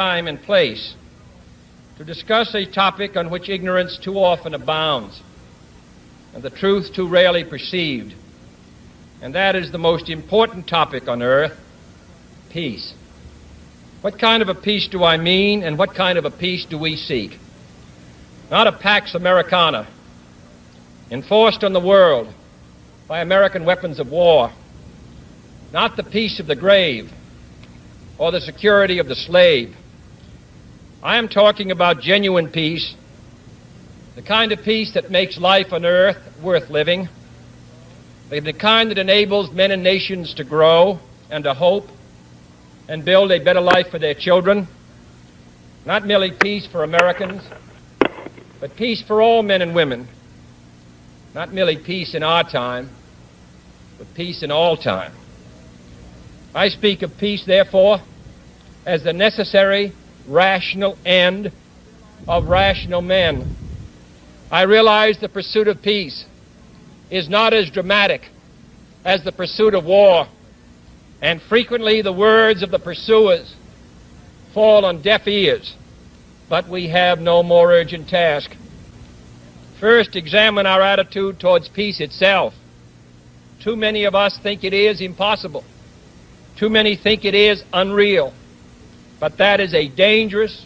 time and place to discuss a topic on which ignorance too often abounds and the truth too rarely perceived, and that is the most important topic on earth: peace. What kind of a peace do I mean, and what kind of a peace do we seek? Not a Pax Americana enforced on the world by American weapons of war, not the peace of the grave or the security of the slave. I am talking about genuine peace, the kind of peace that makes life on earth worth living, the kind that enables men and nations to grow and to hope and build a better life for their children. Not merely peace for Americans, but peace for all men and women. Not merely peace in our time, but peace in all time. I speak of peace, therefore, as the necessary, rational end of rational men. I realize the pursuit of peace is not as dramatic as the pursuit of war, and frequently the words of the pursuers fall on deaf ears, but we have no more urgent task. First, examine our attitude towards peace itself. Too many of us think it is impossible. Too many think it is unreal. But that is a dangerous,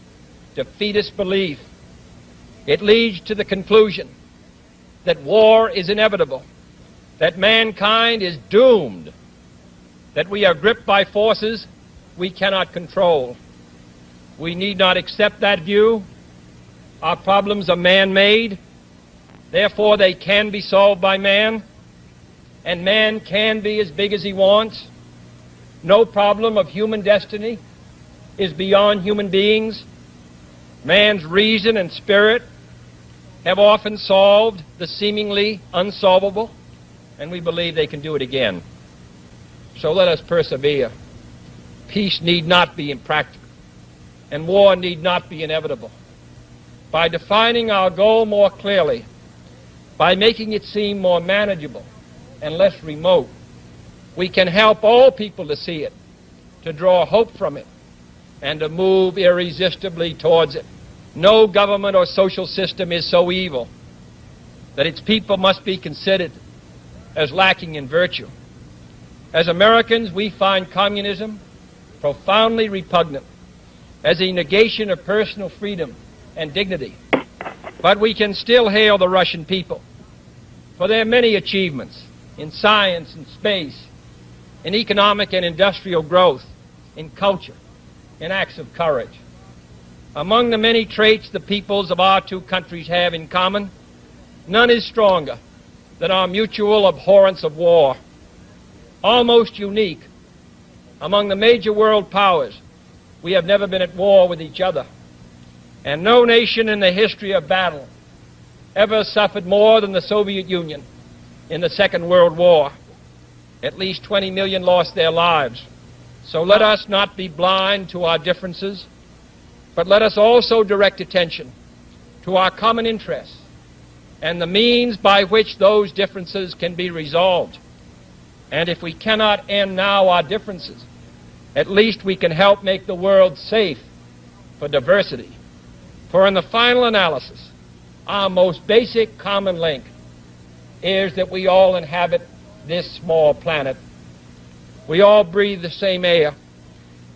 defeatist belief. It leads to the conclusion that war is inevitable, that mankind is doomed, that we are gripped by forces we cannot control. We need not accept that view. Our problems are man-made, therefore they can be solved by man, and man can be as big as he wants. No problem of human destiny is beyond human beings. Man's reason and spirit have often solved the seemingly unsolvable, and we believe they can do it again. So let us persevere. Peace need not be impractical, and war need not be inevitable. By defining our goal more clearly, by making it seem more manageable and less remote, we can help all people to see it, to draw hope from it, and to move irresistibly towards it. No government or social system is so evil that its people must be considered as lacking in virtue. As Americans, we find communism profoundly repugnant as a negation of personal freedom and dignity. But we can still hail the Russian people for their many achievements in science and space, in economic and industrial growth, in culture, in acts of courage. Among the many traits the peoples of our two countries have in common, none is stronger than our mutual abhorrence of war. Almost unique among the major world powers, we have never been at war with each other, and no nation in the history of battle ever suffered more than the Soviet Union in the Second World War. At least 20 million lost their lives. So let us not be blind to our differences, but let us also direct attention to our common interests and the means by which those differences can be resolved. And if we cannot end now our differences, at least we can help make the world safe for diversity. For in the final analysis, our most basic common link is that we all inhabit this small planet. We all breathe the same air.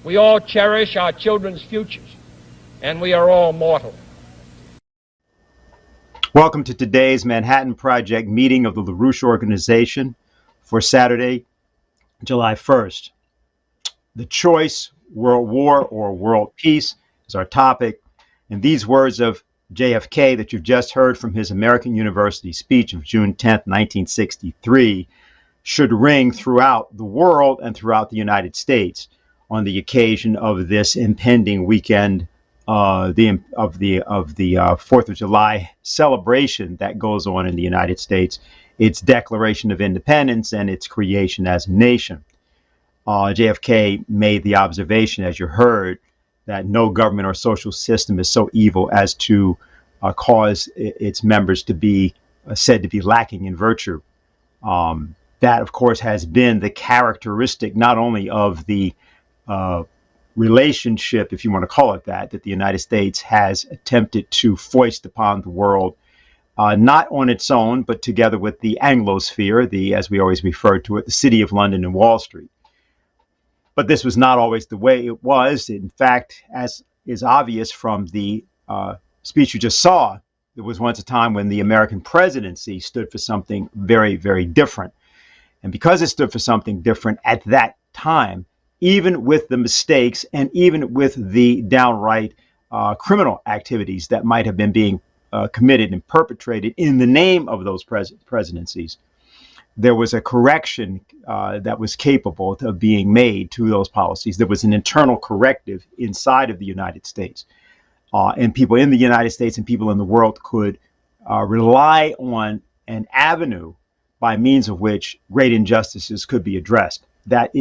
We all cherish our children's futures. And we are all mortal. Welcome to today's Manhattan Project meeting of the LaRouche organization for Saturday, July 1st. The choice, world war or world peace, is our topic. And these words of JFK that you've just heard from his American University speech of June 10th, 1963, should ring throughout the world and throughout the United States on the occasion of this impending weekend of the 4th of July celebration that goes on in the United States, its Declaration of Independence and its creation as a nation. JFK made the observation, as you heard, that no government or social system is so evil as to cause its members to be said to be lacking in virtue. That, of course, has been the characteristic not only of the relationship, if you want to call it that the United States has attempted to foist upon the world, not on its own, but together with the Anglosphere, as we always refer to it, the City of London and Wall Street. But this was not always the way it was. In fact, as is obvious from the speech you just saw, there was once a time when the American presidency stood for something very, very different. And because it stood for something different at that time, even with the mistakes and even with the downright criminal activities that might have been being committed and perpetrated in the name of those presidencies, there was a correction that was capable of being made to those policies. There was an internal corrective inside of the United States. And people in the United States and people in the world could rely on an avenue by means of which great injustices could be addressed. That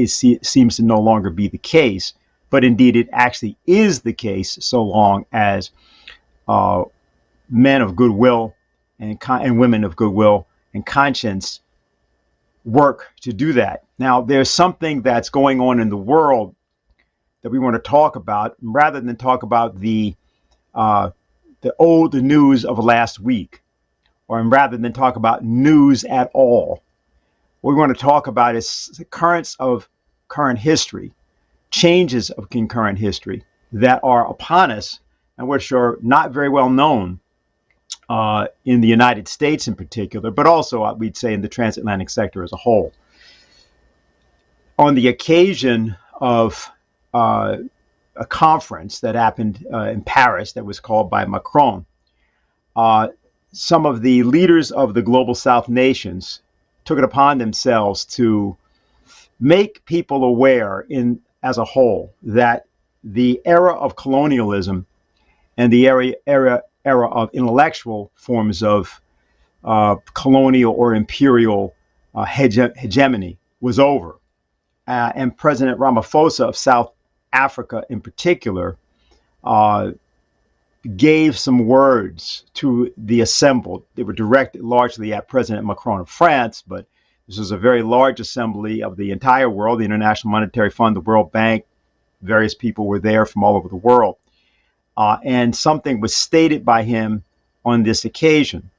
seems to no longer be the case, but indeed it actually is the case so long as men of goodwill and women of goodwill and conscience work to do that. Now, there's something that's going on in the world that we want to talk about, rather than talk about the news of last week, or rather than talk about news at all. What we want to talk about is the currents of current history, changes of concurrent history that are upon us and which are not very well known in the United States in particular, but also, we'd say, in the transatlantic sector as a whole. On the occasion of a conference that happened in Paris that was called by Macron, some of the leaders of the global South nations took it upon themselves to make people aware as a whole that the era of colonialism and the era of intellectual forms of colonial or imperial hegemony was over. And President Ramaphosa of South Africa in particular gave some words to the assembled. They were directed largely at President Macron of France, but this was a very large assembly of the entire world, the International Monetary Fund, the World Bank. Various people were there from all over the world. And something was stated by him on this occasion.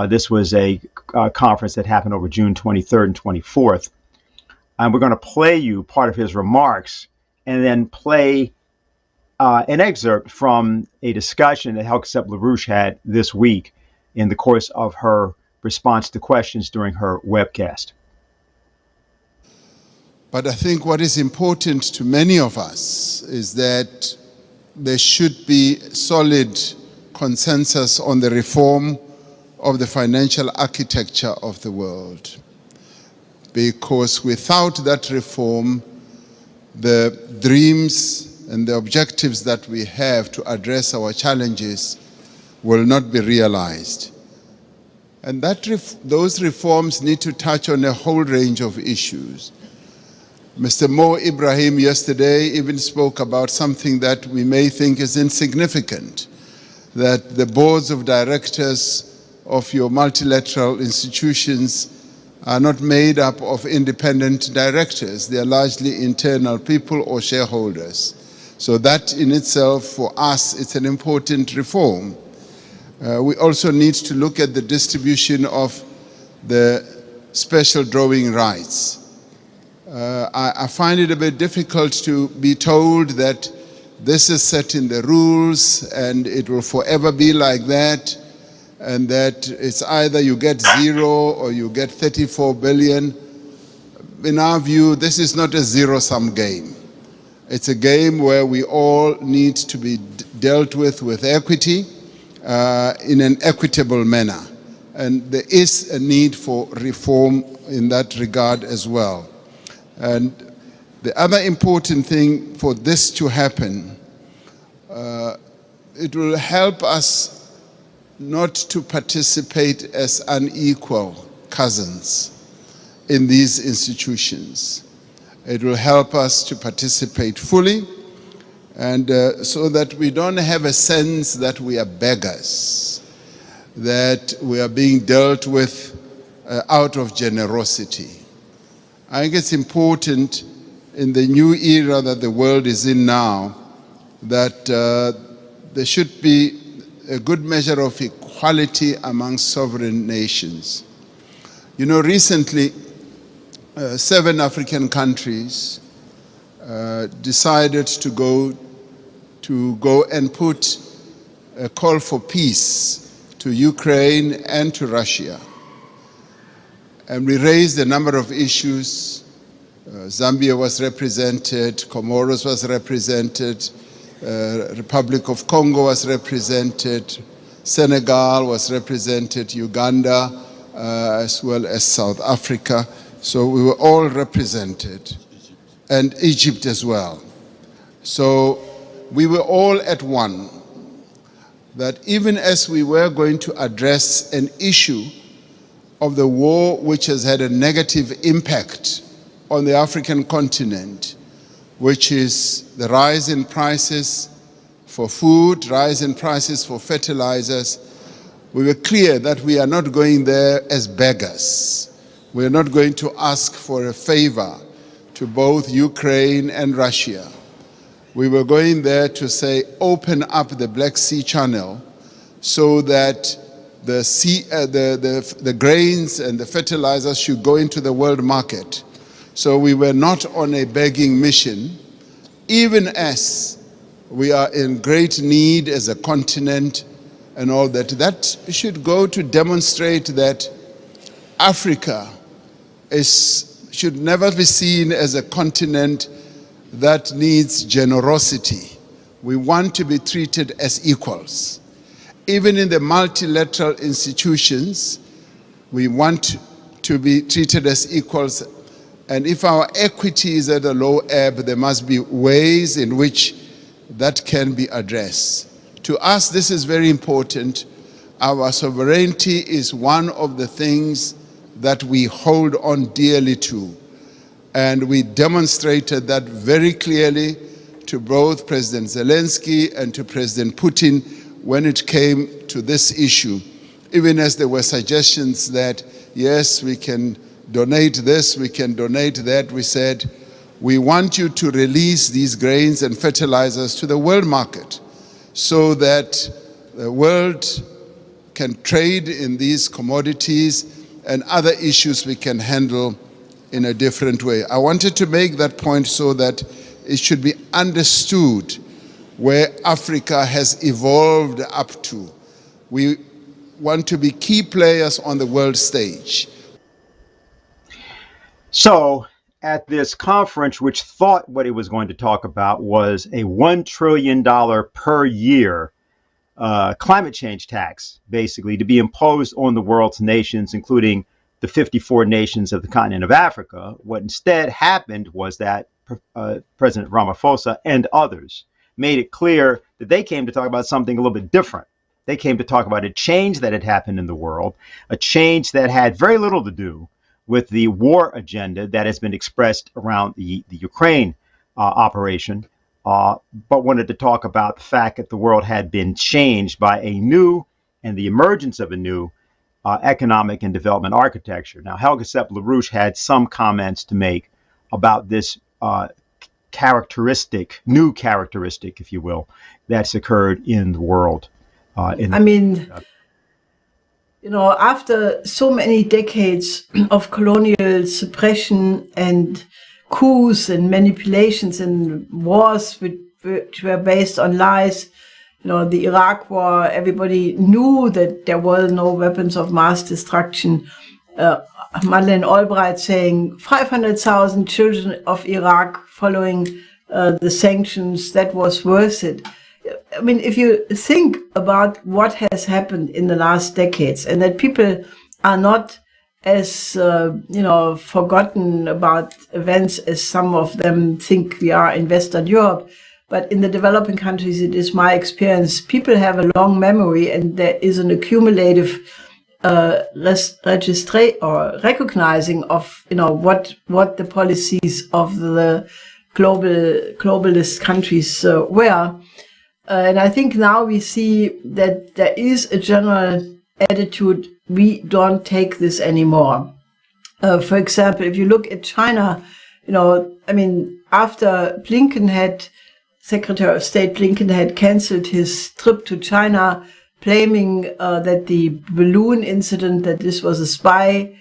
This was a conference that happened over June 23rd and 24th. And we're going to play you part of his remarks and then play an excerpt from a discussion that Helga LaRouche had this week in the course of her response to questions during her webcast. But I think what is important to many of us is that there should be solid consensus on the reform of the financial architecture of the world. Because without that reform, the dreams and the objectives that we have to address our challenges will not be realized. And those reforms need to touch on a whole range of issues. Mr. Mo Ibrahim yesterday even spoke about something that we may think is insignificant, that the boards of directors of your multilateral institutions are not made up of independent directors. They are largely internal people or shareholders. So that in itself, for us, it's an important reform. We also need to look at the distribution of the special drawing rights. I find it a bit difficult to be told that this is set in the rules and it will forever be like that, and that it's either you get 0 or you get 34 billion. In our view, this is not a zero-sum game. It's a game where we all need to be dealt with equity in an equitable manner. And there is a need for reform in that regard as well. And the other important thing for this to happen, it will help us not to participate as unequal cousins in these institutions. It will help us to participate fully, and so that we don't have a sense that we are beggars, that we are being dealt with out of generosity. I think it's important in the new era that the world is in now, that there should be a good measure of equality among sovereign nations. You know, recently, 7 African countries decided to go and put a call for peace to Ukraine and to Russia. And we raised a number of issues. Zambia was represented, Comoros was represented, Republic of Congo was represented, Senegal was represented, Uganda, as well as South Africa. So we were all represented, and Egypt as well. So we were all at one, that even as we were going to address an issue of the war which has had a negative impact on the African continent, which is the rise in prices for food, rise in prices for fertilizers, we were clear that we are not going there as beggars. We are not going to ask for a favor to both Ukraine and Russia. We were going there to say, open up the Black Sea Channel so that the grains and the fertilizers should go into the world market. So we were not on a begging mission, even as we are in great need as a continent and all that. That should go to demonstrate that Africa should never be seen as a continent that needs generosity. We want to be treated as equals. Even in the multilateral institutions, we want to be treated as equals. And if our equity is at a low ebb, there must be ways in which that can be addressed. To us, this is very important. Our sovereignty is one of the things that we hold on dearly to. And we demonstrated that very clearly to both President Zelensky and to President Putin when it came to this issue, even as there were suggestions that, yes, we can donate this, we can donate that. We said, we want you to release these grains and fertilizers to the world market so that the world can trade in these commodities and other issues we can handle in a different way. I wanted to make that point so that it should be understood where Africa has evolved up to. We want to be key players on the world stage. So at this conference, which thought what it was going to talk about was a $1 trillion per year climate change tax, basically, to be imposed on the world's nations, including the 54 nations of the continent of Africa, what instead happened was that President Ramaphosa and others made it clear that they came to talk about something a little bit different. They came to talk about a change that had happened in the world, a change that had very little to do with the war agenda that has been expressed around the Ukraine operation, but wanted to talk about the fact that the world had been changed by a new and the emergence of a new economic and development architecture. Now, Helga Sepp LaRouche had some comments to make about this new characteristic, if you will, that's occurred in the world. After so many decades of colonial suppression and coups and manipulations and wars which were based on lies, the Iraq War, everybody knew that there were no weapons of mass destruction. Madeleine Albright saying 500,000 children of Iraq following the sanctions, that was worth it. I mean, if you think about what has happened in the last decades and that people are not as, forgotten about events as some of them think we are in Western Europe, but in the developing countries, it is my experience, people have a long memory and there is an accumulative recognizing of, what the policies of the globalist countries were. And I think now we see that there is a general attitude, we don't take this anymore. For example, if you look at China, I mean, after Secretary of State Blinken had canceled his trip to China, claiming that the balloon incident, that this was a spy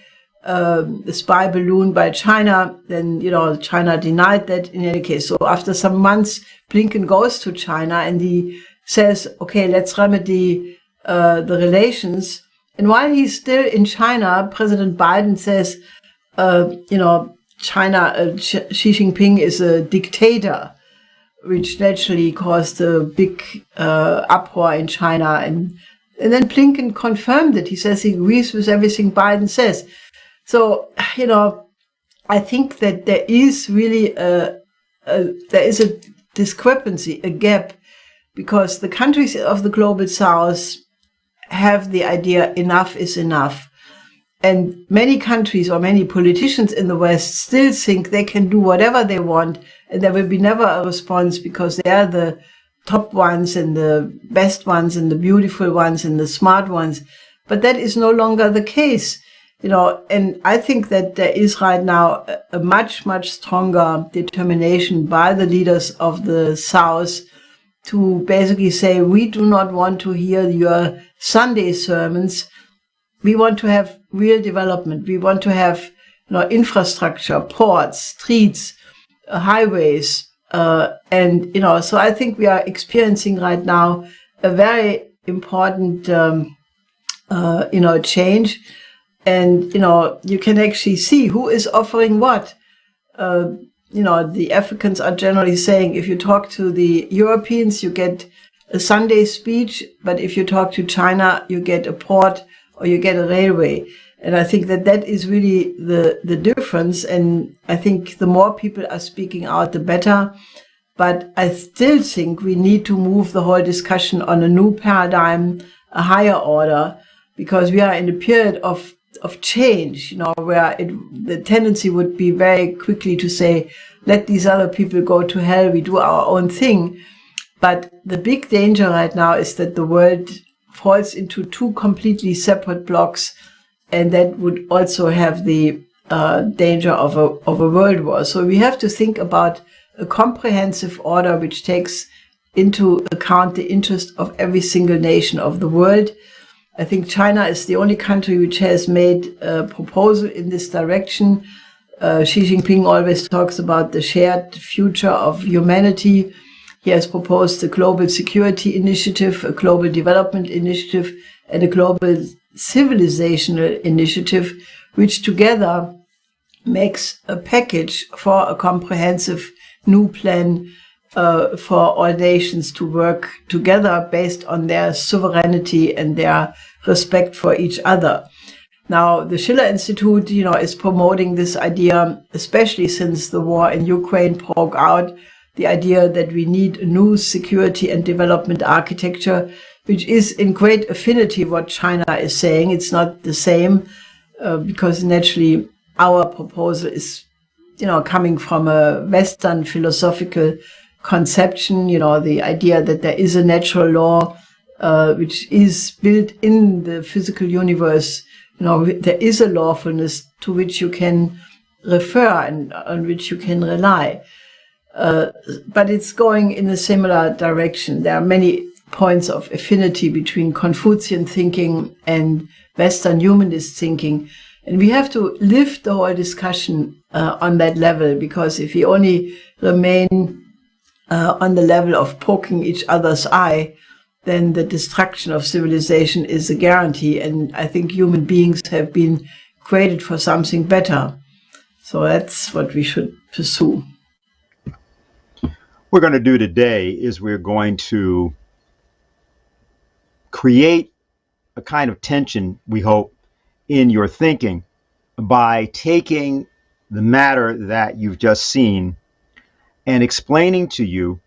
balloon by China, then, China denied that in any case. So after some months, Blinken goes to China and he says, okay, let's remedy the relations. And while he's still in China, President Biden says, China, Xi Jinping is a dictator, which naturally caused a big uproar in China. And then Blinken confirmed it. He says he agrees with everything Biden says. So, I think that there is really there is a discrepancy, a gap, because the countries of the global south have the idea enough is enough. And many countries or many politicians in the West still think they can do whatever they want and there will be never a response because they are the top ones and the best ones and the beautiful ones and the smart ones. But that is no longer the case. And I think that there is right now a much, much stronger determination by the leaders of the South to basically say, we do not want to hear your Sunday sermons. We want to have real development. We want to have infrastructure, ports, streets, highways. And so I think we are experiencing right now a very important, change. And, you can actually see who is offering what. The Africans are generally saying, if you talk to the Europeans, you get a Sunday speech. But if you talk to China, you get a port or you get a railway. And I think that is really the difference. And I think the more people are speaking out, the better. But I still think we need to move the whole discussion on a new paradigm, a higher order, because we are in a period of change, where the tendency would be very quickly to say, let these other people go to hell, we do our own thing. But the big danger right now is that the world falls into two completely separate blocks, and that would also have the danger of a world war. So we have to think about a comprehensive order which takes into account the interest of every single nation of the world. I think China is the only country which has made a proposal in this direction. Xi Jinping always talks about the shared future of humanity. He has proposed a global security initiative, a global development initiative, and a global civilizational initiative, which together makes a package for a comprehensive new plan for all nations to work together based on their sovereignty and their respect for each other. Now, the Schiller Institute, is promoting this idea, especially since the war in Ukraine broke out, the idea that we need a new security and development architecture, which is in great affinity what China is saying. It's not the same because naturally our proposal is, coming from a Western philosophical conception, the idea that there is a natural law which is built in the physical universe. There is a lawfulness to which you can refer and on which you can rely. But it's going in a similar direction. There are many points of affinity between Confucian thinking and Western humanist thinking. And we have to lift the whole discussion on that level, because if we only remain on the level of poking each other's eye, then the destruction of civilization is a guarantee. And I think human beings have been created for something better. So that's what we should pursue. What we're going to do today is we're going to create a kind of tension, we hope, in your thinking by taking the matter that you've just seen and explaining to you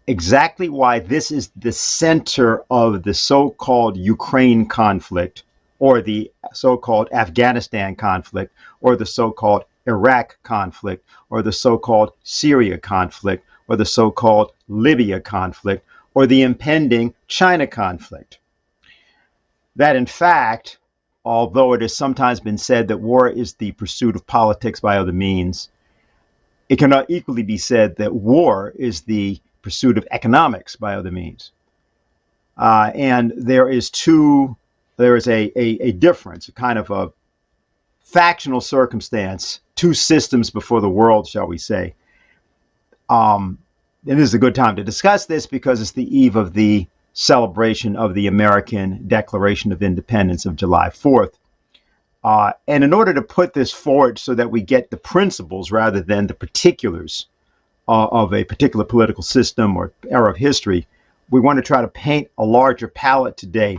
exactly why this is the center of the so-called Ukraine conflict, or the so-called Afghanistan conflict, or the so-called Iraq conflict, or the so-called Syria conflict, or the so-called Libya conflict, or the impending China conflict. That in fact, although it has sometimes been said that war is the pursuit of politics by other means, it cannot equally be said that war is the pursuit of economics by other means. And there is a difference, a kind of a factional circumstance, two systems before the world, shall we say. And this is a good time to discuss this because it's the eve of the celebration of the American Declaration of Independence of July 4th. And in order to put this forward so that we get the principles rather than the particulars of a particular political system or era of history, we want to try to paint a larger palette today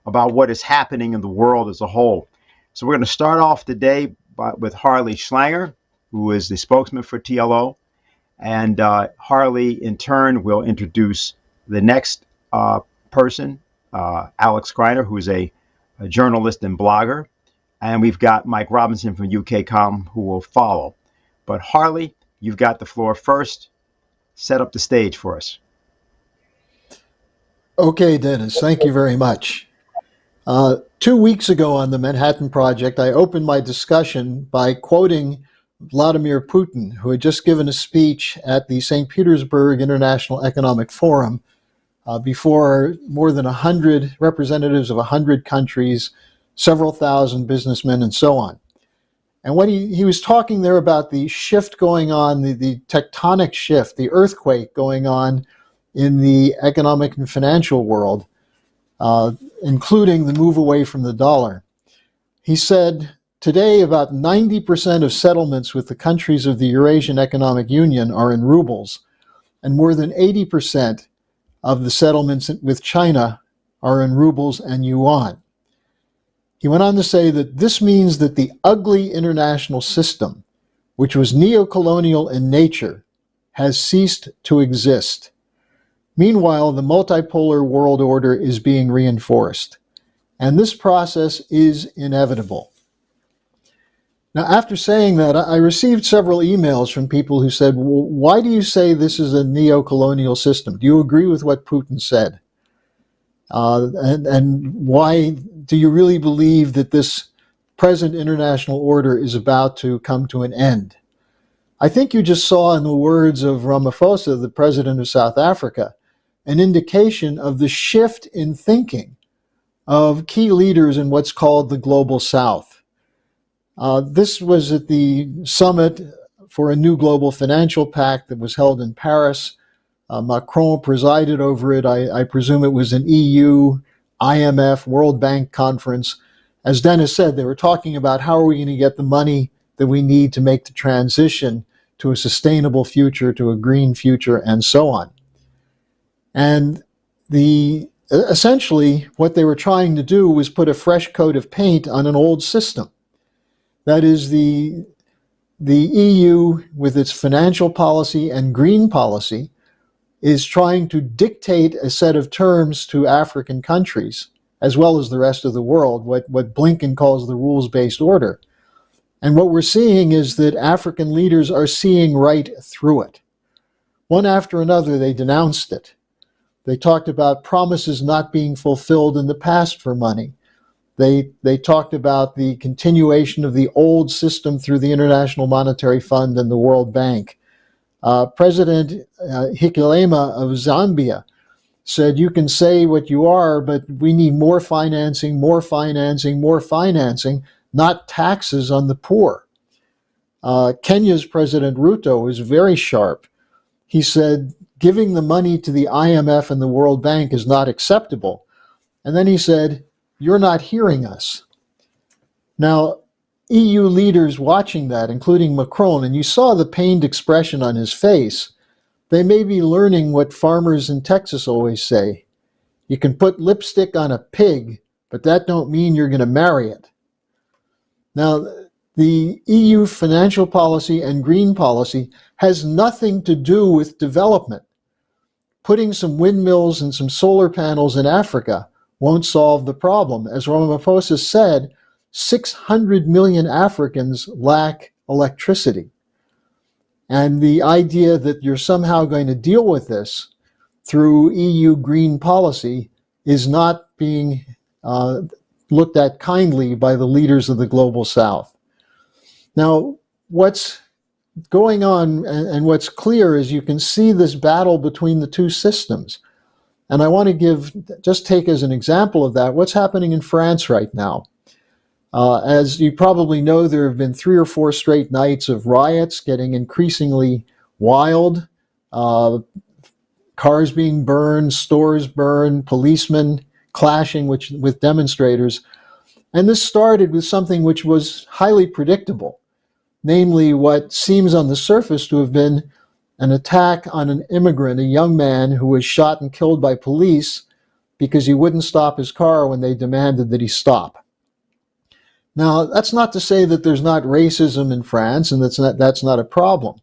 about what is happening in the world as a whole. So we're going to start off today with Harley Schlanger, who is the spokesman for TLO. And Harley, in turn, will introduce the next person, Alex Kreiner, who is a journalist and blogger. And we've got Mike Robinson from UK.com who will follow. But Harley, you've got the floor first. Set up the stage for us. Okay, Dennis, thank you very much. 2 weeks ago on the Manhattan Project, I opened my discussion by quoting Vladimir Putin, who had just given a speech at the St. Petersburg International Economic Forum before more than 100 representatives of 100 countries, several thousand businessmen, and so on. And what he was talking there about the shift going on, the tectonic shift, the earthquake going on in the economic and financial world, including the move away from the dollar. He said, today about 90% of settlements with the countries of the Eurasian Economic Union are in rubles, and more than 80% of the settlements with China are in rubles and yuan. He went on to say that this means that the ugly international system, which was neo-colonial in nature, has ceased to exist. Meanwhile, the multipolar world order is being reinforced, and this process is inevitable. Now, after saying that, I received several emails from people who said, well, why do you say this is a neo-colonial system? Do you agree with what Putin said? And why do you really believe that this present international order is about to come to an end? I think you just saw in the words of Ramaphosa, the president of South Africa, an indication of the shift in thinking of key leaders in what's called the Global South. This was at the summit for a new global financial pact that was held in Paris. Macron presided over it. I presume it was an EU, IMF, World Bank conference. As Dennis said, they were talking about how are we going to get the money that we need to make the transition to a sustainable future, to a green future, and so on. And essentially what they were trying to do was put a fresh coat of paint on an old system. That is the EU, with its financial policy and green policy, is trying to dictate a set of terms to African countries, as well as the rest of the world, what Blinken calls the rules-based order. And what we're seeing is that African leaders are seeing right through it. One after another, they denounced it. They talked about promises not being fulfilled in the past for money. They talked about the continuation of the old system through the International Monetary Fund and the World Bank. President Hichilema of Zambia said, you can say what you are, but we need more financing, more financing, more financing, not taxes on the poor. Kenya's President Ruto was very sharp. He said, giving the money to the IMF and the World Bank is not acceptable. And then he said, you're not hearing us. Now, EU leaders watching that, including Macron, and you saw the pained expression on his face, they may be learning what farmers in Texas always say. You can put lipstick on a pig, but that don't mean you're going to marry it. Now, the EU financial policy and green policy has nothing to do with development. Putting some windmills and some solar panels in Africa won't solve the problem. As Ramaphosa said, 600 million Africans lack electricity. And the idea that you're somehow going to deal with this through EU green policy is not being looked at kindly by the leaders of the Global South. Now, what's going on, and what's clear is you can see this battle between the two systems. And I want to just take as an example of that, what's happening in France right now. As you probably know, there have been 3 or 4 straight nights of riots getting increasingly wild, cars being burned, stores burned, policemen clashing with demonstrators. And this started with something which was highly predictable, namely what seems on the surface to have been an attack on an immigrant, a young man who was shot and killed by police because he wouldn't stop his car when they demanded that he stop. Now, that's not to say that there's not racism in France and that's not a problem.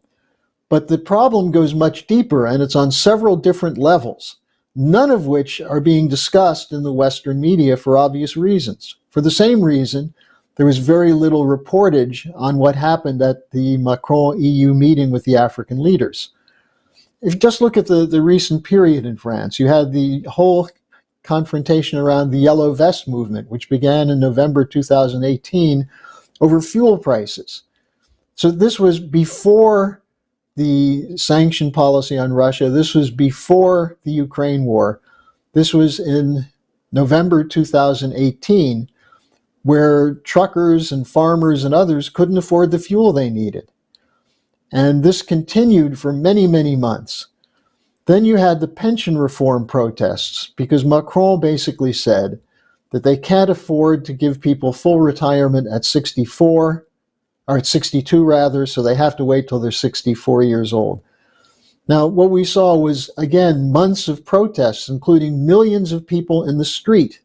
But the problem goes much deeper, and it's on several different levels, none of which are being discussed in the Western media for obvious reasons. For the same reason, there was very little reportage on what happened at the Macron EU meeting with the African leaders. If you just look at the recent period in France, you had the whole confrontation around the Yellow Vest movement, which began in November 2018 over fuel prices. So this was before the sanction policy on Russia. This was before the Ukraine war. This was in November 2018, where truckers and farmers and others couldn't afford the fuel they needed. And this continued for many, many months. Then you had the pension reform protests, because Macron basically said that they can't afford to give people full retirement at 64, or at 62 rather, so they have to wait till they're 64 years old. Now, what we saw was, again, months of protests, including millions of people in the street.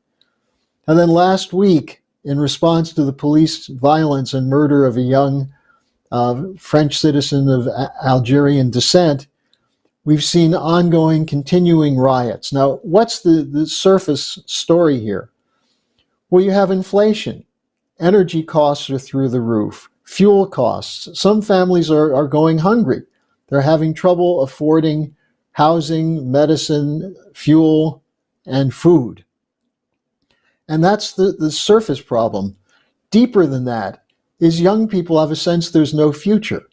And then last week, in response to the police violence and murder of a young French citizen of Algerian descent, we've seen ongoing, continuing riots. Now, what's the surface story here? Well, you have inflation. Energy costs are through the roof. Fuel costs. Some families are going hungry. They're having trouble affording housing, medicine, fuel, and food. And that's the surface problem. Deeper than that is young people have a sense there's no future.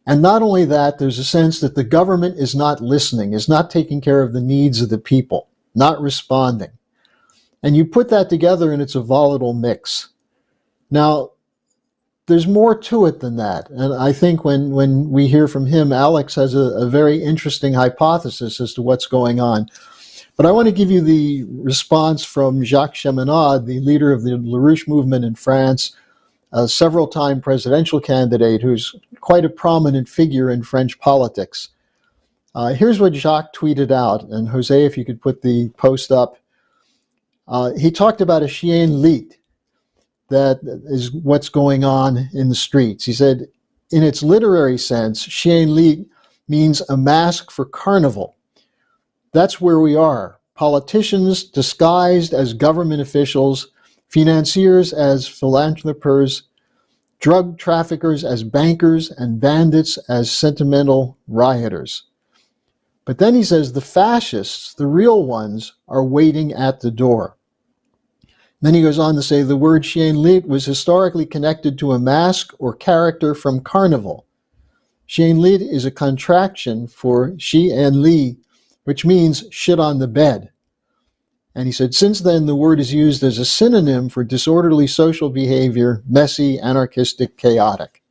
And not only that, there's a sense that the government is not listening, is not taking care of the needs of the people, not responding. And you put that together and it's a volatile mix. Now, there's more to it than that. And I think when we hear from him, Alex has a very interesting hypothesis as to what's going on. But I want to give you the response from Jacques Cheminade, the leader of the LaRouche movement in France, a several-time presidential candidate who's quite a prominent figure in French politics. Here's what Jacques tweeted out, and Jose, if you could put the post up. He talked about a chien lit, that is what's going on in the streets. He said, in its literary sense, chien lit means a mask for carnival. That's where we are. Politicians disguised as government officials, financiers as philanthropers, drug traffickers as bankers, and bandits as sentimental rioters. But then he says the fascists, the real ones, are waiting at the door. Then he goes on to say the word chien lit was historically connected to a mask or character from Carnival. Chien lit is a contraction for chien lit, which means shit on the bed. And he said, since then, the word is used as a synonym for disorderly social behavior, messy, anarchistic, chaotic.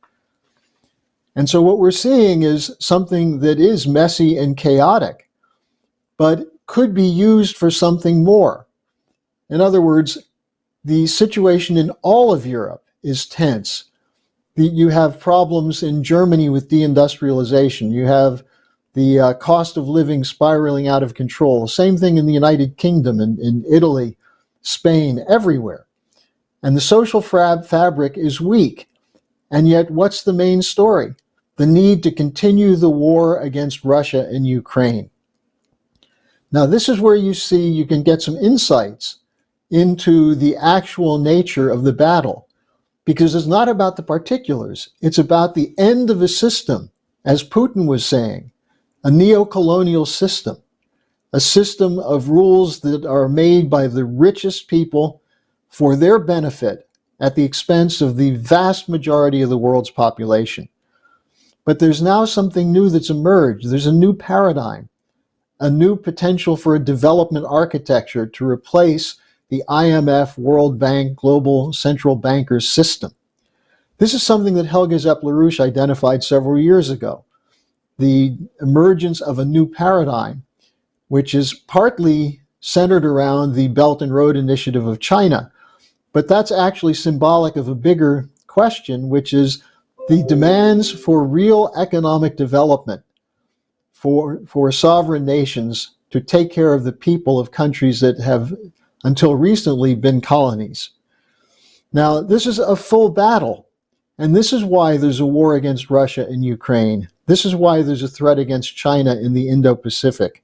And so what we're seeing is something that is messy and chaotic, but could be used for something more. In other words, the situation in all of Europe is tense. You have problems in Germany with deindustrialization. You have the cost of living spiraling out of control. Same thing in the United Kingdom, in Italy, Spain, everywhere. And the social fabric is weak. And yet, what's the main story? The need to continue the war against Russia and Ukraine. Now, this is where you can get some insights into the actual nature of the battle, because it's not about the particulars. It's about the end of a system, as Putin was saying, a neo-colonial system, a system of rules that are made by the richest people for their benefit at the expense of the vast majority of the world's population. But there's now something new that's emerged. There's a new paradigm, a new potential for a development architecture to replace the IMF, World Bank, global central bankers system. This is something that Helge LaRouche identified several years ago. The emergence of a new paradigm, which is partly centered around the Belt and Road Initiative of China. But that's actually symbolic of a bigger question, which is the demands for real economic development for sovereign nations to take care of the people of countries that have, until recently, been colonies. Now, this is a full battle, and this is why there's a war against Russia in Ukraine. This is why there's a threat against China in the Indo-Pacific.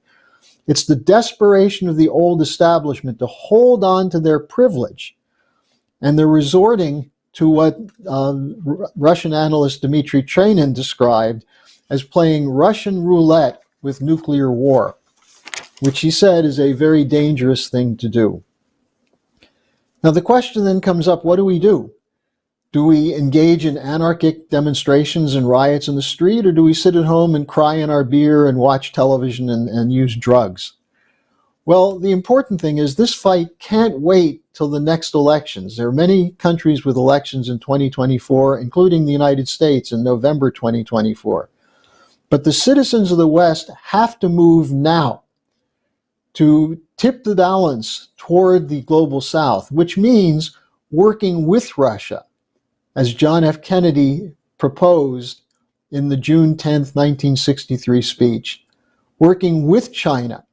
It's the desperation of the old establishment to hold on to their privilege, and they're resorting to what Russian analyst Dmitry Trenin described as playing Russian roulette with nuclear war, which he said is a very dangerous thing to do. Now the question then comes up, what do we do? Do we engage in anarchic demonstrations and riots in the street, or do we sit at home and cry in our beer and watch television and use drugs? Well, the important thing is this fight can't wait till the next elections. There are many countries with elections in 2024, including the United States in November 2024. But the citizens of the West have to move now to tip the balance toward the global South, which means working with Russia, as John F. Kennedy proposed in the June 10th, 1963 speech, working with China,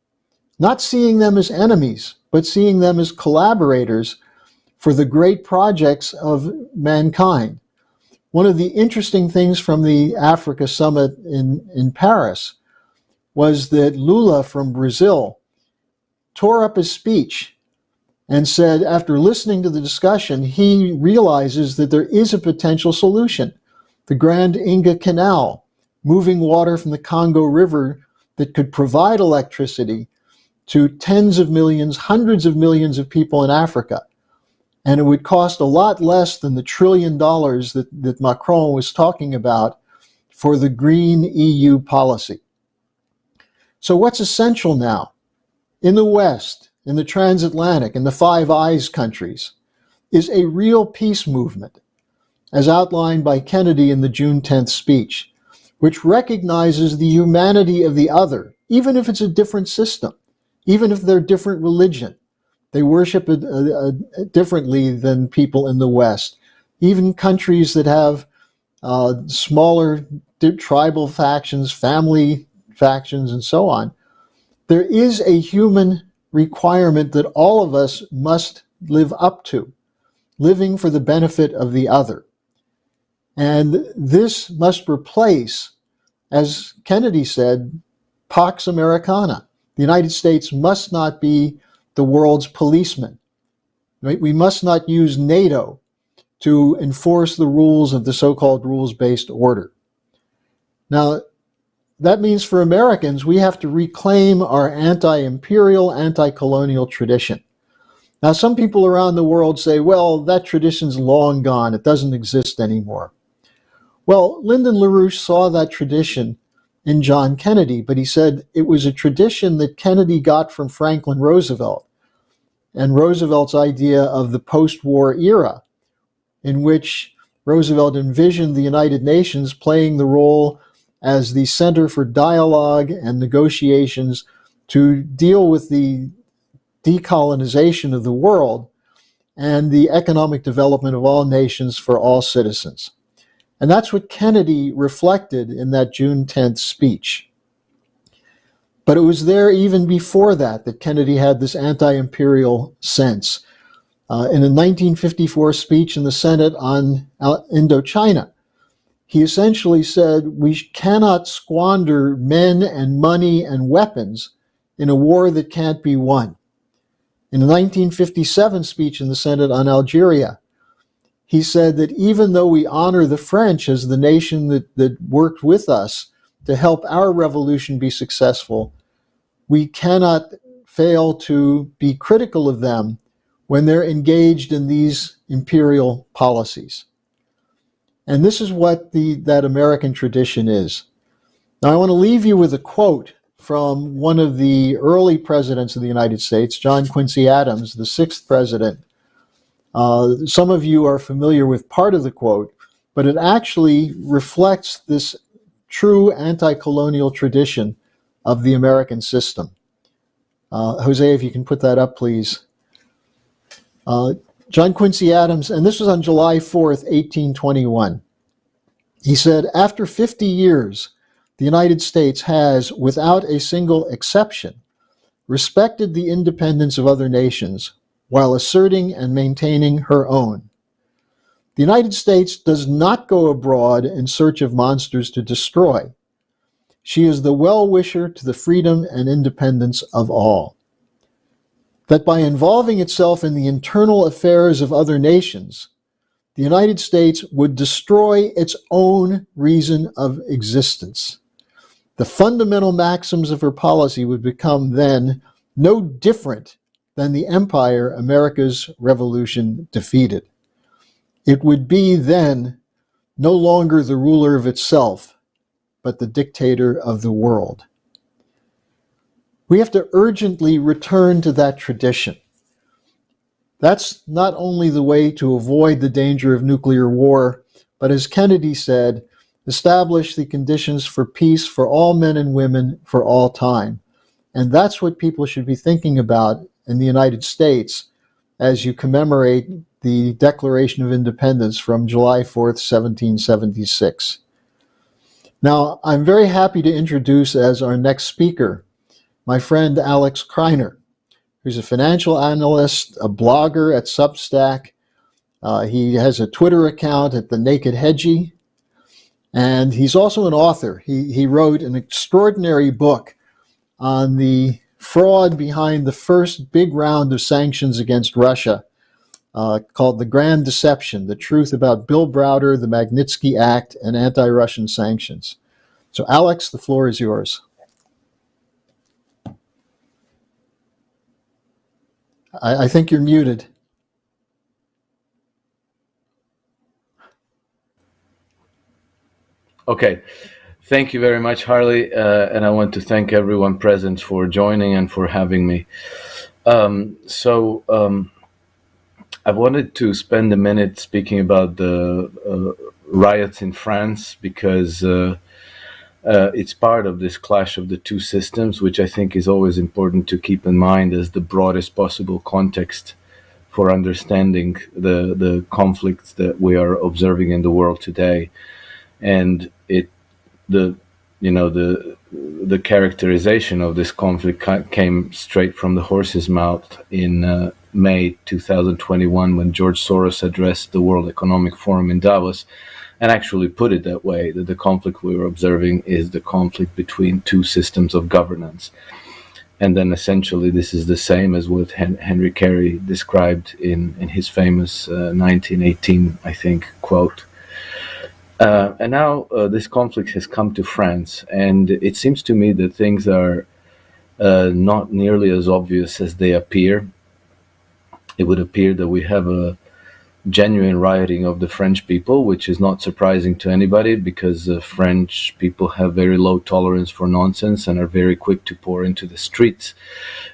not seeing them as enemies, but seeing them as collaborators for the great projects of mankind. One of the interesting things from the Africa summit in Paris was that Lula from Brazil tore up his speech and said, after listening to the discussion, he realizes that there is a potential solution. The Grand Inga Canal, moving water from the Congo River that could provide electricity to tens of millions, hundreds of millions of people in Africa. And it would cost a lot less than the $1 trillion that Macron was talking about for the green EU policy. So what's essential now? In the West, in the transatlantic, in the Five Eyes countries, is a real peace movement, as outlined by Kennedy in the June 10th speech, which recognizes the humanity of the other, even if it's a different system, even if they're different religion. They worship differently than people in the West. Even countries that have smaller tribal factions, family factions, and so on. There is a human requirement that all of us must live up to, living for the benefit of the other. And this must replace, as Kennedy said, Pax Americana. The United States must not be the world's policeman. Right? We must not use NATO to enforce the rules of the so-called rules-based order. Now, that means for Americans, we have to reclaim our anti-imperial, anti-colonial tradition. Now, some people around the world say, well, that tradition's long gone. It doesn't exist anymore. Well, Lyndon LaRouche saw that tradition in John Kennedy, but he said it was a tradition that Kennedy got from Franklin Roosevelt and Roosevelt's idea of the post-war era, in which Roosevelt envisioned the United Nations playing the role as the center for dialogue and negotiations to deal with the decolonization of the world and the economic development of all nations for all citizens. And that's what Kennedy reflected in that June 10th speech. But it was there even before that Kennedy had this anti-imperial sense. In a 1954 speech in the Senate on Indochina, he essentially said, we cannot squander men and money and weapons in a war that can't be won. In a 1957 speech in the Senate on Algeria, he said that even though we honor the French as the nation that worked with us to help our revolution be successful, we cannot fail to be critical of them when they're engaged in these imperial policies. And this is what that American tradition is. Now, I want to leave you with a quote from one of the early presidents of the United States, John Quincy Adams, the sixth president. Some of you are familiar with part of the quote, but it actually reflects this true anti-colonial tradition of the American system. Jose, if you can put that up, please. John Quincy Adams, and this was on July 4th, 1821. He said, "After 50 years, the United States has, without a single exception, respected the independence of other nations while asserting and maintaining her own. The United States does not go abroad in search of monsters to destroy. She is the well-wisher to the freedom and independence of all. That by involving itself in the internal affairs of other nations, the United States would destroy its own reason of existence. The fundamental maxims of her policy would become then no different than the empire America's revolution defeated. It would be then no longer the ruler of itself, but the dictator of the world." We have to urgently return to that tradition. That's not only the way to avoid the danger of nuclear war, but as Kennedy said, establish the conditions for peace for all men and women for all time. And that's what people should be thinking about in the United States as you commemorate the Declaration of Independence from July 4th, 1776. Now, I'm very happy to introduce as our next speaker my friend Alex Kreiner, who's a financial analyst, a blogger at Substack. He has a Twitter account at The Naked Hedgie, and he's also an author. He wrote an extraordinary book on the fraud behind the first big round of sanctions against Russia, called The Grand Deception, The Truth About Bill Browder, the Magnitsky Act, and Anti-Russian Sanctions. So Alex, the floor is yours. I think you're muted. Okay. Thank you very much, Harley. And I want to thank everyone present for joining and for having me. I wanted to spend a minute speaking about the riots in France because it's part of this clash of the two systems, which I think is always important to keep in mind as the broadest possible context for understanding the conflicts that we are observing in the world today. And the characterization of this conflict came straight from the horse's mouth in May 2021 when George Soros addressed the World Economic Forum in Davos, and actually put it that way, that the conflict we were observing is the conflict between two systems of governance. And then essentially this is the same as what Henry Carey described in his famous 1918, I think, quote. And now this conflict has come to France, and it seems to me that things are not nearly as obvious as they appear. It would appear that we have a genuine rioting of the French people, which is not surprising to anybody because French people have very low tolerance for nonsense and are very quick to pour into the streets,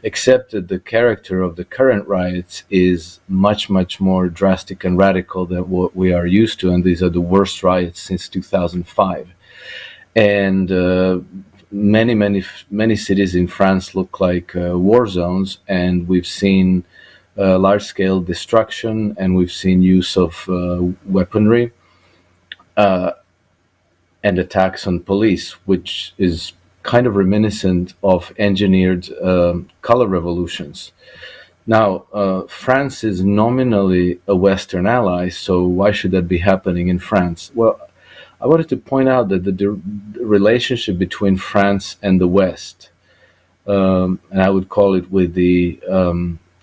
except that the character of the current riots is much, much more drastic and radical than what we are used to, and these are the worst riots since 2005. And many cities in France look like war zones, and we've seen large-scale destruction, and we've seen use of weaponry and attacks on police, which is kind of reminiscent of engineered color revolutions. Now, France is nominally a Western ally, so why should that be happening in France? Well, I wanted to point out that the relationship between France and the West, and I would call it with the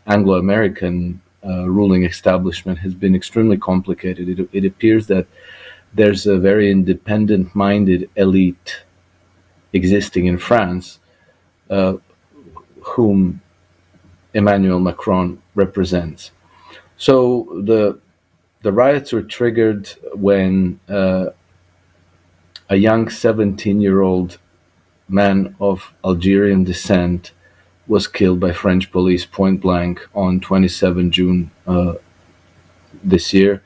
Anglo-American ruling establishment, has been extremely complicated. It appears that there's a very independent-minded elite existing in France, whom Emmanuel Macron represents. So The riots were triggered when a young 17-year-old man of Algerian descent was killed by French police point blank on 27 June this year,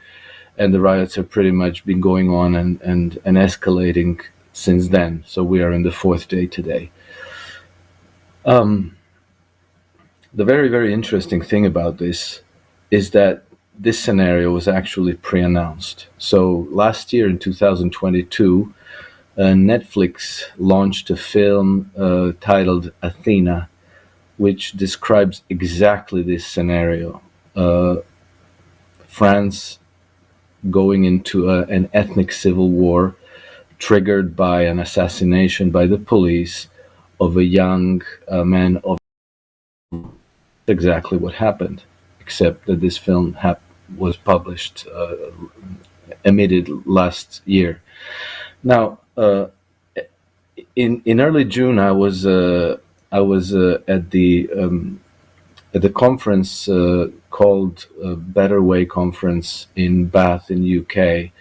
and the riots have pretty much been going on and escalating since then. So we are in the fourth day today. The very, very interesting thing about this is that this scenario was actually pre-announced. So last year in 2022, Netflix launched a film titled Athena, which describes exactly this scenario. France going into an ethnic civil war triggered by an assassination by the police of a young man of exactly what happened, except that this film was published, emitted last year. Now, in early June, I was at the conference called Better Way Conference in Bath in UK.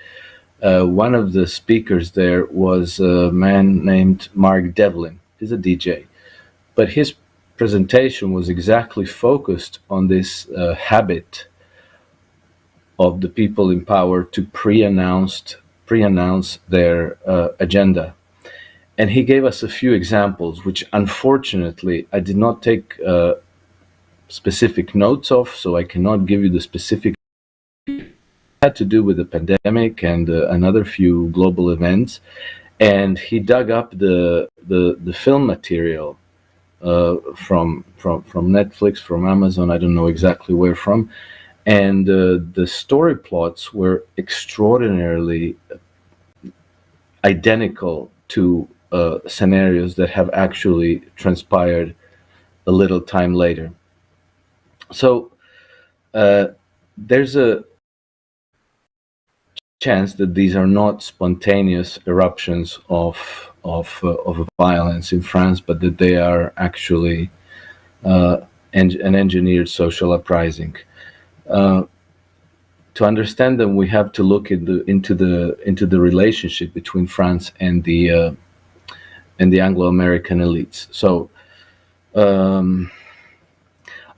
One of the speakers there was a man named Mark Devlin. He's a DJ, but his presentation was exactly focused on this habit of the people in power to pre-announce their agenda. And he gave us a few examples, which unfortunately I did not take specific notes of, so I cannot give you the specific. It had to do with the pandemic and another few global events. And he dug up the film material from Netflix, from Amazon, I don't know exactly where from, and the story plots were extraordinarily identical to scenarios that have actually transpired a little time later. So there's a chance that these are not spontaneous eruptions of violence in France, but that they are actually an engineered social uprising. To understand them, we have to look into the relationship between France and the Anglo-American elites. So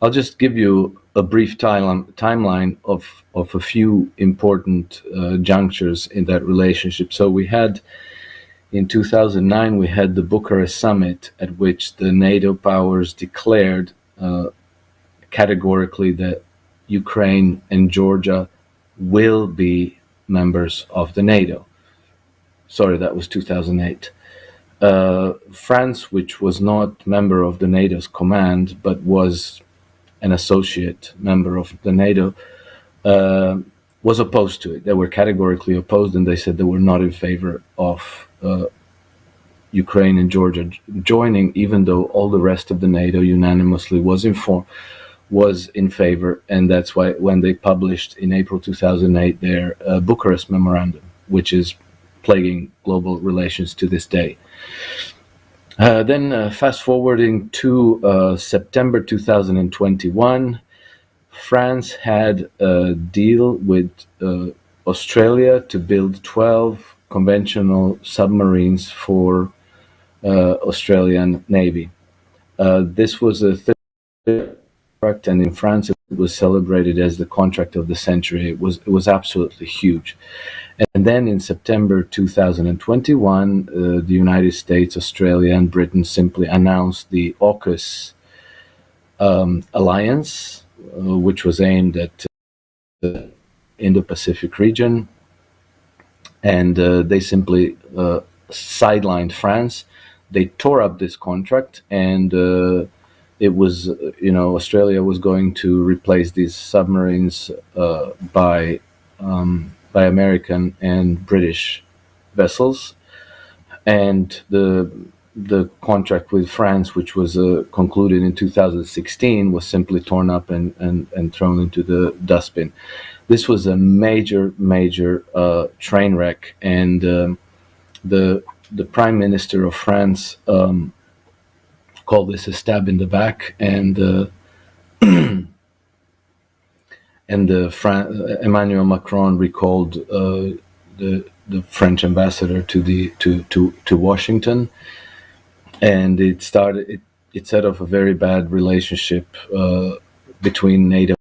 I'll just give you a brief timeline of a few important junctures in that relationship. So we had, in 2009, we had the Bucharest summit, at which the NATO powers declared categorically that Ukraine and Georgia will be members of the NATO. Sorry, that was 2008. France, which was not member of the NATO's command, but was an associate member of the NATO, was opposed to it. They were categorically opposed, and they said they were not in favor of Ukraine and Georgia joining, even though all the rest of the NATO unanimously was in favor. And that's why when they published in April 2008 their Bucharest Memorandum, which is plaguing global relations to this day. Then fast forwarding to September 2021, France had a deal with Australia to build 12 conventional submarines for Australian Navy. This was a third contract, and in France it was celebrated as the contract of the century. It was absolutely huge. And then in September 2021, the United States, Australia, and Britain simply announced the AUKUS alliance, which was aimed at the Indo-Pacific region. And they simply sidelined France. They tore up this contract, and it was, Australia was going to replace these submarines by American and British vessels, and the contract with France, which was concluded in 2016, was simply torn up and thrown into the dustbin. This was a major train wreck, and the Prime Minister of France called this a stab in the back, and Emmanuel Macron recalled the French ambassador to Washington, and it set off a very bad relationship between NATO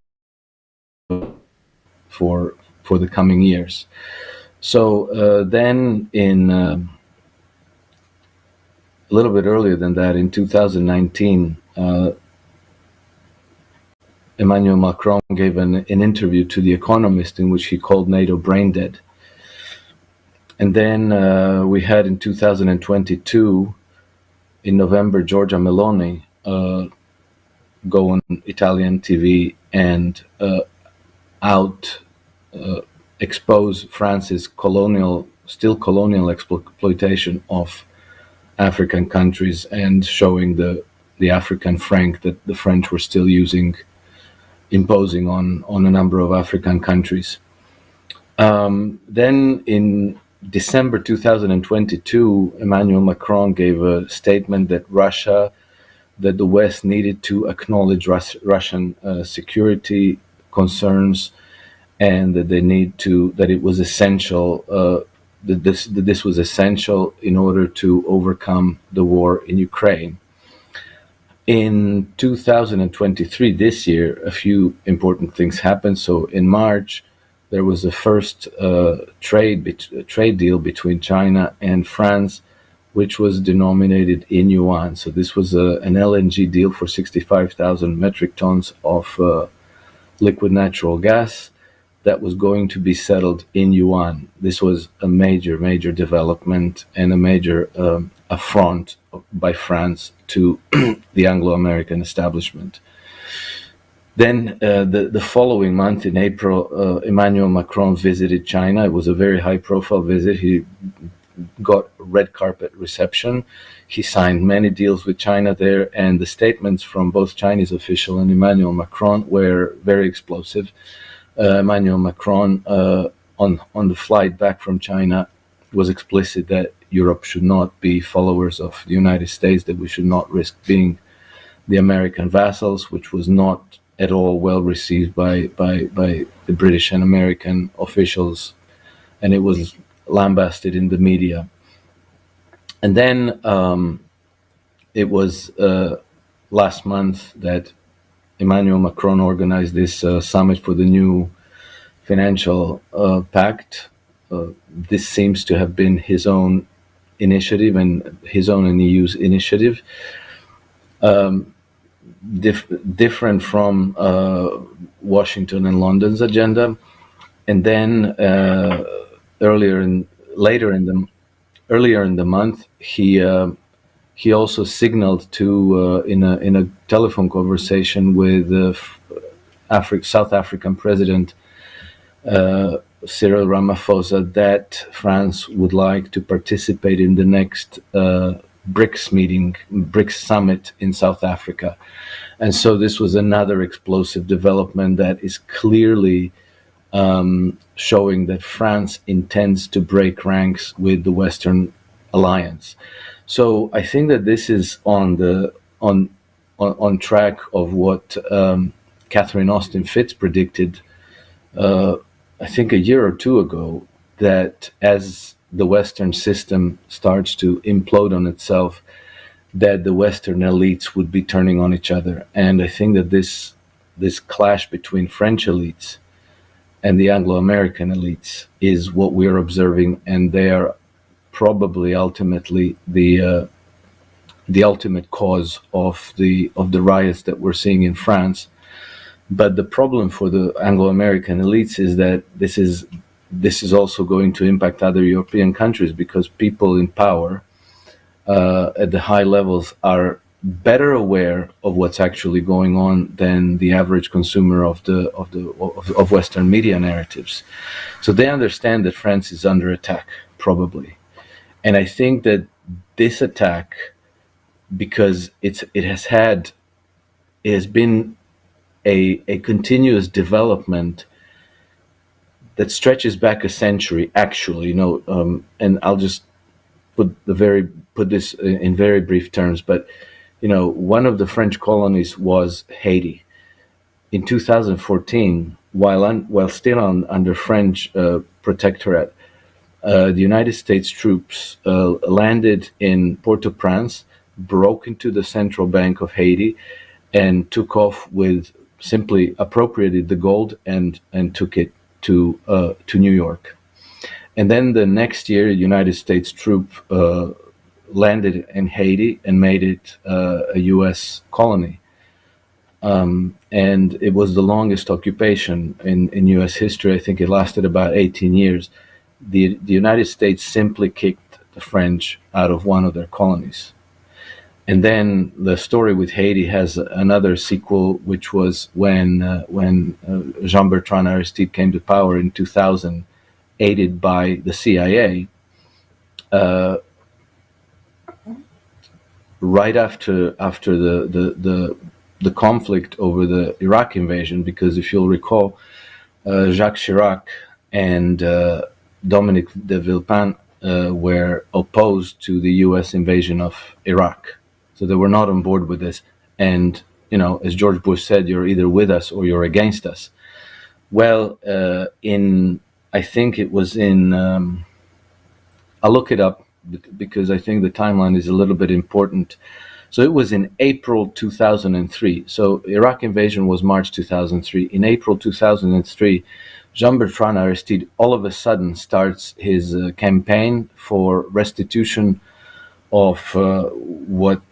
for the coming years. So then a little bit earlier than that, in 2019, Emmanuel Macron gave an interview to The Economist in which he called NATO brain dead. And then we had in 2022, in November, Giorgia Meloni go on Italian TV and expose France's still colonial exploitation of African countries, and showing the African franc that the French were still imposing on a number of African countries. Then in December 2022, Emmanuel Macron gave a statement that the West needed to acknowledge Russian security concerns, and that it was essential, that this was essential in order to overcome the war in Ukraine. In 2023, this year, a few important things happened. So in March, there was the first trade deal between China and France, which was denominated in yuan. So this was an LNG deal for 65,000 metric tons of liquid natural gas that was going to be settled in yuan. This was a major development and a major affront by France to the Anglo-American establishment. Then the following month, in April, Emmanuel Macron visited China. It was a very high-profile visit. He got red carpet reception. He signed many deals with China there, and the statements from both Chinese official and Emmanuel Macron were very explosive. Emmanuel Macron, on the flight back from China, was explicit that Europe should not be followers of the United States, that we should not risk being the American vassals, which was not at all well received by the British and American officials, and it was lambasted in the media. And then it was last month that Emmanuel Macron organized this summit for the new financial pact. This seems to have been his own initiative and his own and EU's initiative. Different from Washington and London's agenda. And then earlier in the month, he also signaled to in a telephone conversation with South African President Cyril Ramaphosa that France would like to participate in the next BRICS summit in South Africa. And so this was another explosive development that is clearly showing that France intends to break ranks with the Western alliance. So I think that this is on track of what Catherine Austin Fitts predicted, I think a year or two ago, that as the Western system starts to implode on itself, that the Western elites would be turning on each other. And I think that this clash between French elites and the Anglo-American elites is what we're observing, and they are probably ultimately the ultimate cause of the riots that we're seeing in France. But the problem for the Anglo-American elites is that this is also going to impact other European countries, because people in power at the high levels are better aware of what's actually going on than the average consumer of Western media narratives. So they understand that France is under attack, probably. And I think that this attack, because it has been a continuous development that stretches back a century, actually, and I'll just put this in very brief terms, but one of the French colonies was Haiti. In 2014, while still under French protectorate, the United States troops landed in Port-au-Prince, broke into the central bank of Haiti, and took off with simply appropriated the gold and took it to New York. And then the next year, a United States troop landed in Haiti and made it a U.S. colony. And it was the longest occupation in U.S. history. I think it lasted about 18 years. The United States simply kicked the French out of one of their colonies. And then the story with Haiti has another sequel, which was when Jean-Bertrand Aristide came to power in 2000, aided by the CIA. Right after the conflict over the Iraq invasion, because if you'll recall, Jacques Chirac and Dominique de Villepin were opposed to the U.S. invasion of Iraq. So they were not on board with this. And, as George Bush said, you're either with us or you're against us. Well, I think it was I'll look it up because I think the timeline is a little bit important. So it was in April 2003. So Iraq invasion was March 2003. In April 2003, Jean-Bertrand Aristide all of a sudden starts his campaign for restitution of what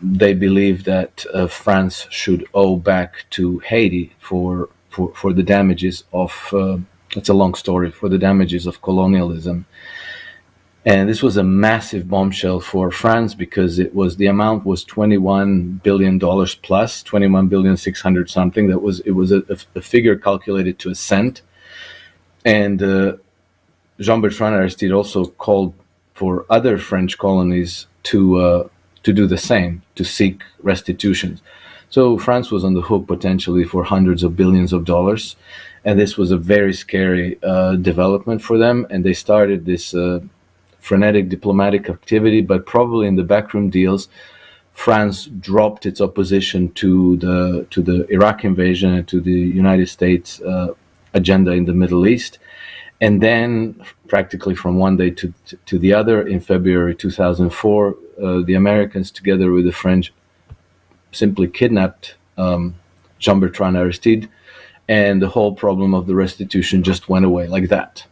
they believe that France should owe back to Haiti for the damages of, it's a long story, for the damages of colonialism. And this was a massive bombshell for France because the amount was $21 billion plus, 21,600,000,000 something. It was a figure calculated to a cent. And Jean-Bertrand Aristide also called for other French colonies to do the same, to seek restitution. So France was on the hook potentially for hundreds of billions of dollars. And this was a very scary development for them. And they started this frenetic diplomatic activity, but probably in the backroom deals, France dropped its opposition to the Iraq invasion and to the United States agenda in the Middle East. And then, practically from one day to the other, in February 2004, the Americans, together with the French, simply kidnapped Jean-Bertrand Aristide, and the whole problem of the restitution just went away like that.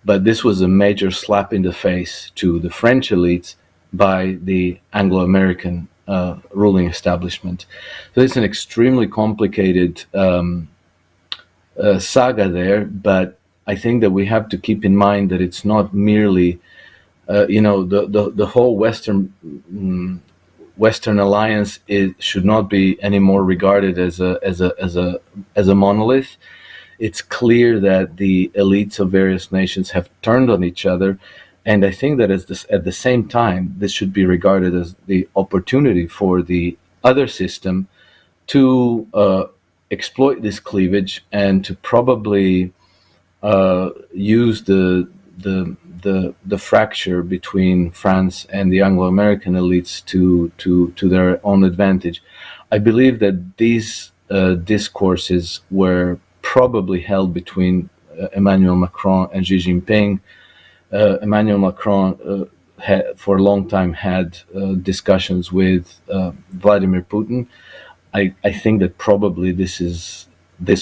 But this was a major slap in the face to the French elites by the Anglo-American ruling establishment. So it's an extremely complicated saga there, but I think that we have to keep in mind that it's not merely, the whole Western alliance should not be anymore regarded as a monolith. It's clear that the elites of various nations have turned on each other, and I think that at the same time, this should be regarded as the opportunity for the other system to exploit this cleavage and to probably use the fracture between France and the Anglo-American elites to their own advantage. I believe that these discourses were probably held between Emmanuel Macron and Xi Jinping. Emmanuel Macron for a long time had discussions with Vladimir Putin. I think that probably this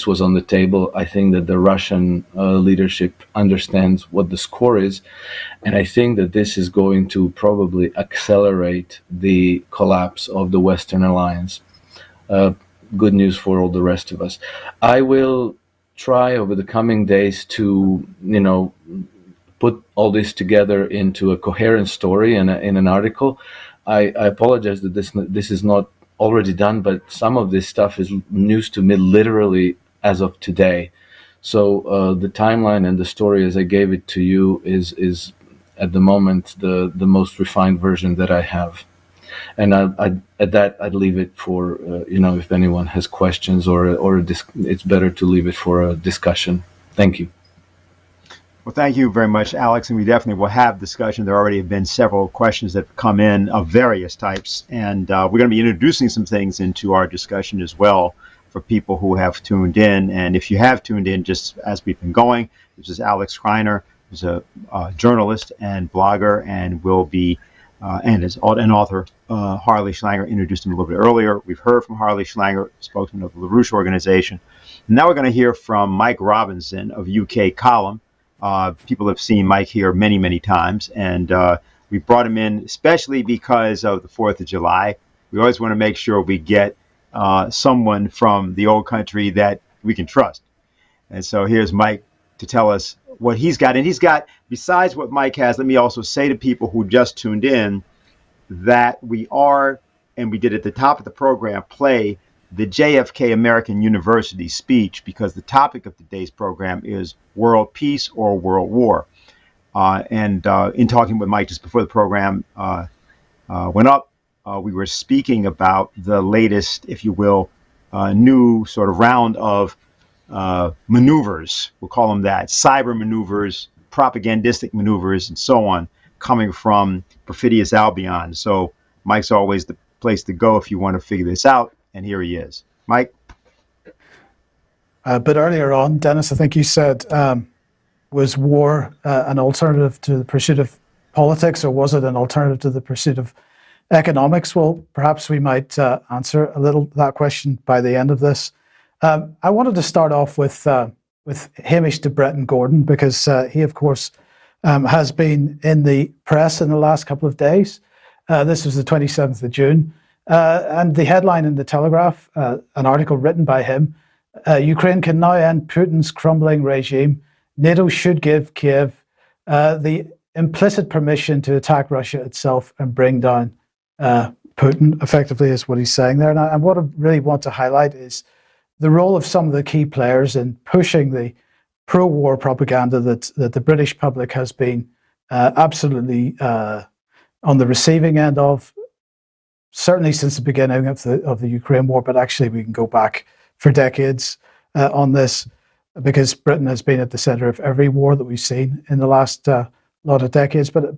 was on the table. I think that the Russian leadership understands what the score is, and I think that this is going to probably accelerate the collapse of the Western alliance. Good news for all the rest of us. I will try over the coming days to, put all this together into a coherent story in an article. I apologize that this is not already done, but some of this stuff is news to me literally as of today. So the timeline and the story as I gave it to you is at the moment the most refined version that I have. And I'd leave it for, if anyone has questions or it's better to leave it for a discussion. Thank you. Well, thank you very much, Alex, and we definitely will have discussion. There already have been several questions that have come in of various types, and we're going to be introducing some things into our discussion as well. for people who have tuned in. And if you have tuned in just as we've been going, this is Alex Schreiner, who's a journalist and blogger, and will be and is an author. Harley Schlanger introduced him a little bit earlier. We've heard from Harley Schlanger, spokesman of the LaRouche organization. And now we're going to hear from Mike Robinson of UK Column. People have seen Mike here many, many times, and we brought him in especially because of the 4th of July. We always want to make sure we get someone from the old country that we can trust. And so here's Mike to tell us what he's got. And he's got, besides what Mike has, let me also say to people who just tuned in that we are, and we did at the top of the program, play the JFK American University speech, because the topic of today's program is world peace or world war. And in talking with Mike just before the program went up, we were speaking about the latest, if you will, new sort of round of maneuvers, we'll call them that, cyber maneuvers, propagandistic maneuvers, and so on, coming from perfidious Albion. So Mike's always the place to go if you want to figure this out, and here he is. Mike? But earlier on, Dennis, I think you said, was war an alternative to the pursuit of politics, or was it an alternative to the pursuit of economics? Well, perhaps we might answer a little that question by the end of this. I wanted to start off with Hamish de Bretton Gordon, because he, of course, has been in the press in the last couple of days. This was the 27th of June. And the headline in the Telegraph, an article written by him, Ukraine can now end Putin's crumbling regime. NATO should give Kiev the implicit permission to attack Russia itself and bring down Putin, effectively, is what he's saying there. And what I really want to highlight is the role of some of the key players in pushing the pro-war propaganda that the British public has been absolutely on the receiving end of, certainly since the beginning of the Ukraine war, but actually we can go back for decades on this, because Britain has been at the center of every war that we've seen in the last lot of decades. But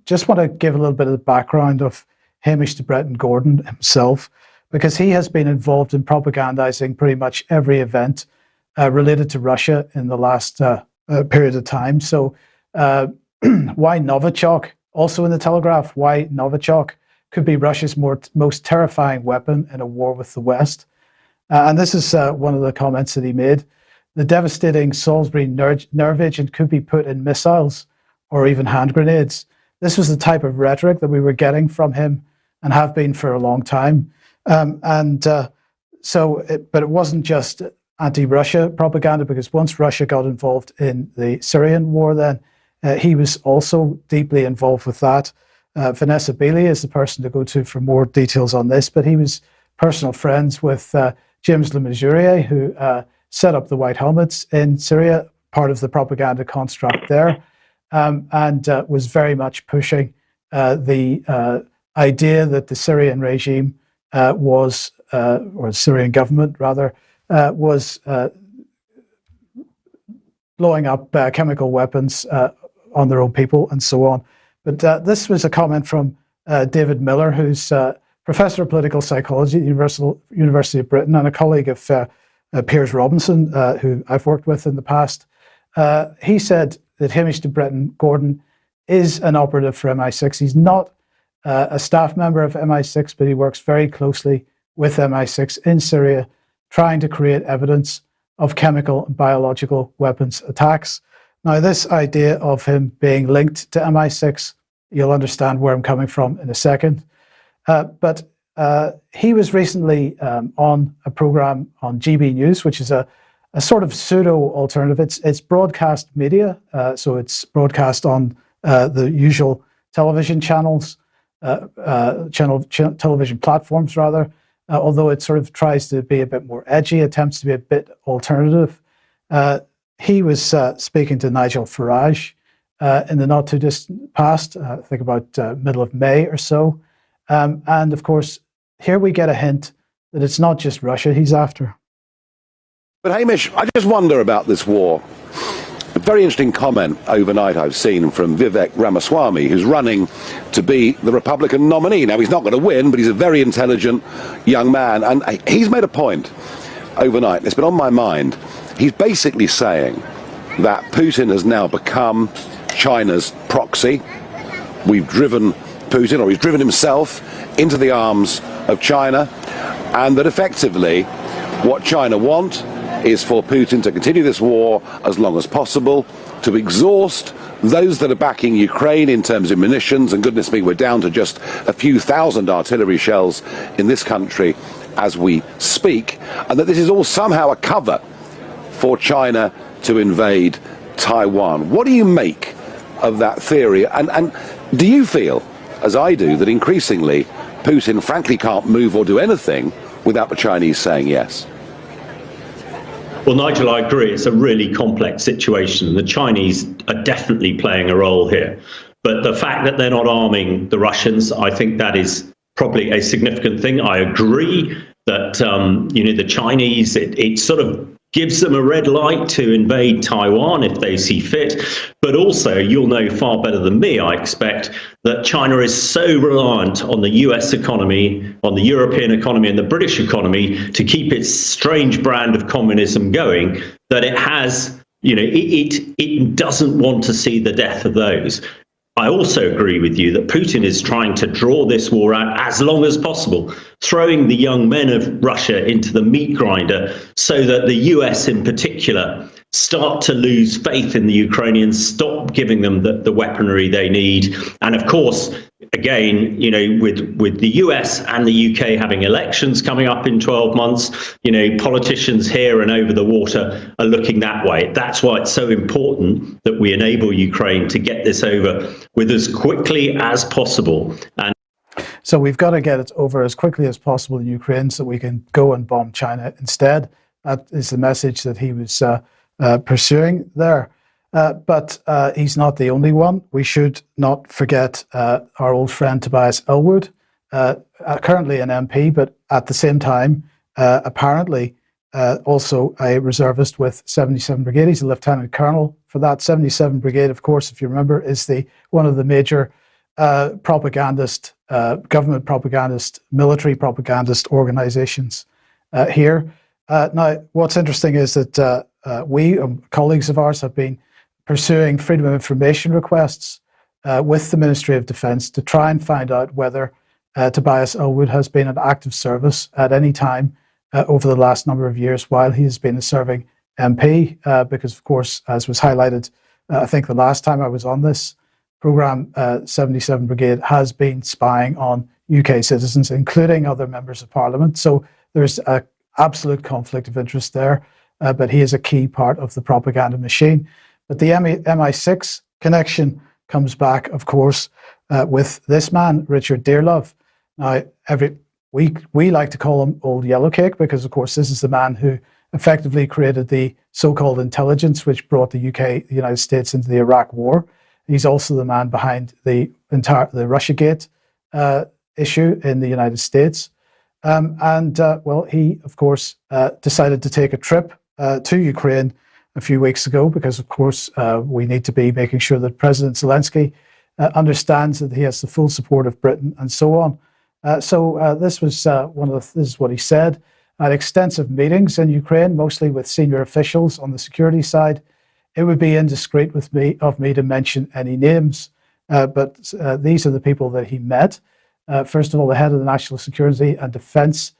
just want to give a little bit of the background of Hamish de Bretton Gordon himself, because he has been involved in propagandizing pretty much every event related to Russia in the last period of time. So why Novichok? Also in the Telegraph, why Novichok could be Russia's most terrifying weapon in a war with the West. And this is one of the comments that he made. The devastating Salisbury nerve agent could be put in missiles or even hand grenades. This was the type of rhetoric that we were getting from him and have been for a long time. But it wasn't just anti-Russia propaganda, because once Russia got involved in the Syrian war, then he was also deeply involved with that. Vanessa Bailey is the person to go to for more details on this, but he was personal friends with James Le Mesurier, who set up the White Helmets in Syria, part of the propaganda construct there, and was very much pushing the idea that the Syrian regime or the Syrian government rather, was blowing up chemical weapons on their own people and so on. But this was a comment from David Miller, who's professor of political psychology at the University of Britain and a colleague of Piers Robinson, who I've worked with in the past. He said that Hamish de Bretton Gordon is an operative for MI6. He's not a staff member of MI6, but he works very closely with MI6 in Syria, trying to create evidence of chemical and biological weapons attacks. Now, this idea of him being linked to MI6, you'll understand where I'm coming from in a second. But he was recently on a program on GB News, which is a sort of pseudo-alternative. It's broadcast media, so it's broadcast on the usual television channels, television platforms rather, although it sort of tries to be a bit more edgy, attempts to be a bit alternative. He was speaking to Nigel Farage in the not too distant past, I think about middle of May or so. And of course, here we get a hint that it's not just Russia he's after. But Hamish, I just wonder about this war. A very interesting comment overnight I've seen from Vivek Ramaswamy, who's running to be the Republican nominee. Now, he's not going to win, but he's a very intelligent young man. And he's made a point overnight. It's been on my mind. He's basically saying that Putin has now become China's proxy. We've driven Putin, or he's driven himself, into the arms of China, and that effectively what China want is for Putin to continue this war as long as possible, to exhaust those that are backing Ukraine in terms of munitions, and goodness me, we're down to just a few thousand artillery shells in this country as we speak, and that this is all somehow a cover for China to invade Taiwan. What do you make of that theory? And do you feel, as I do, that increasingly Putin frankly can't move or do anything without the Chinese saying yes? Well, Nigel, I agree. It's a really complex situation. The Chinese are definitely playing a role here. But the fact that they're not arming the Russians, I think that is probably a significant thing. I agree that, the Chinese, it sort of gives them a red light to invade Taiwan if they see fit. But also, you'll know far better than me, I expect, that China is so reliant on the US economy, on the European economy and the British economy to keep its strange brand of communism going, that it has, it doesn't want to see the death of those. I also agree with you that Putin is trying to draw this war out as long as possible, throwing the young men of Russia into the meat grinder so that the US in particular start to lose faith in the Ukrainians, stop giving them the weaponry they need. And of course, again, with the US and the UK having elections coming up in 12 months, politicians here and over the water are looking that way. That's why it's so important that we enable Ukraine to get this over with as quickly as possible. And so we've got to get it over as quickly as possible in Ukraine so we can go and bomb China instead. That is the message that he was pursuing there. But he's not the only one. We should not forget our old friend Tobias Ellwood, currently an MP, but at the same time, apparently also a reservist with 77 Brigade. He's a lieutenant colonel for that. 77 Brigade, of course, if you remember, is one of the major propagandist, government propagandist, military propagandist organizations here. Now, what's interesting is that we, colleagues of ours, have been pursuing freedom of information requests with the Ministry of Defence to try and find out whether Tobias Ellwood has been in active service at any time over the last number of years while he has been a serving MP, because, of course, as was highlighted, I think the last time I was on this programme, 77 Brigade has been spying on UK citizens, including other members of Parliament. So there's an absolute conflict of interest there, but he is a key part of the propaganda machine. But the MI6 connection comes back, of course, with this man, Richard Dearlove. Now, we like to call him Old Yellowcake because, of course, this is the man who effectively created the so-called intelligence which brought the United States into the Iraq War. He's also the man behind the Russiagate issue in the United States. Well, he, of course, decided to take a trip to Ukraine a few weeks ago because, of course, we need to be making sure that President Zelensky understands that he has the full support of Britain and so on. This is what he said. At extensive meetings in Ukraine, mostly with senior officials on the security side, it would be indiscreet of me to mention any names, but these are the people that he met. First of all, the head of the National Security and Defence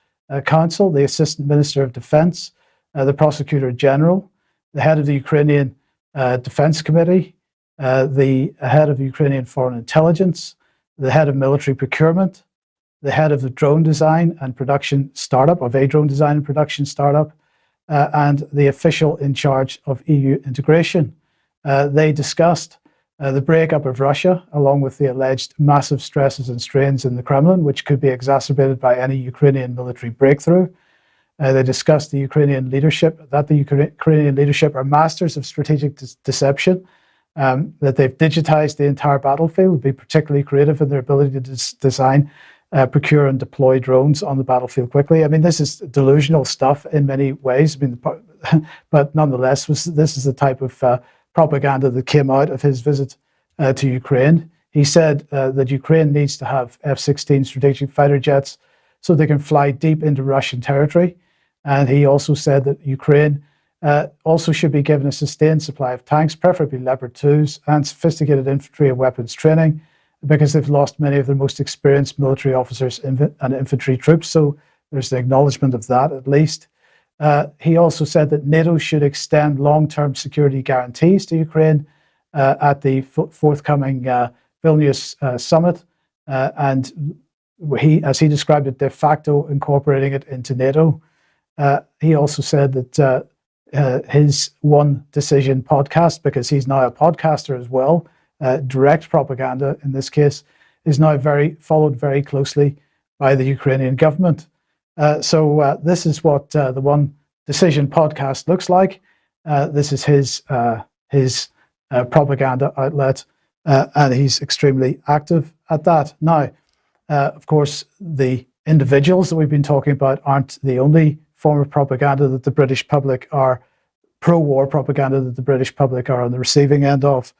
Council, the Assistant Minister of Defence, the Prosecutor General, the head of the Ukrainian Defence Committee, the head of Ukrainian Foreign Intelligence, the head of Military Procurement, the head of the drone design and production startup, of a drone design and production startup, and the official in charge of EU integration. They discussed the breakup of Russia, along with the alleged massive stresses and strains in the Kremlin, which could be exacerbated by any Ukrainian military breakthrough. They discussed the Ukrainian leadership, that the Ukrainian leadership are masters of strategic deception, that they've digitized the entire battlefield, be particularly creative in their ability to design, procure and deploy drones on the battlefield quickly. I mean, this is delusional stuff in many ways, but nonetheless, this is the type of propaganda that came out of his visit to Ukraine. He said that Ukraine needs to have F-16 strategic fighter jets so they can fly deep into Russian territory. And he also said that Ukraine also should be given a sustained supply of tanks, preferably Leopard 2s, and sophisticated infantry and weapons training, because they've lost many of their most experienced military officers and infantry troops. So there's the acknowledgement of that, at least. He also said that NATO should extend long-term security guarantees to Ukraine at the forthcoming Vilnius summit, and as he described it, de facto incorporating it into NATO. He also said that his One Decision podcast, because he's now a podcaster as well, direct propaganda in this case, is now followed very closely by the Ukrainian government. So this is what the One Decision podcast looks like. This is his propaganda outlet, and he's extremely active at that. Now, of course, the individuals that we've been talking about aren't the only form of propaganda that the British public are, pro-war propaganda that the British public are on the receiving end of.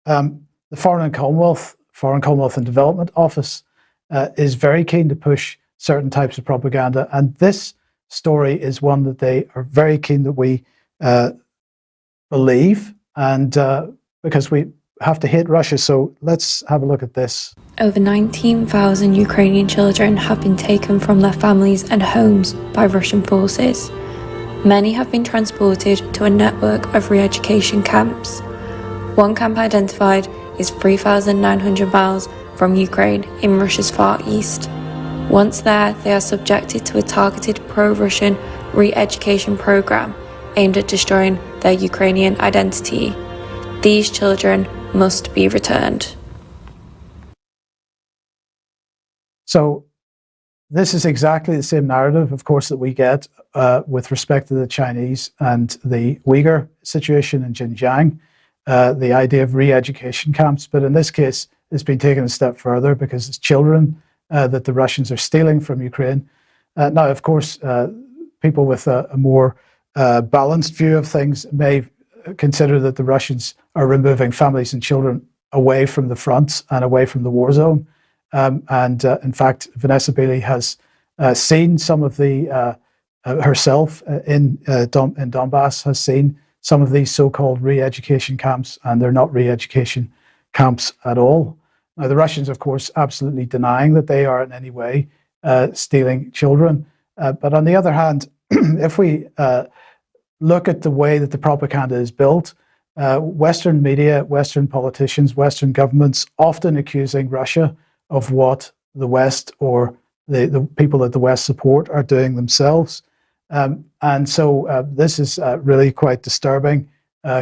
The Foreign and Commonwealth and Development Office is very keen to push certain types of propaganda, and this story is one that they are very keen that we believe, and because we have to hate Russia. So let's have a look at this. Over 19,000 Ukrainian children have been taken from their families and homes by Russian forces. Many have been transported to a network of re-education camps. One camp identified is 3,900 miles from Ukraine in Russia's far east. Once there, they are subjected to a targeted pro-Russian re-education program aimed at destroying their Ukrainian identity. These children must be returned. So this is exactly the same narrative, of course, that we get with respect to the Chinese and the Uyghur situation in Xinjiang, the idea of re-education camps. But in this case, it's been taken a step further because it's children that the Russians are stealing from Ukraine. Now, of course, people with a more balanced view of things may consider that the Russians are removing families and children away from the front and away from the war zone. In fact, Vanessa Bailey has seen some of the, herself in Donbass, has seen some of these so-called re-education camps, and they're not re-education camps at all. Now, the Russians, of course, absolutely denying that they are in any way stealing children. But on the other hand, if we look at the way that the propaganda is built, Western media, Western politicians, Western governments often accusing Russia of what the West or the people that the West support are doing themselves. And so this is really quite disturbing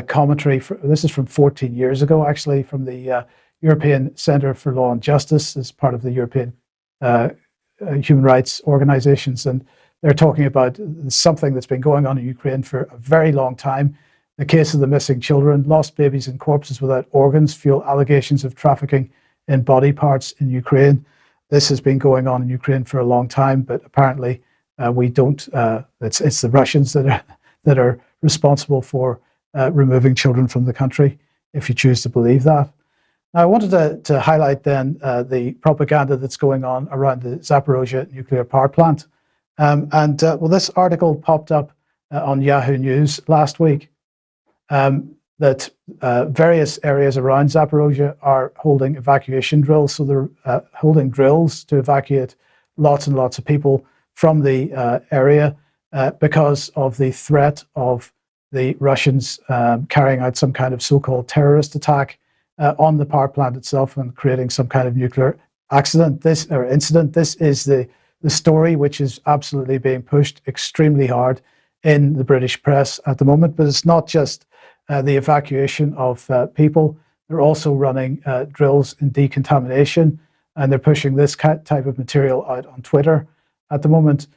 commentary. This is from 14 years ago, actually, from the European Centre for Law and Justice, as part of the European human rights organizations. And they're talking about something that's been going on in Ukraine for a very long time. The case of the missing children, lost babies and corpses without organs fuel allegations of trafficking in body parts in Ukraine. This has been going on in Ukraine for a long time, but apparently we don't. It's the Russians that are responsible for removing children from the country, if you choose to believe that. Now, I wanted to highlight then the propaganda that's going on around the Zaporozhye nuclear power plant. Well, this article popped up on Yahoo News last week, that various areas around Zaporozhye are holding evacuation drills. So they're holding drills to evacuate lots and lots of people from the area because of the threat of the Russians carrying out some kind of so-called terrorist attack on the power plant itself and creating some kind of nuclear incident. This is the story which is absolutely being pushed extremely hard in the British press at the moment. But it's not just the evacuation of people. They're also running drills in decontamination, and they're pushing this type of material out on Twitter at the moment.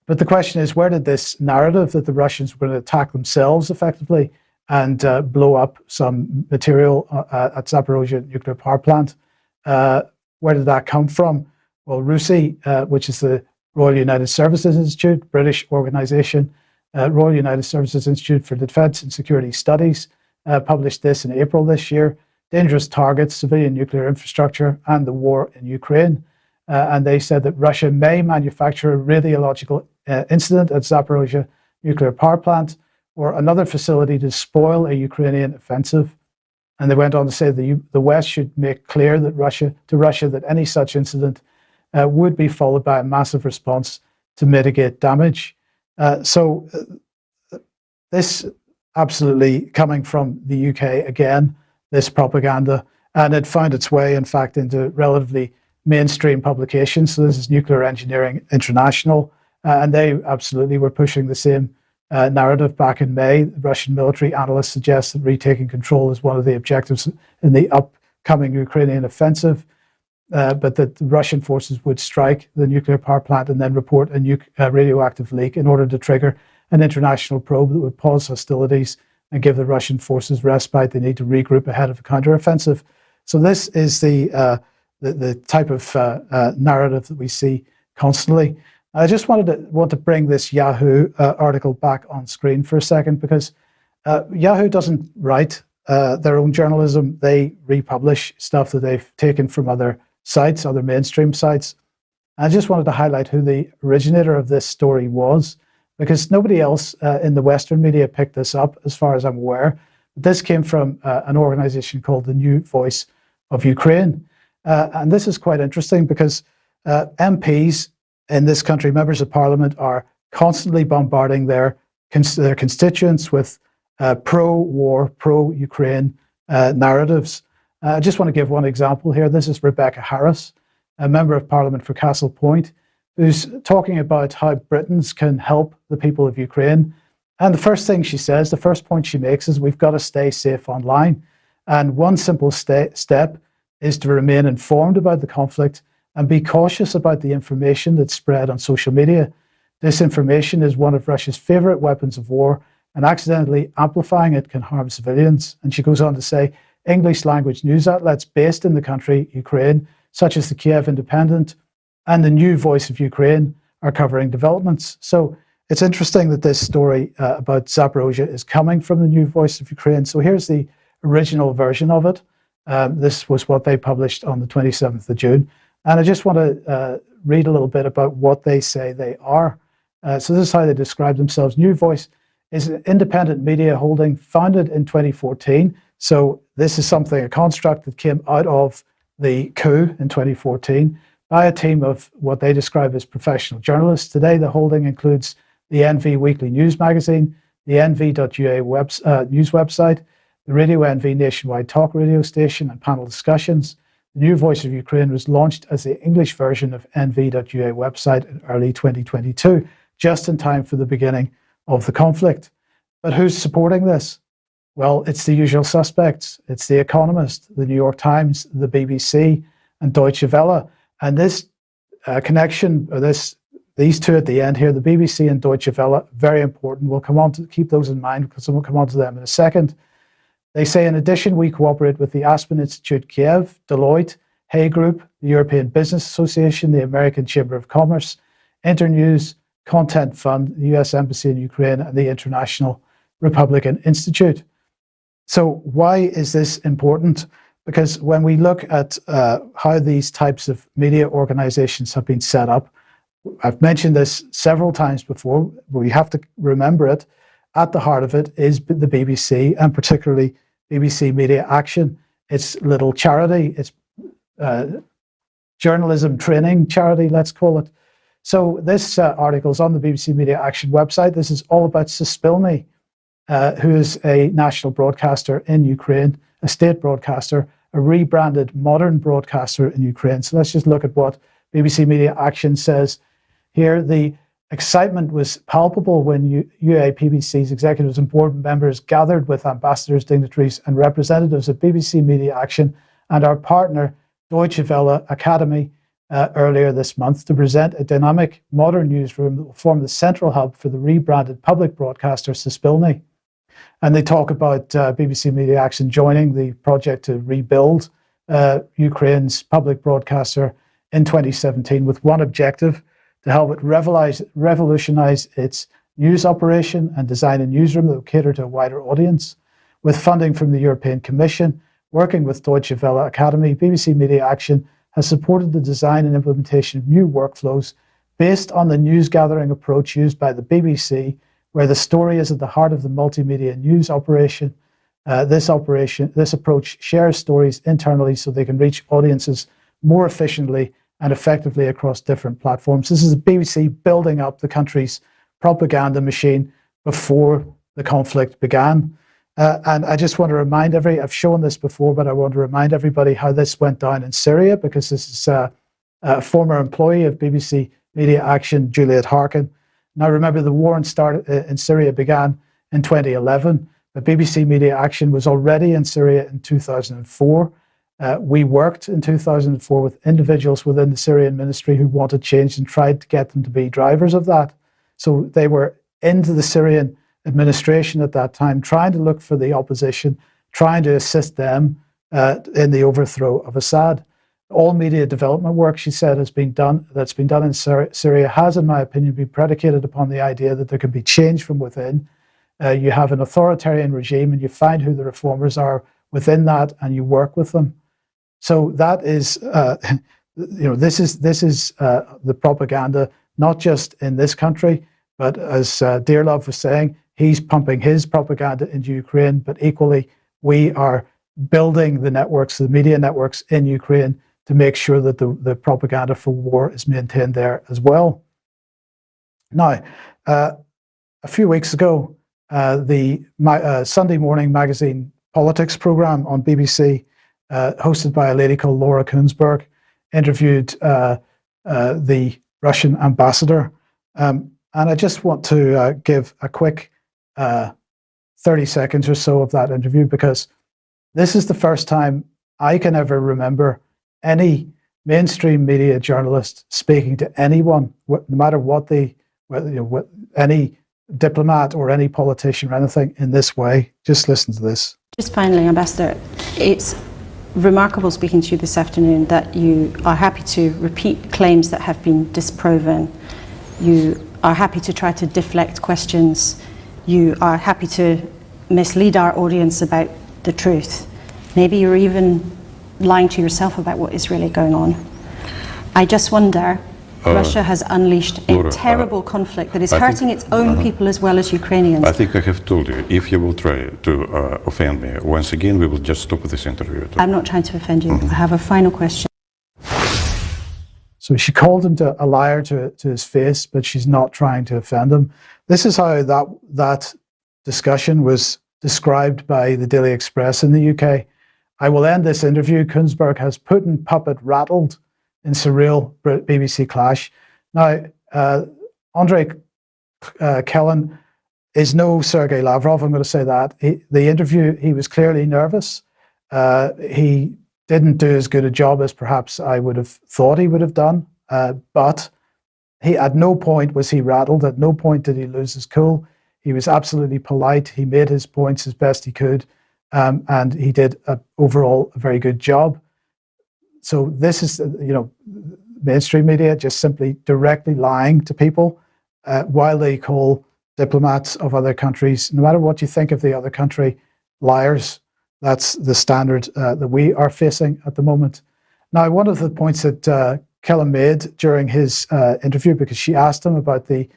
But the question is, where did this narrative that the Russians were going to attack themselves effectively and blow up some material at Zaporozhye nuclear power plant, where did that come from? Well, RUSI, which is the Royal United Services Institute, British organisation, Royal United Services Institute for Defence and Security Studies, published this in April this year, Dangerous Targets, Civilian Nuclear Infrastructure and the War in Ukraine. and they said that Russia may manufacture a radiological incident at Zaporozhye nuclear power plant or another facility to spoil a Ukrainian offensive. And they went on to say the West should make clear that Russia that any such incident would be followed by a massive response to mitigate damage. So this absolutely coming from the UK again, this propaganda, and it found its way, in fact, into relatively mainstream publications. So this is Nuclear Engineering International, and they absolutely were pushing the same narrative back in May. The Russian military analysts suggest that retaking control is one of the objectives in the upcoming Ukrainian offensive, but that the Russian forces would strike the nuclear power plant and then report a radioactive leak in order to trigger an international probe that would pause hostilities and give the Russian forces respite. They need to regroup ahead of a counteroffensive. So this is the type of narrative that we see constantly. I just want to bring this Yahoo article back on screen for a second, because Yahoo doesn't write their own journalism. They republish stuff that they've taken from other sites, other mainstream sites. I just wanted to highlight who the originator of this story was, because nobody else in the Western media picked this up, as far as I'm aware. This came from an organization called the New Voice of Ukraine. And this is quite interesting because MPs in this country, members of parliament, are constantly bombarding their constituents with pro-war, pro-Ukraine narratives. I just want to give one example here. This is Rebecca Harris, a member of parliament for Castle Point, who's talking about how Britons can help the people of Ukraine. And the first thing she says, the first point she makes is we've got to stay safe online. And one simple step is to remain informed about the conflict and be cautious about the information that's spread on social media. Disinformation is one of Russia's favorite weapons of war, and accidentally amplifying it can harm civilians. And she goes on to say, English language news outlets based in the country, Ukraine, such as the Kiev Independent and the New Voice of Ukraine, are covering developments. So it's interesting that this story about Zaporozhye is coming from the New Voice of Ukraine. So here's the original version of it. This was what they published on the 27th of June. And I just want to read a little bit about what they say they are. So this is how they describe themselves. New Voice is an independent media holding founded in 2014. So this is a construct that came out of the coup in 2014 by a team of what they describe as professional journalists. Today, the holding includes the NV Weekly News magazine, the nv.ua news website, the Radio NV nationwide talk radio station and panel discussions. The New Voice of Ukraine was launched as the English version of nv.ua website in early 2022, just in time for the beginning of the conflict. But who's supporting this? Well, it's the usual suspects. It's The Economist, the New York Times, the BBC, and Deutsche Welle. And this connection, or these two at the end here, the BBC and Deutsche Welle, very important. We'll come on to keep those in mind because we'll come on to them in a second. They say, in addition, we cooperate with the Aspen Institute Kiev, Deloitte, Hay Group, the European Business Association, the American Chamber of Commerce, Internews, Content Fund, the US Embassy in Ukraine, and the International Republican Institute. So why is this important? Because when we look at how these types of media organizations have been set up, I've mentioned this several times before, but we have to remember it. At the heart of it is the BBC, and particularly BBC Media Action. It's little charity, it's journalism training charity, let's call it. So this article is on the BBC Media Action website. This is all about Suspilny, who is a national broadcaster in Ukraine, a state broadcaster, a rebranded modern broadcaster in Ukraine. So let's just look at what BBC Media Action says here. The excitement was palpable when UAPBC's executives and board members gathered with ambassadors, dignitaries, and representatives of BBC Media Action and our partner, Deutsche Welle Academy, earlier this month to present a dynamic modern newsroom that will form the central hub for the rebranded public broadcaster Suspilny. And they talk about BBC Media Action joining the project to rebuild Ukraine's public broadcaster in 2017 with one objective: to help it revolutionize its news operation and design a newsroom that will cater to a wider audience. With funding from the European Commission, working with Deutsche Welle Academy, BBC Media Action has supported the design and implementation of new workflows based on the news gathering approach used by the BBC, where the story is at the heart of the multimedia news operation. This approach shares stories internally so they can reach audiences more efficiently and effectively across different platforms. This is the BBC building up the country's propaganda machine before the conflict began. And I just want to remind I've shown this before, but I want to remind everybody how this went down in Syria, because this is a former employee of BBC Media Action, Juliet Harkin. Now remember, the war in Syria began in 2011, but BBC Media Action was already in Syria in 2004. We worked in 2004 with individuals within the Syrian ministry who wanted change and tried to get them to be drivers of that. So they were into the Syrian administration at that time, trying to look for the opposition, trying to assist them in the overthrow of Assad. All media development work, she said, that's been done in Syria has, in my opinion, been predicated upon the idea that there can be change from within. You have an authoritarian regime and you find who the reformers are within that and you work with them. So that is, this is the propaganda, not just in this country, but as Dearlove was saying, he's pumping his propaganda into Ukraine, but equally we are building the networks, the media networks in Ukraine to make sure that the propaganda for war is maintained there as well. Now, a few weeks ago, the Sunday morning magazine politics program on BBC, hosted by a lady called Laura Kuenssberg, interviewed the Russian ambassador. And I just want to give a quick 30 seconds or so of that interview, because this is the first time I can ever remember any mainstream media journalist speaking to anyone, no matter what any diplomat or any politician or anything, in this way. Just listen to this. Just finally, Ambassador, it's remarkable speaking to you this afternoon that you are happy to repeat claims that have been disproven. You are happy to try to deflect questions. You are happy to mislead our audience about the truth. Maybe you're even lying to yourself about what is really going on. I just wonder, Russia has unleashed a terrible conflict that is hurting its own people as well as Ukrainians. I think I have told you, if you will try to offend me once again, we will just stop this interview. I'm not trying to offend you. I have a final question. So she called him a liar to his face, but she's not trying to offend him. This is how that discussion was described by the Daily Express in the UK. I will end this interview. Kuenssberg has Putin puppet rattled in surreal BBC clash. Now, Andrei Kellen is no Sergei Lavrov, I'm going to say that. The interview, he was clearly nervous. He didn't do as good a job as perhaps I would have thought he would have done, but at no point was he rattled. At no point did he lose his cool. He was absolutely polite. He made his points as best he could, and he did overall a very good job. So this is, mainstream media just simply directly lying to people while they call diplomats of other countries, no matter what you think of the other country, liars. That's the standard that we are facing at the moment. Now, one of the points that Kellen made during his interview, because she asked him about the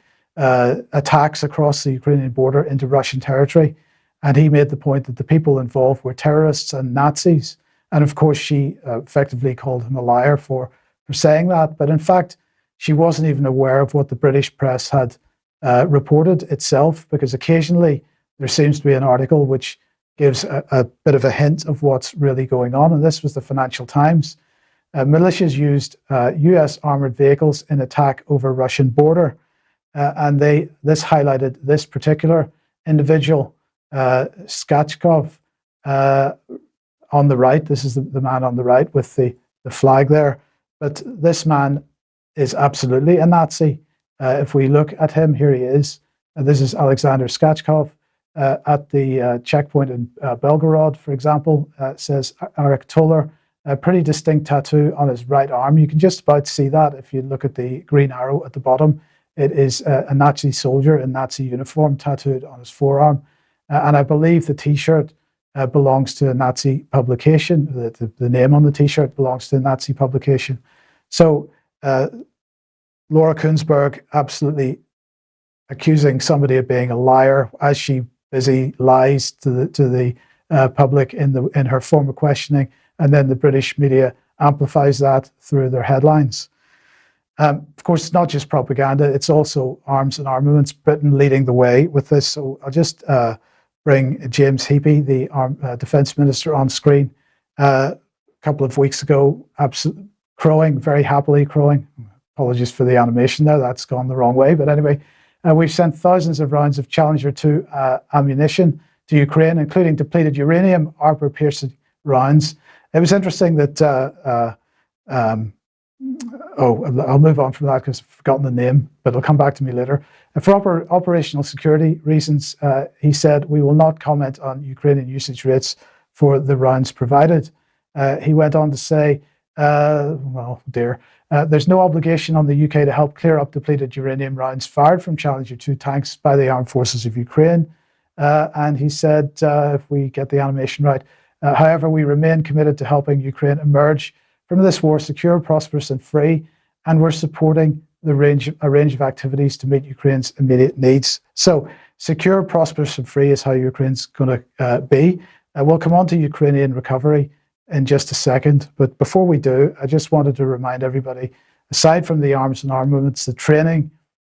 attacks across the Ukrainian border into Russian territory, and he made the point that the people involved were terrorists and Nazis. And of course, she effectively called him a liar for saying that. But in fact, she wasn't even aware of what the British press had reported itself, because occasionally there seems to be an article which gives a bit of a hint of what's really going on. And this was the Financial Times. Militias used US armored vehicles in attack over Russian border. And this highlighted this particular individual, Skachkov, on the right. This is the man on the right with the flag there. But this man is absolutely a Nazi. If we look at him, here he is. This is Alexander Skachkov at the checkpoint in Belgorod, for example. Says Arik Toller, a pretty distinct tattoo on his right arm. You can just about see that if you look at the green arrow at the bottom. It is a Nazi soldier in Nazi uniform tattooed on his forearm. And I believe the T-shirt belongs to a Nazi publication. The name on the T-shirt belongs to a Nazi publication. So Laura Kuenssberg absolutely accusing somebody of being a liar as she busy lies to the public in her form of questioning, and then the British media amplifies that through their headlines. Of course, it's not just propaganda, it's also arms and armaments, Britain leading the way with this. So I'll just bring James Heapy, the Defence Minister, on screen. A couple of weeks ago, crowing, very happily crowing. Apologies for the animation there, that's gone the wrong way. But anyway, we've sent thousands of rounds of Challenger 2 ammunition to Ukraine, including depleted uranium armor-piercing rounds. It was interesting that I'll move on from that because I've forgotten the name, but it'll come back to me later. For operational security reasons, he said, we will not comment on Ukrainian usage rates for the rounds provided. He went on to say, there's no obligation on the UK to help clear up depleted uranium rounds fired from Challenger 2 tanks by the armed forces of Ukraine. And he said, if we get the animation right, however, we remain committed to helping Ukraine emerge from this war secure, prosperous and free, and we're supporting a range of activities to meet Ukraine's immediate needs. So secure, prosperous and free is how Ukraine's going to be. We'll come on to Ukrainian recovery in just a second, but before we do, I just wanted to remind everybody, aside from the arms and armaments, the training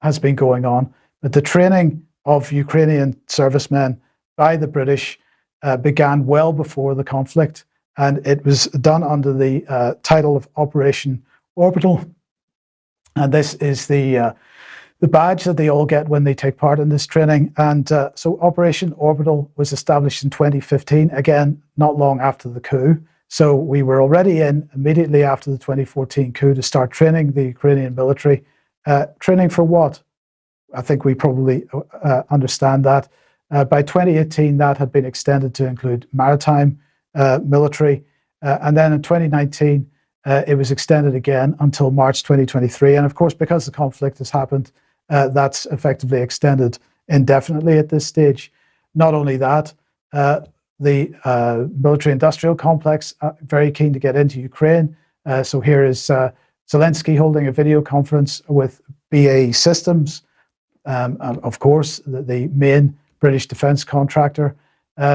has been going on, but the training of Ukrainian servicemen by the British began well before the conflict, and it was done under the title of Operation Orbital. And this is the badge that they all get when they take part in this training. And so Operation Orbital was established in 2015, again, not long after the coup. So we were already in immediately after the 2014 coup to start training the Ukrainian military. Training for what? I think we probably understand that. By 2018, that had been extended to include maritime military. And then in 2019, it was extended again until March 2023. And of course, because the conflict has happened, that's effectively extended indefinitely at this stage. Not only that, the military-industrial complex, very keen to get into Ukraine. So here is Zelensky holding a video conference with BAE Systems, of course, the main British defence contractor.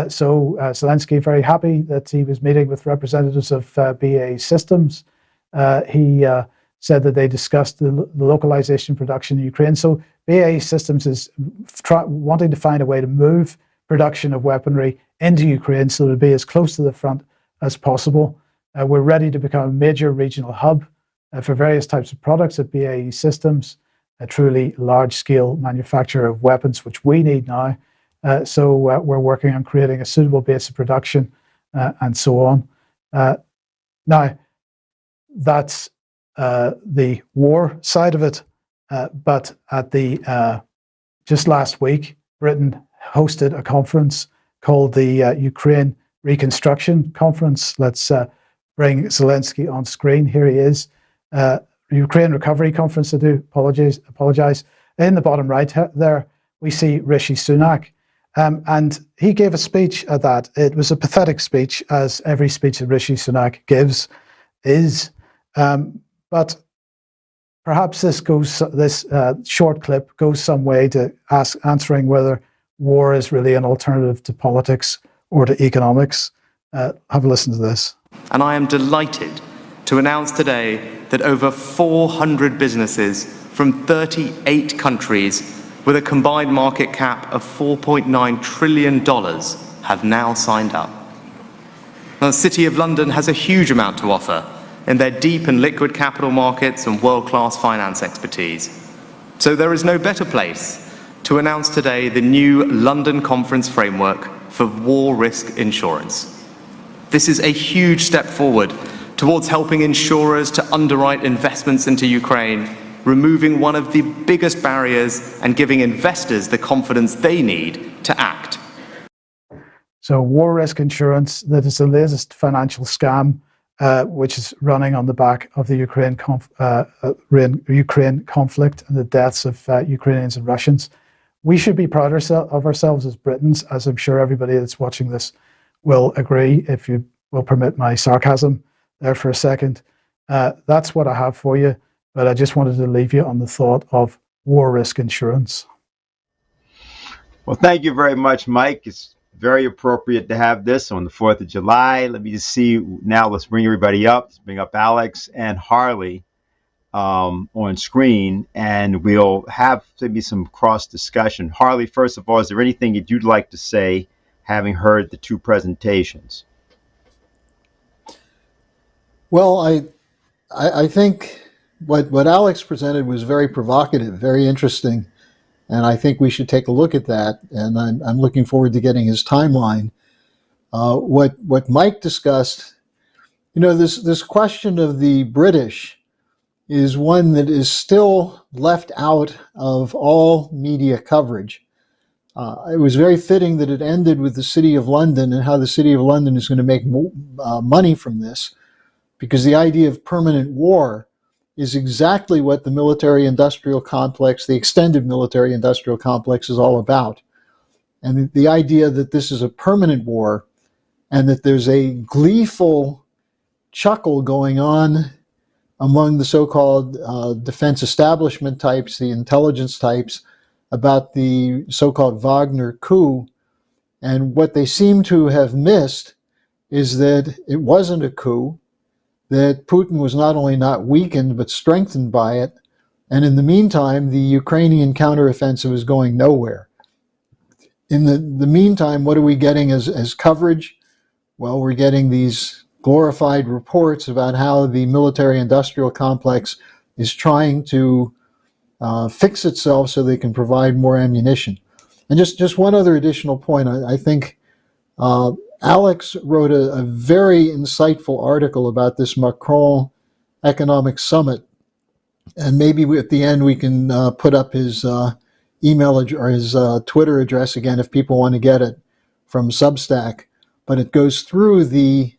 So Zelensky very happy that he was meeting with representatives of BAE Systems. He said that they discussed the localization production in Ukraine. So BAE Systems is wanting to find a way to move production of weaponry into Ukraine so to be as close to the front as possible. We're ready to become a major regional hub for various types of products at BAE Systems, a truly large-scale manufacturer of weapons, which we need now. So we're working on creating a suitable base of production and so on. Now, that's the war side of it. But at the just last week, Britain hosted a conference called the Ukraine Reconstruction Conference. Let's bring Zelensky on screen. Here he is. Ukraine Recovery Conference, I do apologize. In the bottom right there, we see Rishi Sunak. And he gave a speech at that. It was a pathetic speech, as every speech that Rishi Sunak gives is. But perhaps this short clip goes some way to answering whether war is really an alternative to politics or to economics. Have a listen to this. And I am delighted to announce today that over 400 businesses from 38 countries with a combined market cap of $4.9 trillion have now signed up. Now, the City of London has a huge amount to offer in their deep and liquid capital markets and world-class finance expertise. So there is no better place to announce today the new London Conference Framework for War Risk Insurance. This is a huge step forward towards helping insurers to underwrite investments into Ukraine, removing one of the biggest barriers and giving investors the confidence they need to act. So war risk insurance, that is the latest financial scam, which is running on the back of the Ukraine conflict and the deaths of Ukrainians and Russians. We should be proud of ourselves as Britons, as I'm sure everybody that's watching this will agree, if you will permit my sarcasm there for a second. That's what I have for you, but I just wanted to leave you on the thought of war risk insurance. Well, thank you very much, Mike. It's very appropriate to have this on the 4th of July. Let me just see now. Let's bring everybody up. Let's bring up Alex and Harley on screen, and we'll have maybe some cross discussion. Harley, first of all, is there anything that you'd like to say, having heard the two presentations? Well, I think what Alex presented was very provocative, very interesting, and I think we should take a look at that. And I'm looking forward to getting his timeline. What Mike discussed, this question of the British is one that is still left out of all media coverage. It was very fitting that it ended with the City of London and how the City of London is going to make money from this, because the idea of permanent war is exactly what the military-industrial complex, the extended military-industrial complex, is all about. And the idea that this is a permanent war and that there's a gleeful chuckle going on among the so-called defense establishment types, the intelligence types, about the so-called Wagner coup. And what they seem to have missed is that it wasn't a coup, that Putin was not only not weakened, but strengthened by it. And in the meantime, the Ukrainian counteroffensive is going nowhere. In the meantime, what are we getting as coverage? Well, we're getting these glorified reports about how the military-industrial complex is trying to fix itself so they can provide more ammunition. And just one other additional point, I think Alex wrote a very insightful article about this Macron Economic Summit, and maybe at the end we can put up his email or his Twitter address again if people want to get it from Substack. But it goes through the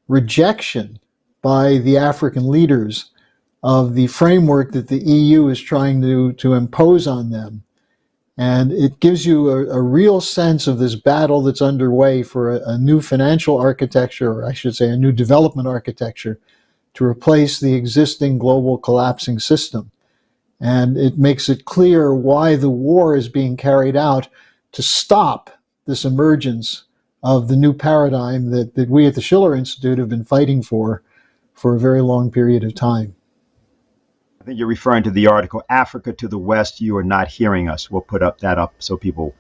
rejection by the African leaders of the framework that the EU is trying to impose on them. And it gives you a real sense of this battle that's underway for a new financial architecture, or I should say a new development architecture, to replace the existing global collapsing system. And it makes it clear why the war is being carried out to stop this emergence of the new paradigm that we at the Schiller Institute have been fighting for a very long period of time. I think you're referring to the article, Africa to the West, You Are Not Hearing Us. We'll put that up so people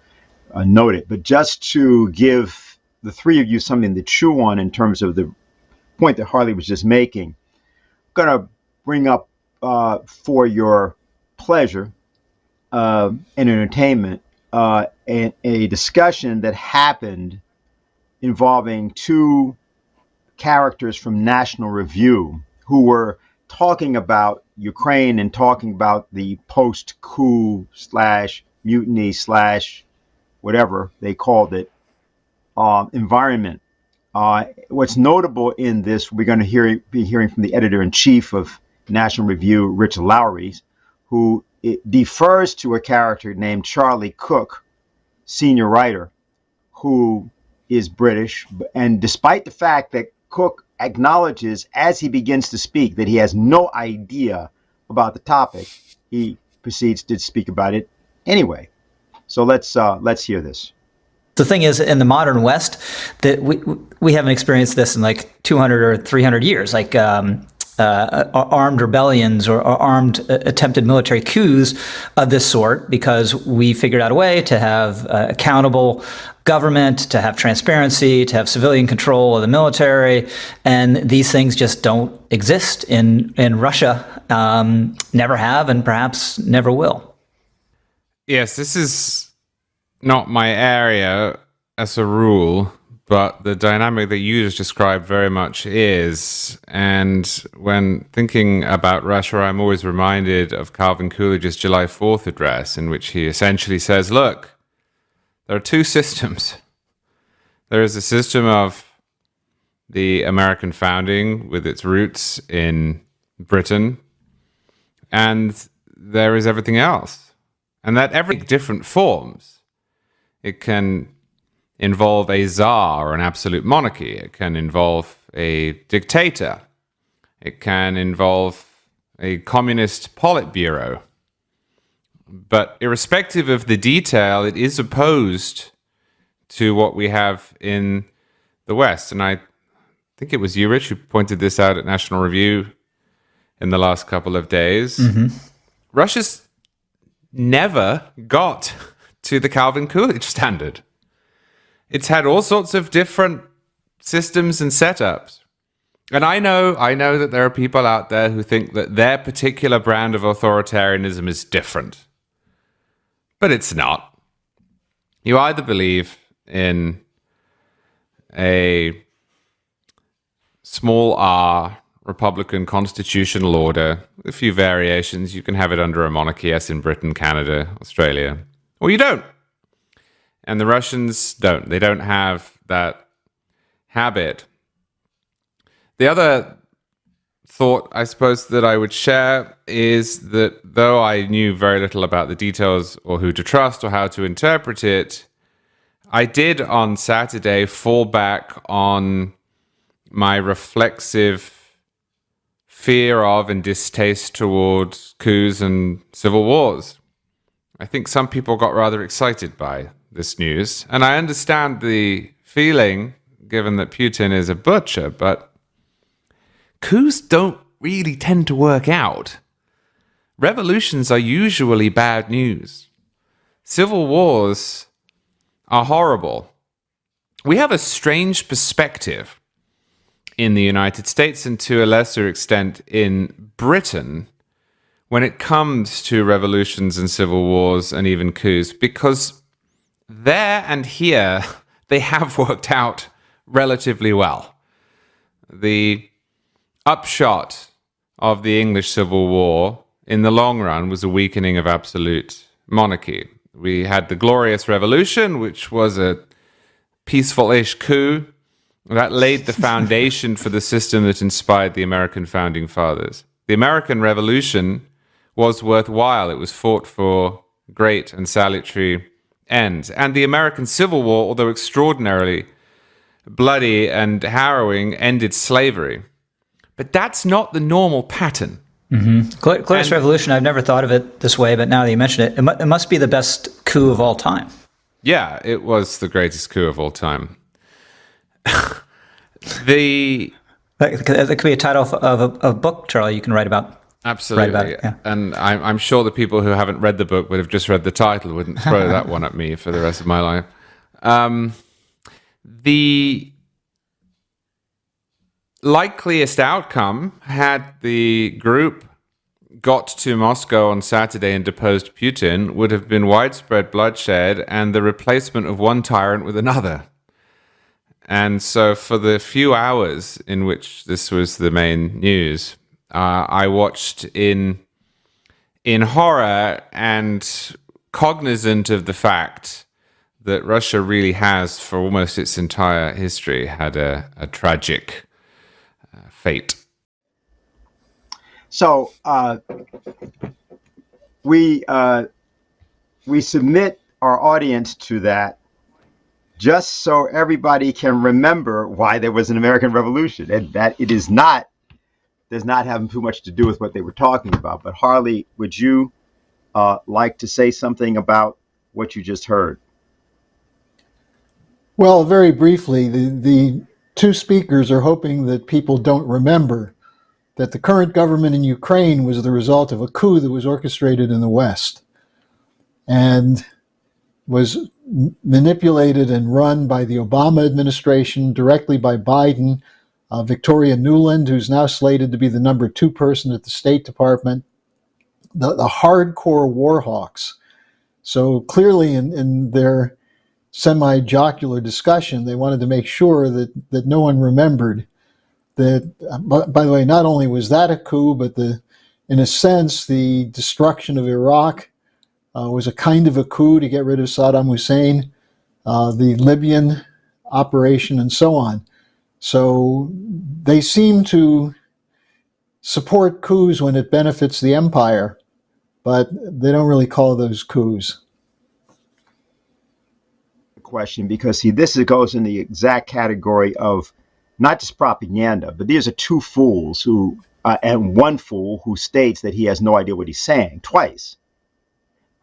note it. But just to give the three of you something to chew on in terms of the point that Harley was just making, I'm going to bring up for your pleasure and entertainment a discussion that happened involving two characters from National Review who were talking about Ukraine and talking about the post-coup / mutiny / whatever they called it environment. What's notable in this, we're going to be hearing from the editor-in-chief of National Review, Rich Lowry, who defers to a character named Charlie Cook, senior writer, who is British. And despite the fact that Cook acknowledges as he begins to speak that he has no idea about the topic, he proceeds to speak about it anyway. So let's hear this. The thing is, in the modern West, that we haven't experienced this in like 200 or 300 years, like armed rebellions or armed attempted military coups of this sort, because we figured out a way to have accountable government, to have transparency, to have civilian control of the military, and these things just don't exist in Russia, never have, and perhaps never will. Yes, this is not my area as a rule, but the dynamic that you just described very much is. And when thinking about Russia, I'm always reminded of Calvin Coolidge's July 4th address, in which he essentially says, look, there are two systems. There is a system of the American founding with its roots in Britain, and there is everything else. And that every different forms. It can involve a czar or an absolute monarchy. It can involve a dictator. It can involve a communist Politburo. But irrespective of the detail, it is opposed to what we have in the West. And I think it was you, Rich, who pointed this out at National Review in the last couple of days. Russia's never got to the Calvin Coolidge standard. It's had all sorts of different systems and setups. And I know that there are people out there who think that their particular brand of authoritarianism is different. But it's not. You either believe in a small r Republican constitutional order, a few variations. You can have it under a monarchy, as in Britain, Canada, Australia, or you don't. And the Russians don't. They don't have that habit. The other thought, I suppose, that I would share is that though I knew very little about the details or who to trust or how to interpret it, I did on Saturday fall back on my reflexive fear of and distaste towards coups and civil wars. I think some people got rather excited by this news, and I understand the feeling, given that Putin is a butcher, but coups don't really tend to work out. Revolutions are usually bad news. Civil wars are horrible. We have a strange perspective in the United States, and to a lesser extent in Britain, when it comes to revolutions and civil wars and even coups, because there and here they have worked out relatively well. The upshot of the English Civil War in the long run was a weakening of absolute monarchy. We had the Glorious Revolution, which was a peaceful-ish coup that laid the foundation for the system that inspired the American founding fathers. The American Revolution was worthwhile. It was fought for great and salutary ends. And the American Civil War, although extraordinarily bloody and harrowing, ended slavery. But that's not the normal pattern. Glorious Revolution, I've never thought of it this way, but now that you mention it, it must be the best coup of all time. Yeah, it was the greatest coup of all time. That could be a title of a book, Charlie, you can write about. Absolutely. Write about it, yeah. And I'm sure the people who haven't read the book but have just read the title wouldn't throw that one at me for the rest of my life. The likeliest outcome, had the group got to Moscow on Saturday and deposed Putin, would have been widespread bloodshed and the replacement of one tyrant with another. And so for the few hours in which this was the main news, I watched in horror and cognizant of the fact that Russia really has, for almost its entire history, had a tragic fate. So we submit our audience to that just so everybody can remember why there was an American Revolution, and that it does not have too much to do with what they were talking about. But Harley, would you like to say something about what you just heard? Well, very briefly, the two speakers are hoping that people don't remember that the current government in Ukraine was the result of a coup that was orchestrated in the West and was manipulated and run by the Obama administration, directly by Biden, Victoria Nuland, who's now slated to be the number 2 person at the State Department, the hardcore war hawks. So clearly in their semi-jocular discussion, they wanted to make sure that no one remembered that, by the way, not only was that a coup, but in a sense, the destruction of Iraq was a kind of a coup to get rid of Saddam Hussein, the Libyan operation, and so on. So they seem to support coups when it benefits the empire, but they don't really call those coups. question because, see, this goes in the exact category of not just propaganda, but these are two fools who, and one fool who states that he has no idea what he's saying twice,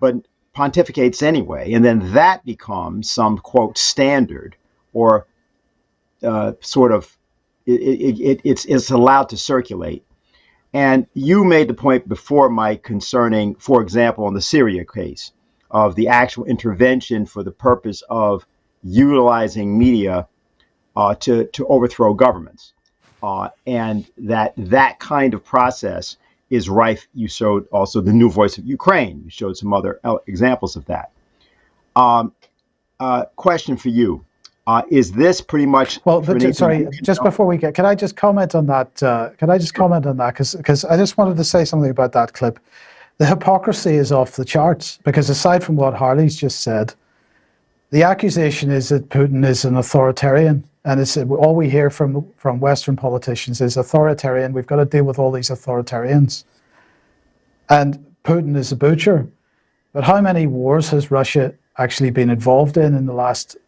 but pontificates anyway. And then that becomes some, quote, standard or sort of, it's allowed to circulate. And you made the point before, Mike, concerning, for example, in the Syria case, of the actual intervention for the purpose of utilizing media to overthrow governments. And that kind of process is rife. You showed also the new voice of Ukraine. You showed some other examples of that. Question for you. Is this pretty much... Well, but sorry, just before we get... Can I just comment on that? Because I just wanted to say something about that clip. The hypocrisy is off the charts, because aside from what Harley's just said, the accusation is that Putin is an authoritarian, and it's all we hear from Western politicians is authoritarian. We've got to deal with all these authoritarians. And Putin is a butcher. But how many wars has Russia actually been involved in the last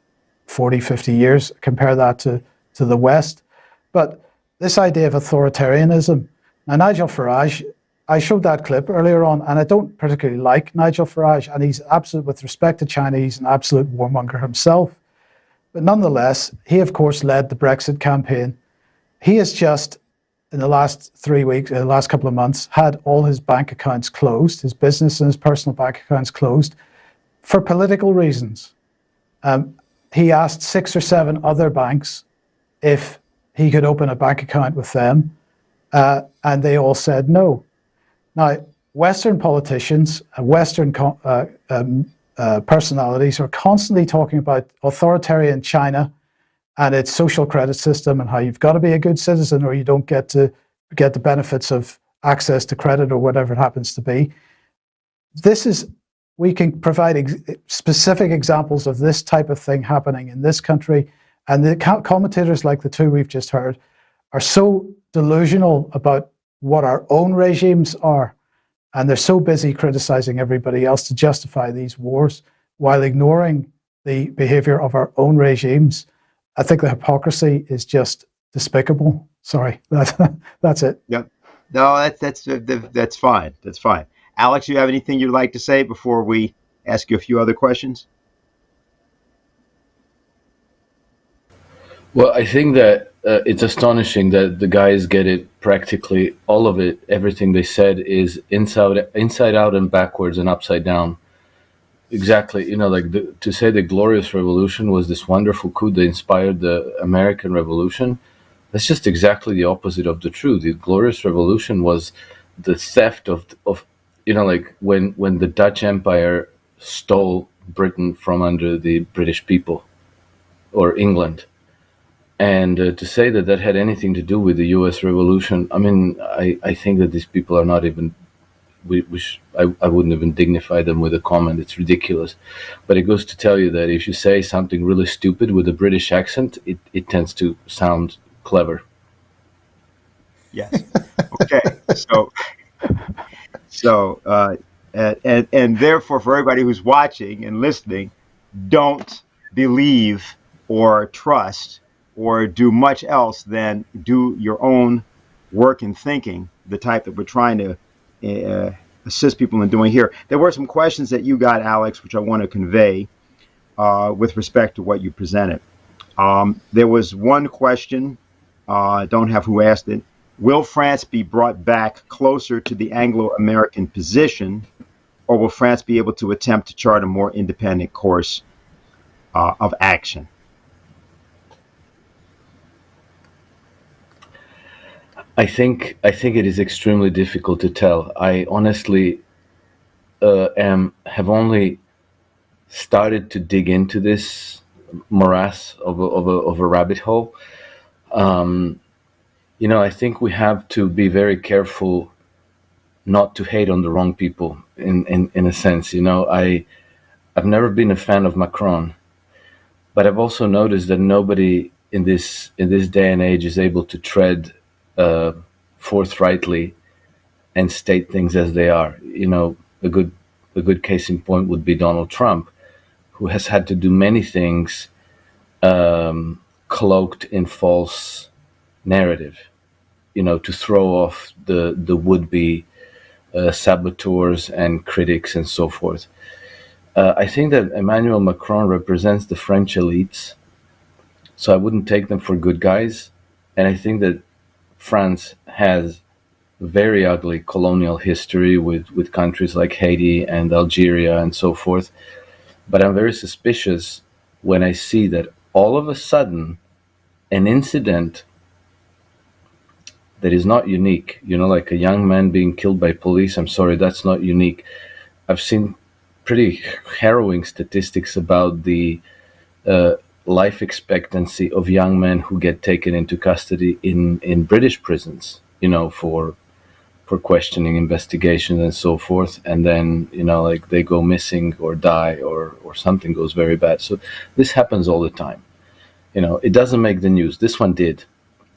40, 50 years? Compare that to the West. But this idea of authoritarianism, now Nigel Farage, I showed that clip earlier on, and I don't particularly like Nigel Farage, and he's absolute, with respect to China, he's an absolute warmonger himself. But nonetheless, he of course led the Brexit campaign. He has just, in the last 3 weeks, the last couple of months, had all his bank accounts closed, his business and his personal bank accounts closed, for political reasons. He asked 6 or 7 other banks if he could open a bank account with them, and they all said no. Now, Western politicians, Western personalities are constantly talking about authoritarian China and its social credit system and how you've got to be a good citizen or you don't get to get the benefits of access to credit or whatever it happens to be. We can provide specific examples of this type of thing happening in this country, and the commentators like the two we've just heard are so delusional about what our own regimes are, and they're so busy criticizing everybody else to justify these wars while ignoring the behavior of our own regimes. I think the hypocrisy is just despicable. Sorry, that's it. Yep. No, that's fine. That's fine. Alex, you have anything you'd like to say before we ask you a few other questions? Well, I think that it's astonishing that the guys get it practically all of it. Everything they said is inside out and backwards and upside down. Exactly. To say the Glorious Revolution was this wonderful coup that inspired the American Revolution, that's just exactly the opposite of the truth. The Glorious Revolution was the theft of when the Dutch Empire stole Britain from under the British people or England. And to say that that had anything to do with the U.S. Revolution, I mean, I think that these people are not even, I wouldn't even dignify them with a comment. It's ridiculous. But it goes to tell you that if you say something really stupid with a British accent, it tends to sound clever. Yes. Okay. And therefore, for everybody who's watching and listening, don't believe or trust or do much else than do your own work and thinking, the type that we're trying to assist people in doing here. There were some questions that you got, Alex, which I want to convey with respect to what you presented. There was one question, I don't have who asked it. Will France be brought back closer to the Anglo-American position, or will France be able to attempt to chart a more independent course of action? I think it is extremely difficult to tell. I honestly have only started to dig into this morass of a rabbit hole. I think we have to be very careful not to hate on the wrong people. In a sense, I've never been a fan of Macron, but I've also noticed that nobody in this day and age is able to tread forthrightly and state things as they are. A good case in point would be Donald Trump, who has had to do many things cloaked in false narrative, to throw off the would-be saboteurs and critics and so forth. I think that Emmanuel Macron represents the French elites, so I wouldn't take them for good guys. And I think that France has very ugly colonial history with countries like Haiti and Algeria and so forth. But I'm very suspicious when I see that all of a sudden an incident that is not unique, like a young man being killed by police, I'm sorry, that's not unique. I've seen pretty harrowing statistics about the life expectancy of young men who get taken into custody in British prisons, for questioning, investigations, and so forth, and then like they go missing or die or something goes very bad. So this happens all the time. It doesn't make the news. This one did,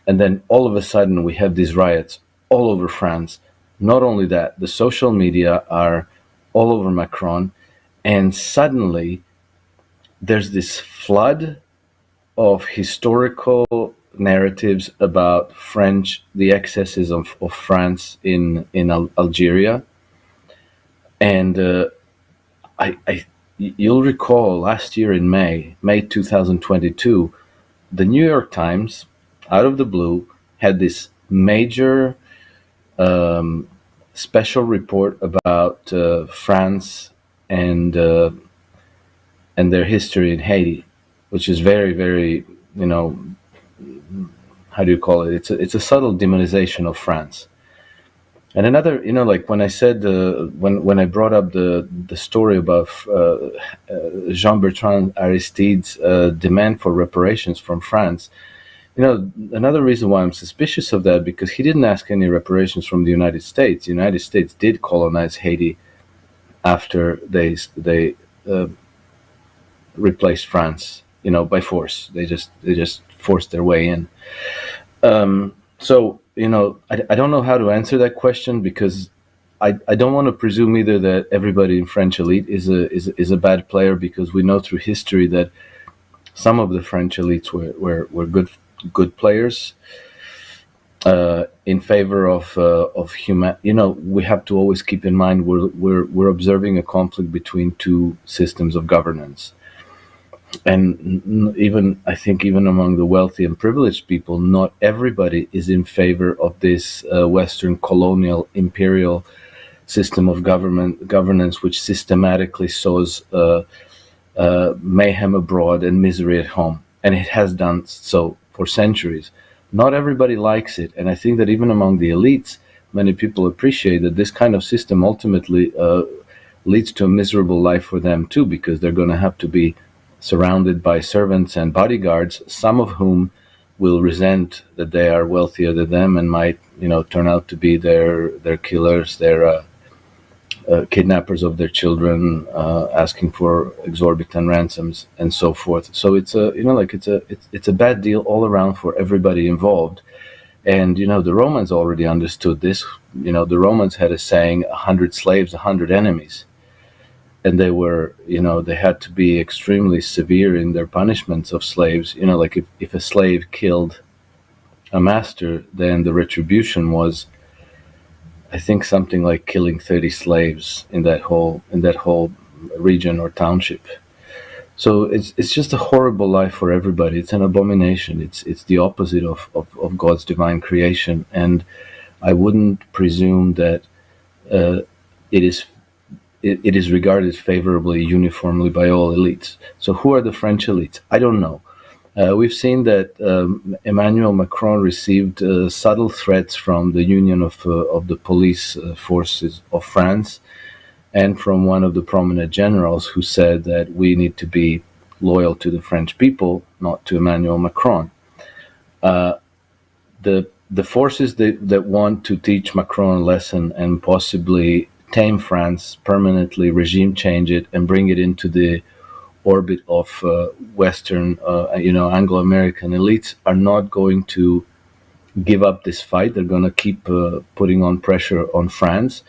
and then all of a sudden we have these riots all over France. Not only that, the social media are all over Macron, and suddenly there's this flood of historical narratives about the excesses of France in Algeria. And you'll recall last year in May 2022, the New York Times, out of the blue, had this major special report about France and their history in Haiti, which is very, very, how do you call it? It's a subtle demonization of France. And another, like when I said, when I brought up the story about Jean-Bertrand Aristide's demand for reparations from France, another reason why I'm suspicious of that, because he didn't ask any reparations from the United States. The United States did colonize Haiti after they replaced France, by force. They just forced their way in. So I don't know how to answer that question, because I don't want to presume either that everybody in French elite is a bad player, because we know through history that some of the French elites were good players in favor of human. We have to always keep in mind we're observing a conflict between two systems of governance. And I think even among the wealthy and privileged people, not everybody is in favor of this Western colonial imperial system of governance, which systematically sows mayhem abroad and misery at home. And it has done so for centuries. Not everybody likes it. And I think that even among the elites, many people appreciate that this kind of system ultimately leads to a miserable life for them too, because they're going to have to be surrounded by servants and bodyguards, some of whom will resent that they are wealthier than them and might, turn out to be their killers, their kidnappers of their children, asking for exorbitant ransoms and so forth. So it's a bad deal all around for everybody involved. And the Romans already understood this. The Romans had a saying: 100 slaves, 100 enemies. And they were, they had to be extremely severe in their punishments of slaves. Like if a slave killed a master, then the retribution was, I think, something like killing 30 slaves in that whole region or township. So it's just a horrible life for everybody. It's an abomination. It's the opposite of God's divine creation. And I wouldn't presume that it is regarded favorably uniformly by all elites. So who are the French elites? I don't know. We've seen that Emmanuel Macron received subtle threats from the Union of the Police Forces of France, and from one of the prominent generals, who said that we need to be loyal to the French people, not to Emmanuel Macron. The forces that want to teach Macron a lesson and possibly tame France permanently, regime change it, and bring it into the orbit of Western, Anglo-American elites, are not going to give up this fight. They're going to keep putting on pressure on France.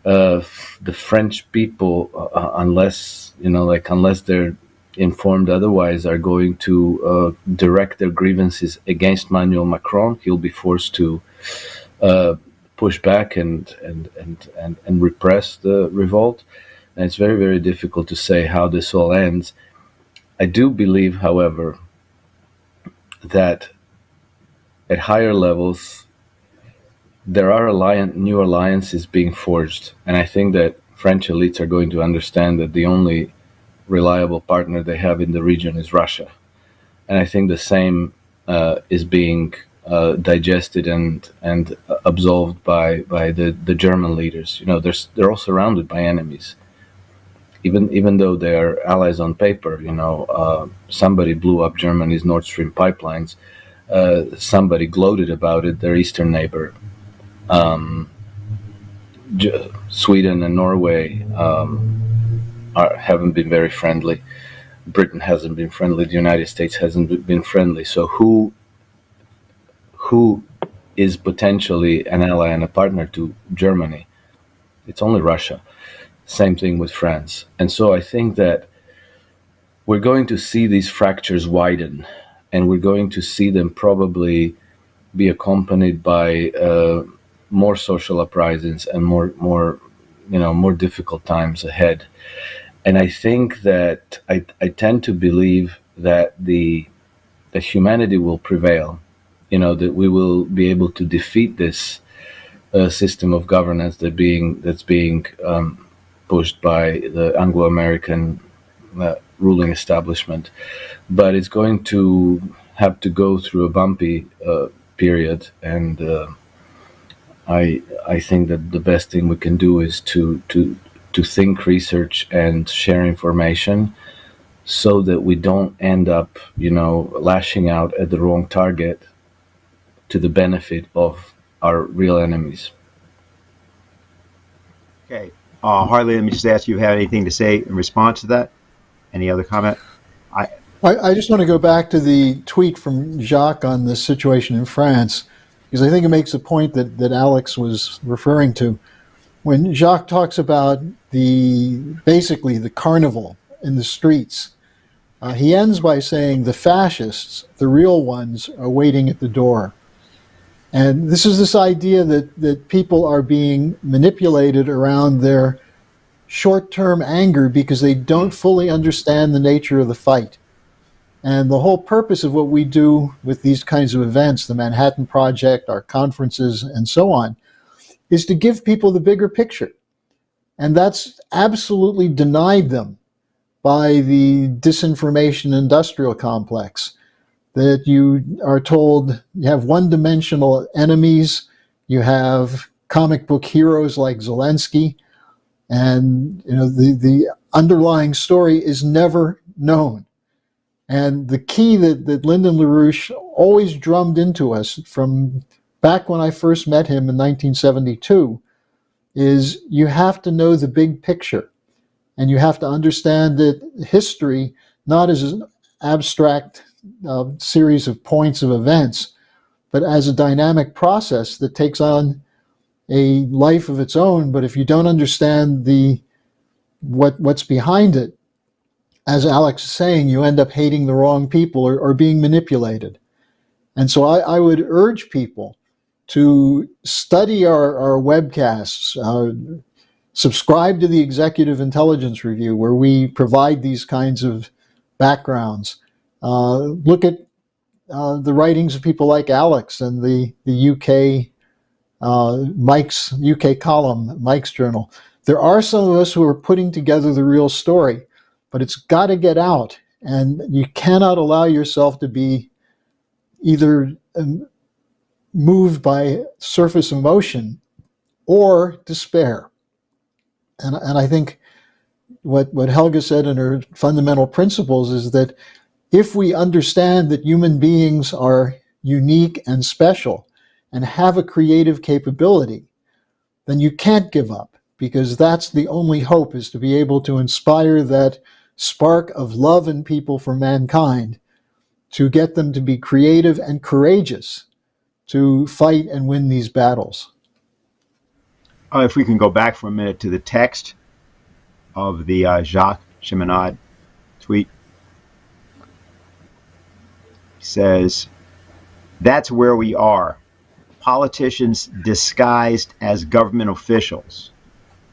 The French people, unless they're informed otherwise, are going to direct their grievances against Emmanuel Macron. He'll be forced to push back and repress the revolt. And it's very, very difficult to say how this all ends. I do believe, however, that at higher levels, there are new alliances being forged. And I think that French elites are going to understand that the only reliable partner they have in the region is Russia. And I think the same is being digested and absolved by the German leaders. You know, they're all surrounded by enemies. Even though they are allies on paper, you know, somebody blew up Germany's Nord Stream pipelines. Somebody gloated about it, their eastern neighbor. Sweden and Norway haven't been very friendly. Britain hasn't been friendly. The United States hasn't been friendly. So who is potentially an ally and a partner to Germany? It's only Russia. Same thing with France. And so I think that we're going to see these fractures widen, and we're going to see them probably be accompanied by more social uprisings and more difficult times ahead. And I think that I tend to believe that that humanity will prevail. You know, that we will be able to defeat this system of governance that's being pushed by the Anglo-American ruling establishment, but it's going to have to go through a bumpy period, and I think that the best thing we can do is to think, research, and share information, so that we don't end up, you know, lashing out at the wrong target to the benefit of our real enemies. Okay. Harley, let me just ask you if you have anything to say in response to that. Any other comment? I just want to go back to the tweet from Jacques on the situation in France, because I think it makes a point that Alex was referring to. When Jacques talks about basically the carnival in the streets, he ends by saying the fascists, the real ones, are waiting at the door. And this is this idea that people are being manipulated around their short-term anger because they don't fully understand the nature of the fight. And the whole purpose of what we do with these kinds of events, the Manhattan Project, our conferences, and so on, is to give people the bigger picture. And that's absolutely denied them by the disinformation industrial complex, that you are told you have one-dimensional enemies, you have comic book heroes like Zelensky, and you know the underlying story is never known. And the key that Lyndon LaRouche always drummed into us from back when I first met him in 1972 is you have to know the big picture, and you have to understand that history, not as an abstract series of points of events, but as a dynamic process that takes on a life of its own. But if you don't understand what's behind it, as Alex is saying, you end up hating the wrong people or being manipulated. And so I would urge people to study our webcasts, subscribe to the Executive Intelligence Review, where we provide these kinds of backgrounds. Look at the writings of people like Alex and the UK Mike's UK column, Mike's journal. There are some of us who are putting together the real story, but it's got to get out, and you cannot allow yourself to be either moved by surface emotion or despair. And I think what Helga said in her fundamental principles is that if we understand that human beings are unique and special and have a creative capability, then you can't give up, because that's the only hope, is to be able to inspire that spark of love in people for mankind, to get them to be creative and courageous to fight and win these battles. If we can go back for a minute to the text of the Jacques Cheminade tweet. He says, that's where we are. Politicians disguised as government officials,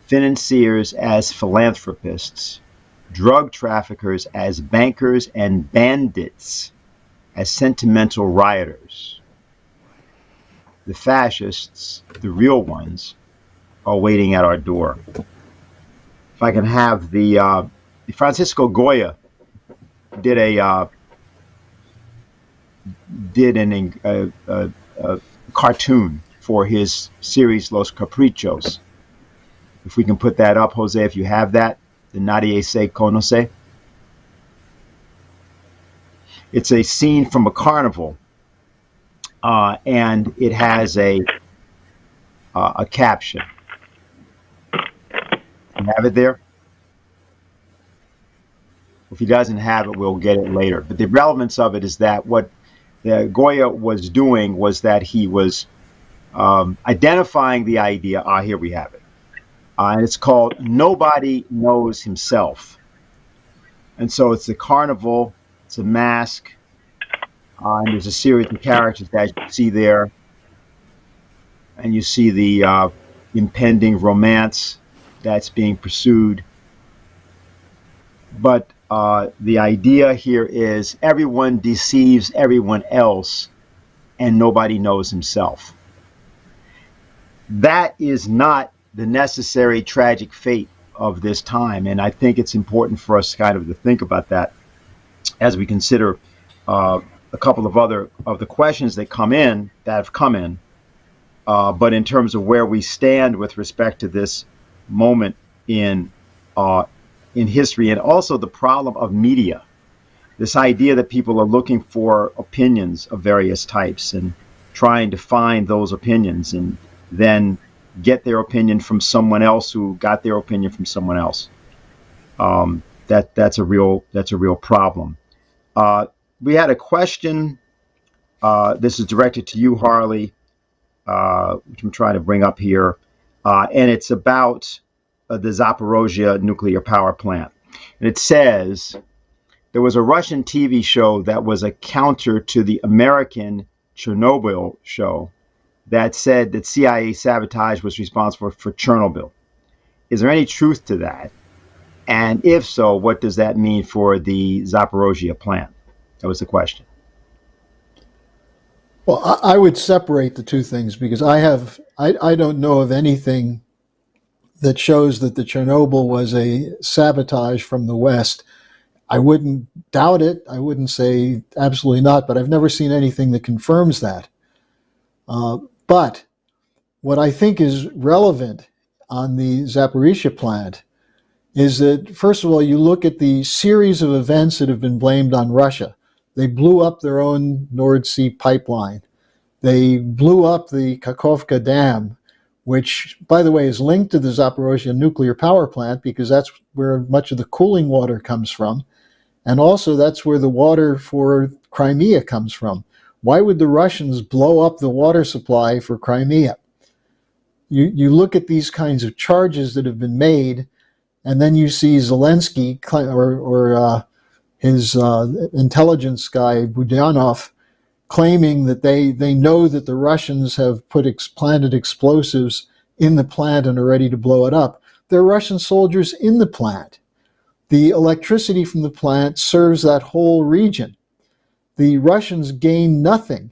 financiers as philanthropists, drug traffickers as bankers, and bandits as sentimental rioters. The fascists, the real ones, are waiting at our door. If I can have the Francisco Goya did a cartoon for his series Los Caprichos. If we can put that up, Jose, if you have that, the Nadie Se Conoce. It's a scene from a carnival, and it has a caption. You have it there? If he doesn't have it, we'll get it later. But the relevance of it is that what Goya was doing was that he was identifying the idea. Here we have it. And it's called Nobody Knows Himself. And so it's a carnival, it's a mask, and there's a series of characters that you see there. And you see the impending romance that's being pursued. But the idea here is everyone deceives everyone else and nobody knows himself. That is not the necessary tragic fate of this time. And I think it's important for us kind of to think about that as we consider a couple of other of the questions that have come in. But in terms of where we stand with respect to this moment in history, and also the problem of media, this idea that people are looking for opinions of various types and trying to find those opinions and then get their opinion from someone else who got their opinion from someone else. That's a real problem. We had a question. This is directed to you, Harley, which I'm trying to bring up here, and it's about the Zaporozhye nuclear power plant. And it says, there was a Russian TV show that was a counter to the American Chernobyl show that said that CIA sabotage was responsible for Chernobyl. Is there any truth to that? And if so, what does that mean for the Zaporozhye plant? That was the question. Well, I would separate the two things because I don't know of anything that shows that the Chernobyl was a sabotage from the West. I wouldn't doubt it. I wouldn't say absolutely not, but I've never seen anything that confirms that. But what I think is relevant on the Zaporizhzhia plant is that, first of all, you look at the series of events that have been blamed on Russia. They blew up their own Nord Sea pipeline. They blew up the Kakhovka Dam, which, by the way, is linked to the Zaporozhye nuclear power plant because that's where much of the cooling water comes from. And also that's where the water for Crimea comes from. Why would the Russians blow up the water supply for Crimea? You look at these kinds of charges that have been made, and then you see Zelensky or his intelligence guy, Budanov, claiming that they know that the Russians have planted explosives in the plant and are ready to blow it up. There are Russian soldiers in the plant. The electricity from the plant serves that whole region. The Russians gain nothing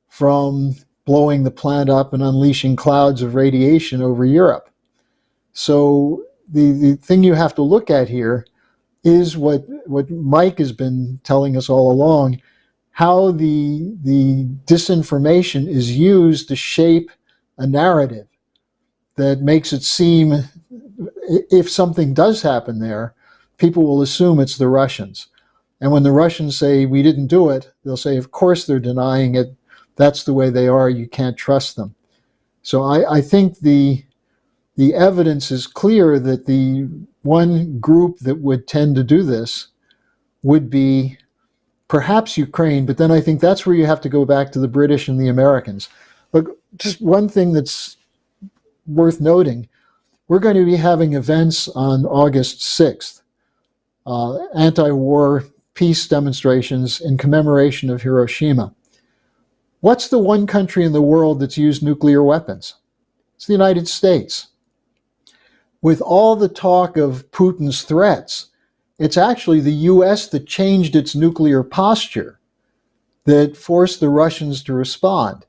from blowing the plant up and unleashing clouds of radiation over Europe. So the thing you have to look at here is what Mike has been telling us all along, how the disinformation is used to shape a narrative that makes it seem, if something does happen there, people will assume it's the Russians. And when the Russians say, we didn't do it, they'll say, of course they're denying it. That's the way they are. You can't trust them. So I think the evidence is clear that the one group that would tend to do this would be perhaps Ukraine, but then I think that's where you have to go back to the British and the Americans. Look, just one thing that's worth noting, we're going to be having events on August 6th, anti-war peace demonstrations in commemoration of Hiroshima. What's the one country in the world that's used nuclear weapons? It's the United States. With all the talk of Putin's threats, it's actually the US that changed its nuclear posture that forced the Russians to respond.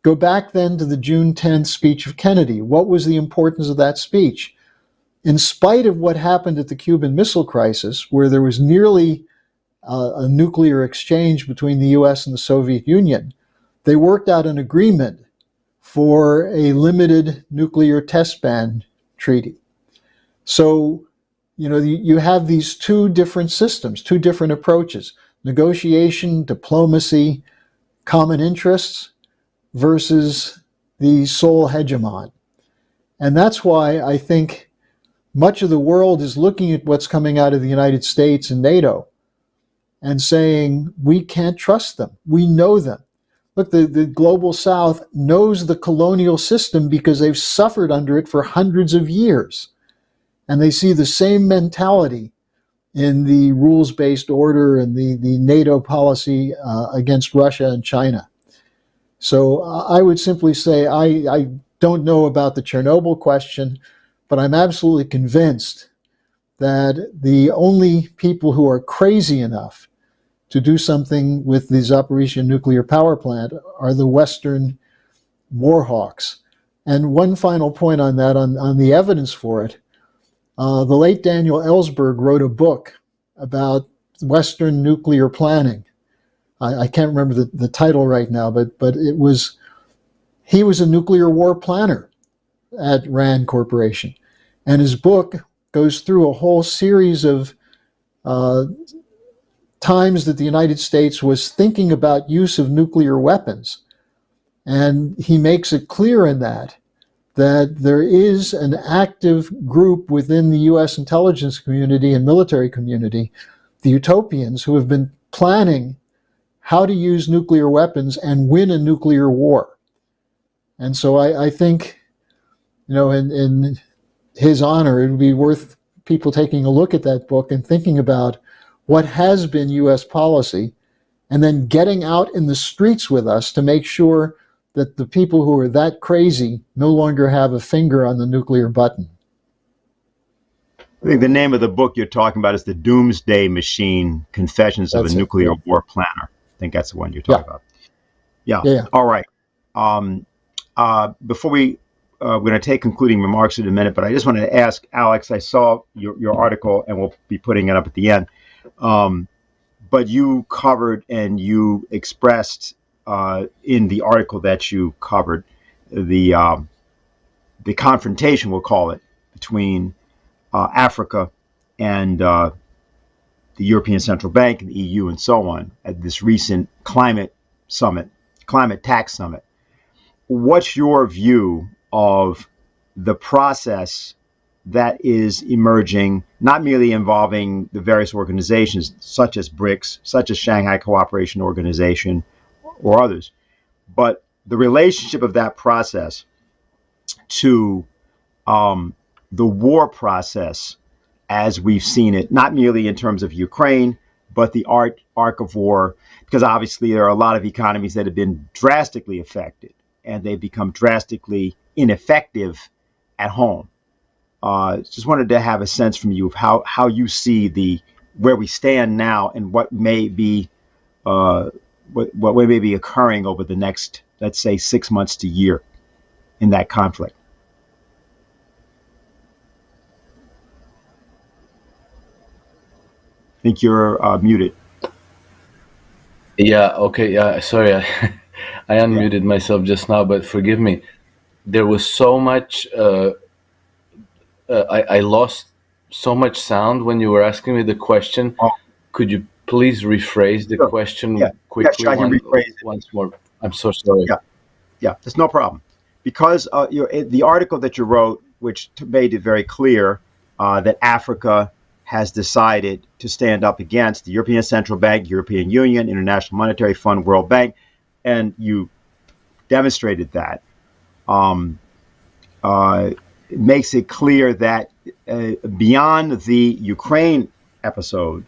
Go back then to the June 10th speech of Kennedy. What was the importance of that speech? In spite of what happened at the Cuban Missile Crisis, where there was nearly a nuclear exchange between the US and the Soviet Union, they worked out an agreement for a limited nuclear test ban treaty. So, you have these two different systems, two different approaches: negotiation, diplomacy, common interests versus the sole hegemon. And that's why I think much of the world is looking at what's coming out of the United States and NATO and saying, we can't trust them. We know them. Look, the global South knows the colonial system because they've suffered under it for hundreds of years. And they see the same mentality in the rules-based order and the NATO policy against Russia and China. So I would simply say I don't know about the Chernobyl question, but I'm absolutely convinced that the only people who are crazy enough to do something with the Zaporizhzhia nuclear power plant are the Western war hawks. And one final point on that, on the evidence for it, the late Daniel Ellsberg wrote a book about Western nuclear planning. I can't remember the title right now, but he was a nuclear war planner at RAND Corporation. And his book goes through a whole series of times that the United States was thinking about use of nuclear weapons. And he makes it clear in that there is an active group within the U.S. intelligence community and military community, the utopians, who have been planning how to use nuclear weapons and win a nuclear war. And so I think, in his honor, it would be worth people taking a look at that book and thinking about what has been U.S. policy, and then getting out in the streets with us to make sure that the people who are that crazy no longer have a finger on the nuclear button. I think the name of the book you're talking about is The Doomsday Machine, Confessions of a Nuclear War Planner. I think that's the one you're talking about. Yeah. All right. Before we're going to take concluding remarks in a minute, but I just wanted to ask Alex, I saw your article, and we'll be putting it up at the end. But you covered and you expressed in the article that you covered the confrontation, we'll call it, between Africa and the European Central Bank and the EU and so on at this recent climate tax summit. What's your view of the process that is emerging, not merely involving the various organizations such as BRICS, such as Shanghai Cooperation Organization, or others, but the relationship of that process to the war process as we've seen it, not merely in terms of Ukraine, but the arc of war, because obviously there are a lot of economies that have been drastically affected, and they've become drastically ineffective at home. Just wanted to have a sense from you of how you see where we stand now and what may be what may be occurring over the next, let's say, 6 months to a year in that conflict. I think you're muted. Yeah, okay, yeah, sorry, I unmuted myself just now, but forgive me. There was so much, I lost so much sound when you were asking me the question. Oh. Could you please rephrase the question quickly once more? I'm so sorry. Yeah, there's no problem. Because the article that you wrote, which made it very clear that Africa has decided to stand up against the European Central Bank, European Union, International Monetary Fund, World Bank, and you demonstrated that. It makes it clear that beyond the Ukraine episode,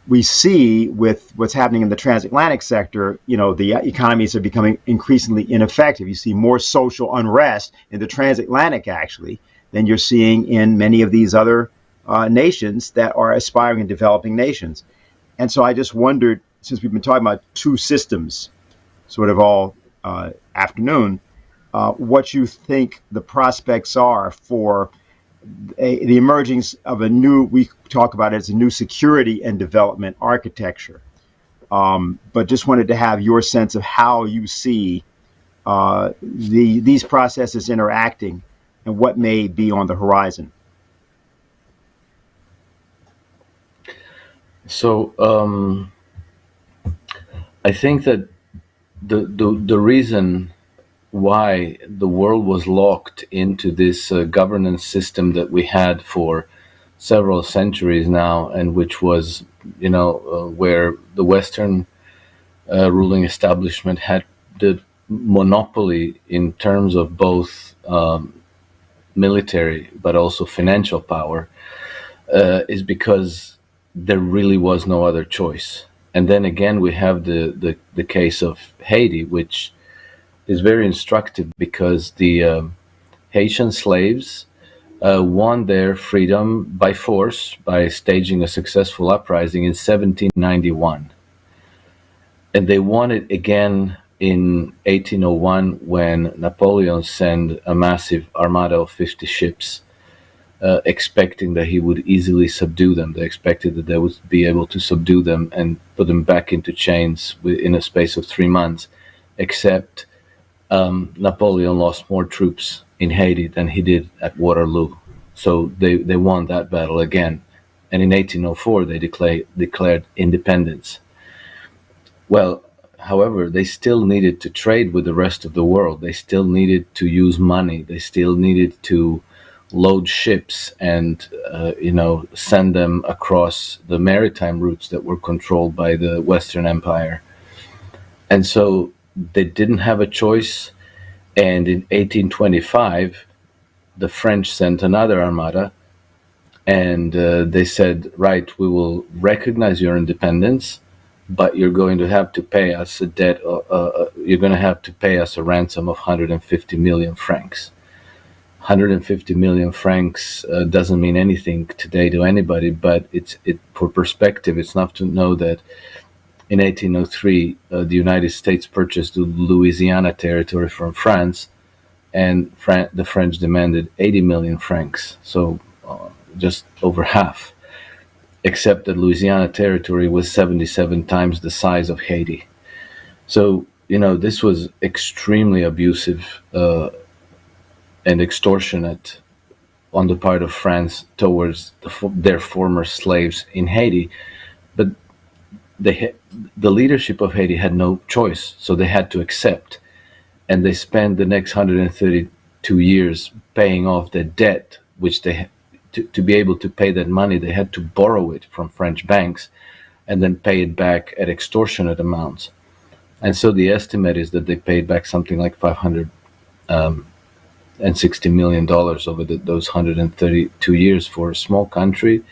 we see with what's happening in the transatlantic sector, the economies are becoming increasingly ineffective. You see more social unrest in the transatlantic, actually, than you're seeing in many of these other nations that are aspiring and developing nations. And so I just wondered, since we've been talking about two systems sort of all afternoon, what you think the prospects are for the emergence of a new, we talk about it as a new security and development architecture. But just wanted to have your sense of how you see these processes interacting and what may be on the horizon. So I think that the reason why the world was locked into this governance system that we had for several centuries now, and which was, where the Western ruling establishment had the monopoly in terms of both military but also financial power, is because there really was no other choice. And then again, we have the case of Haiti, which is very instructive because the Haitian slaves won their freedom by force by staging a successful uprising in 1791. And they won it again in 1801 when Napoleon sent a massive armada of 50 ships, expecting that he would easily subdue them. They expected that they would be able to subdue them and put them back into chains in a space of 3 months, except Napoleon lost more troops in Haiti than he did at Waterloo. So they won that battle again. And in 1804, they declared independence. Well, however, they still needed to trade with the rest of the world. They still needed to use money. They still needed to load ships and, send them across the maritime routes that were controlled by the Western Empire. And so they didn't have a choice, and in 1825, the French sent another armada, and they said, right, we will recognize your independence, but you're going to have to pay us a debt, you're going to have to pay us a ransom of 150 million francs. 150 million francs doesn't mean anything today to anybody, but for perspective, it's enough to know that in 1803, the United States purchased the Louisiana territory from France, and the French demanded 80 million francs, so just over half, except that Louisiana territory was 77 times the size of Haiti. So, this was extremely abusive and extortionate on the part of France towards their former slaves in Haiti. But the leadership of Haiti had no choice, so they had to accept. And they spent the next 132 years paying off the debt, which they to be able to pay that money, they had to borrow it from French banks and then pay it back at extortionate amounts. And so the estimate is that they paid back something like $560 million over those 132 years. For a small country,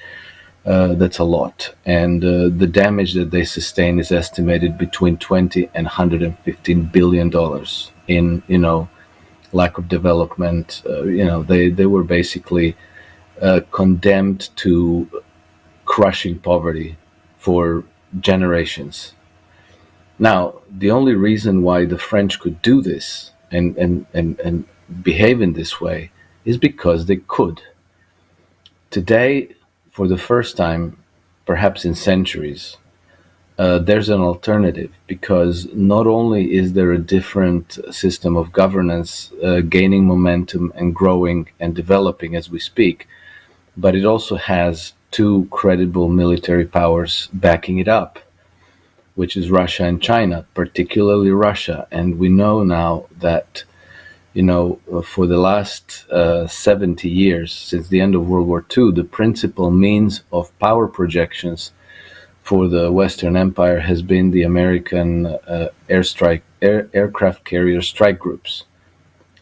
that's a lot. And the damage that they sustained is estimated between 20 and $115 billion in, lack of development. They were basically condemned to crushing poverty for generations. Now, the only reason why the French could do this and behave in this way is because they could. Today, for the first time, perhaps in centuries, there's an alternative, because not only is there a different system of governance gaining momentum and growing and developing as we speak, but it also has two credible military powers backing it up, which is Russia and China, particularly Russia. And we know now that, for the last 70 years, since the end of World War II, the principal means of power projections for the Western Empire has been the American aircraft carrier strike groups.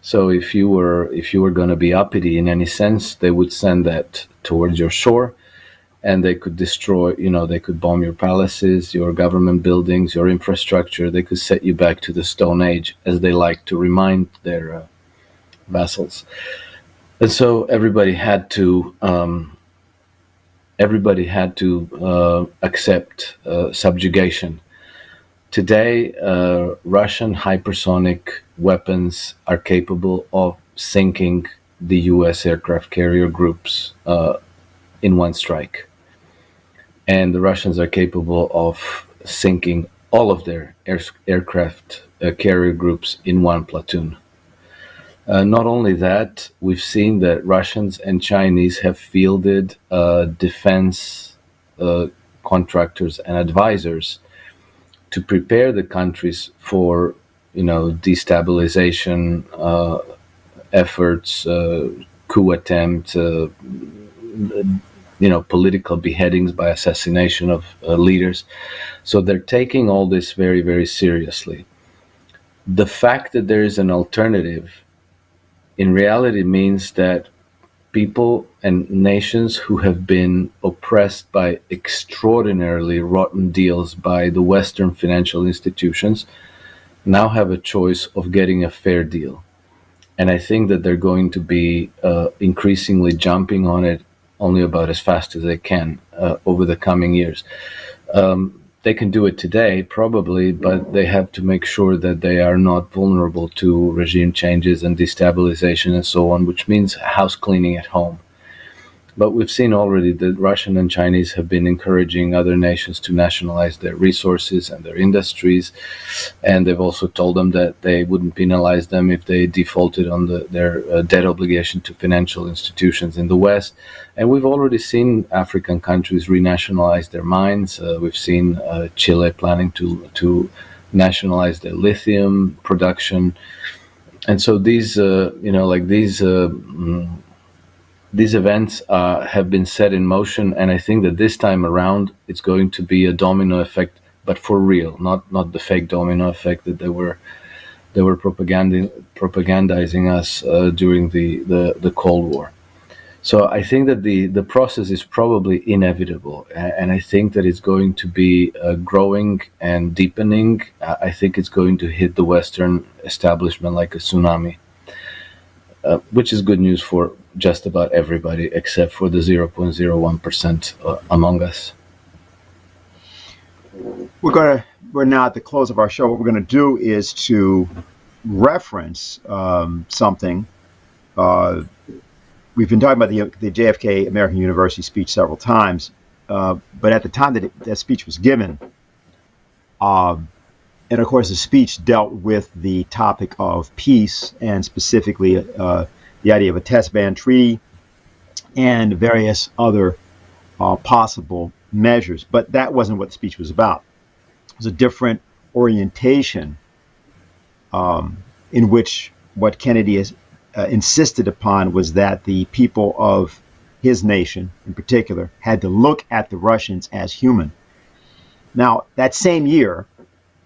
So if you were going to be uppity in any sense, they would send that towards your shore, and they could destroy, they could bomb your palaces, your government buildings, your infrastructure. They could set you back to the Stone Age, as they like to remind their vassals. And so everybody had to accept subjugation. Today, Russian hypersonic weapons are capable of sinking the U.S. aircraft carrier groups in one strike. And the Russians are capable of sinking all of their aircraft carrier groups in one platoon. Not only that, we've seen that Russians and Chinese have fielded defense contractors and advisors to prepare the countries for, destabilization efforts, coup attempt, political beheadings by assassination of leaders. So they're taking all this very, very seriously. The fact that there is an alternative in reality means that people and nations who have been oppressed by extraordinarily rotten deals by the Western financial institutions now have a choice of getting a fair deal. And I think that they're going to be increasingly jumping on it only about as fast as they can over the coming years. They can do it today, probably, but they have to make sure that they are not vulnerable to regime changes and destabilization and so on, which means house cleaning at home. But we've seen already that Russian and Chinese have been encouraging other nations to nationalize their resources and their industries. And they've also told them that they wouldn't penalize them if they defaulted on their debt obligation to financial institutions in the West. And we've already seen African countries renationalize their mines. We've seen Chile planning to nationalize their lithium production. And so these events have been set in motion, and I think that this time around it's going to be a domino effect, but for real, not the fake domino effect that they were propagandizing us during the Cold War. So I think that the process is probably inevitable, and I think that it's going to be growing and deepening. I think it's going to hit the Western establishment like a tsunami, which is good news for just about everybody except for the 0.01% among us. We're now at the close of our show. What we're going to do is to reference something. We've been talking about the JFK American University speech several times, but at the time that speech was given, and of course the speech dealt with the topic of peace, and specifically the idea of a test ban treaty and various other possible measures. But that wasn't what the speech was about. It was a different orientation in which what Kennedy has insisted upon was that the people of his nation in particular had to look at the Russians as human. Now, that same year,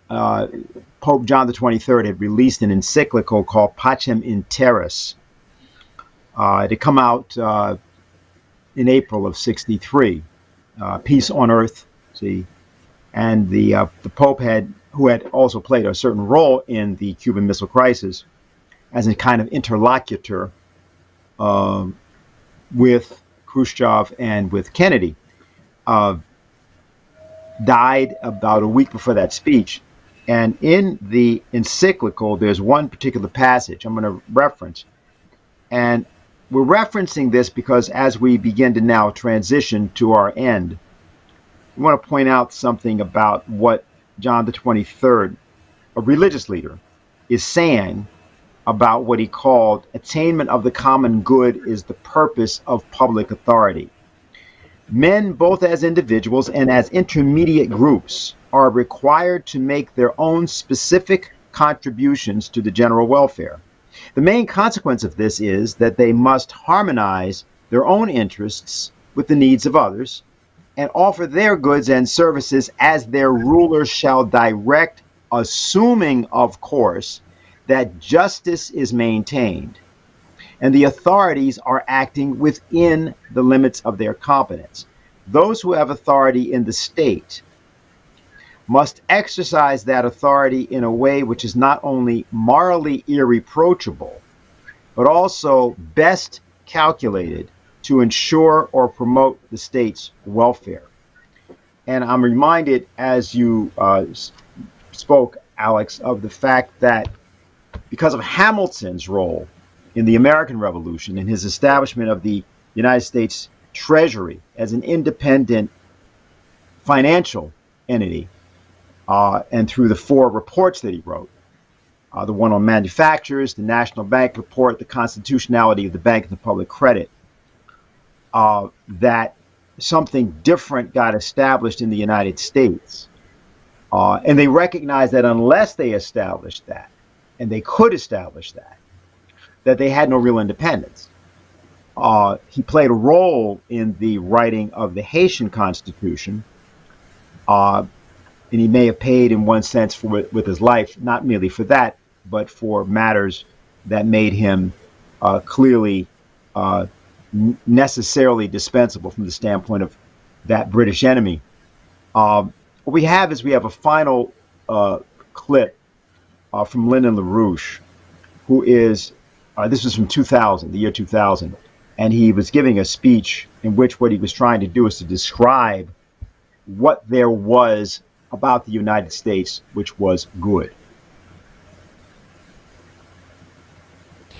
Pope John the 23rd had released an encyclical called Pacem in Terris. It had come out in April of '63, Peace on Earth, and the Pope who had also played a certain role in the Cuban Missile Crisis as a kind of interlocutor with Khrushchev and with Kennedy, died about a week before that speech. And in the encyclical, there's one particular passage I'm going to reference. And we're referencing this because as we begin to now transition to our end, we want to point out something about what John the 23rd, a religious leader, is saying about what he called attainment of the common good is the purpose of public authority. Men, both as individuals and as intermediate groups, are required to make their own specific contributions to the general welfare. The main consequence of this is that they must harmonize their own interests with the needs of others and offer their goods and services as their rulers shall direct, assuming, of course, that justice is maintained and the authorities are acting within the limits of their competence. those who have authority in the state must exercise that authority in a way which is not only morally irreproachable, but also best calculated to ensure or promote the state's welfare. And I'm reminded, as you spoke, Alex, of the fact that because of Hamilton's role in the American Revolution and his establishment of the United States Treasury as an independent financial entity, and through the 4 reports that he wrote, the one on manufacturers, the National Bank report, the constitutionality of the bank and the public credit, that something different got established in the United States. And they recognized that unless they established that, and they could establish that they had no real independence. He played a role in the writing of the Haitian Constitution, and he may have paid in one sense with his life, not merely for that, but for matters that made him clearly necessarily dispensable from the standpoint of that British enemy. What we have is a final clip from Lyndon LaRouche, who is, this was from 2000, the year 2000, and he was giving a speech in which what he was trying to do is to describe what there was about the United States which was good.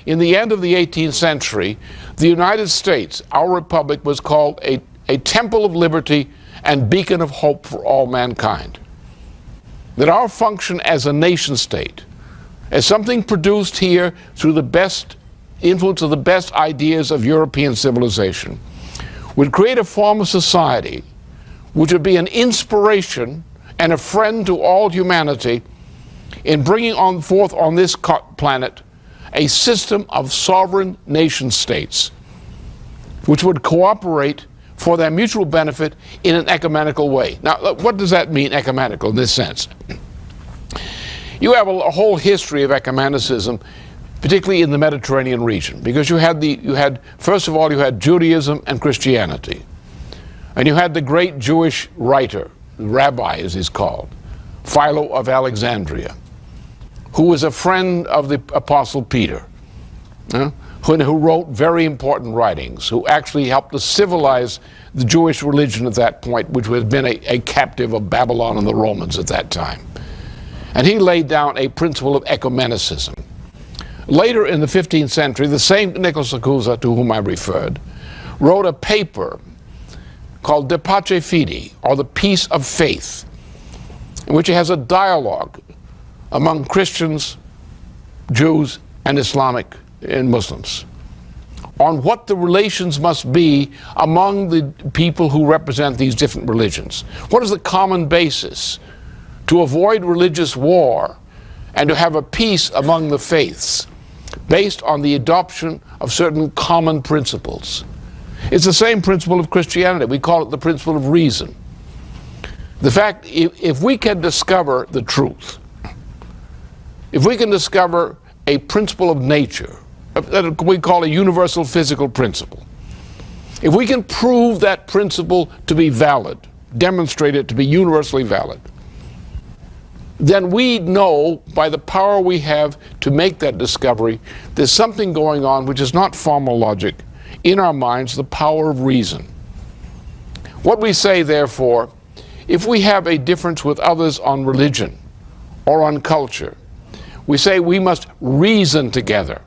In the end of the 18th century, the United States, our republic, was called a temple of liberty and beacon of hope for all mankind. That our function as a nation state, as something produced here through the best influence of the best ideas of European civilization, would create a form of society which would be an inspiration and a friend to all humanity in bringing forth on this planet a system of sovereign nation states which would cooperate for their mutual benefit in an ecumenical way. Now, what does that mean, ecumenical, in this sense? You have a whole history of ecumenicism, particularly in the Mediterranean region, because you had first of all, you had Judaism and Christianity, and you had the great Jewish writer, rabbi as he's called, Philo of Alexandria, who was a friend of the Apostle Peter, who wrote very important writings, who actually helped to civilize the Jewish religion at that point, which had been a captive of Babylon and the Romans at that time. And he laid down a principle of ecumenicism. Later in the 15th century, the same Nicholas Acusa, to whom I referred, wrote a paper called De Pace Fide, or the Peace of Faith, in which he has a dialogue among Christians, Jews, and Islamic and Muslims on what the relations must be among the people who represent these different religions. What is the common basis to avoid religious war and to have a peace among the faiths based on the adoption of certain common principles? It's the same principle of Christianity. We call it the principle of reason. The fact, if we can discover the truth, if we can discover a principle of nature that we call a universal physical principle, if we can prove that principle to be valid, demonstrate it to be universally valid, then we know by the power we have to make that discovery, there's something going on which is not formal logic, in our minds, the power of reason. What we say, therefore, if we have a difference with others on religion or on culture, we say we must reason together.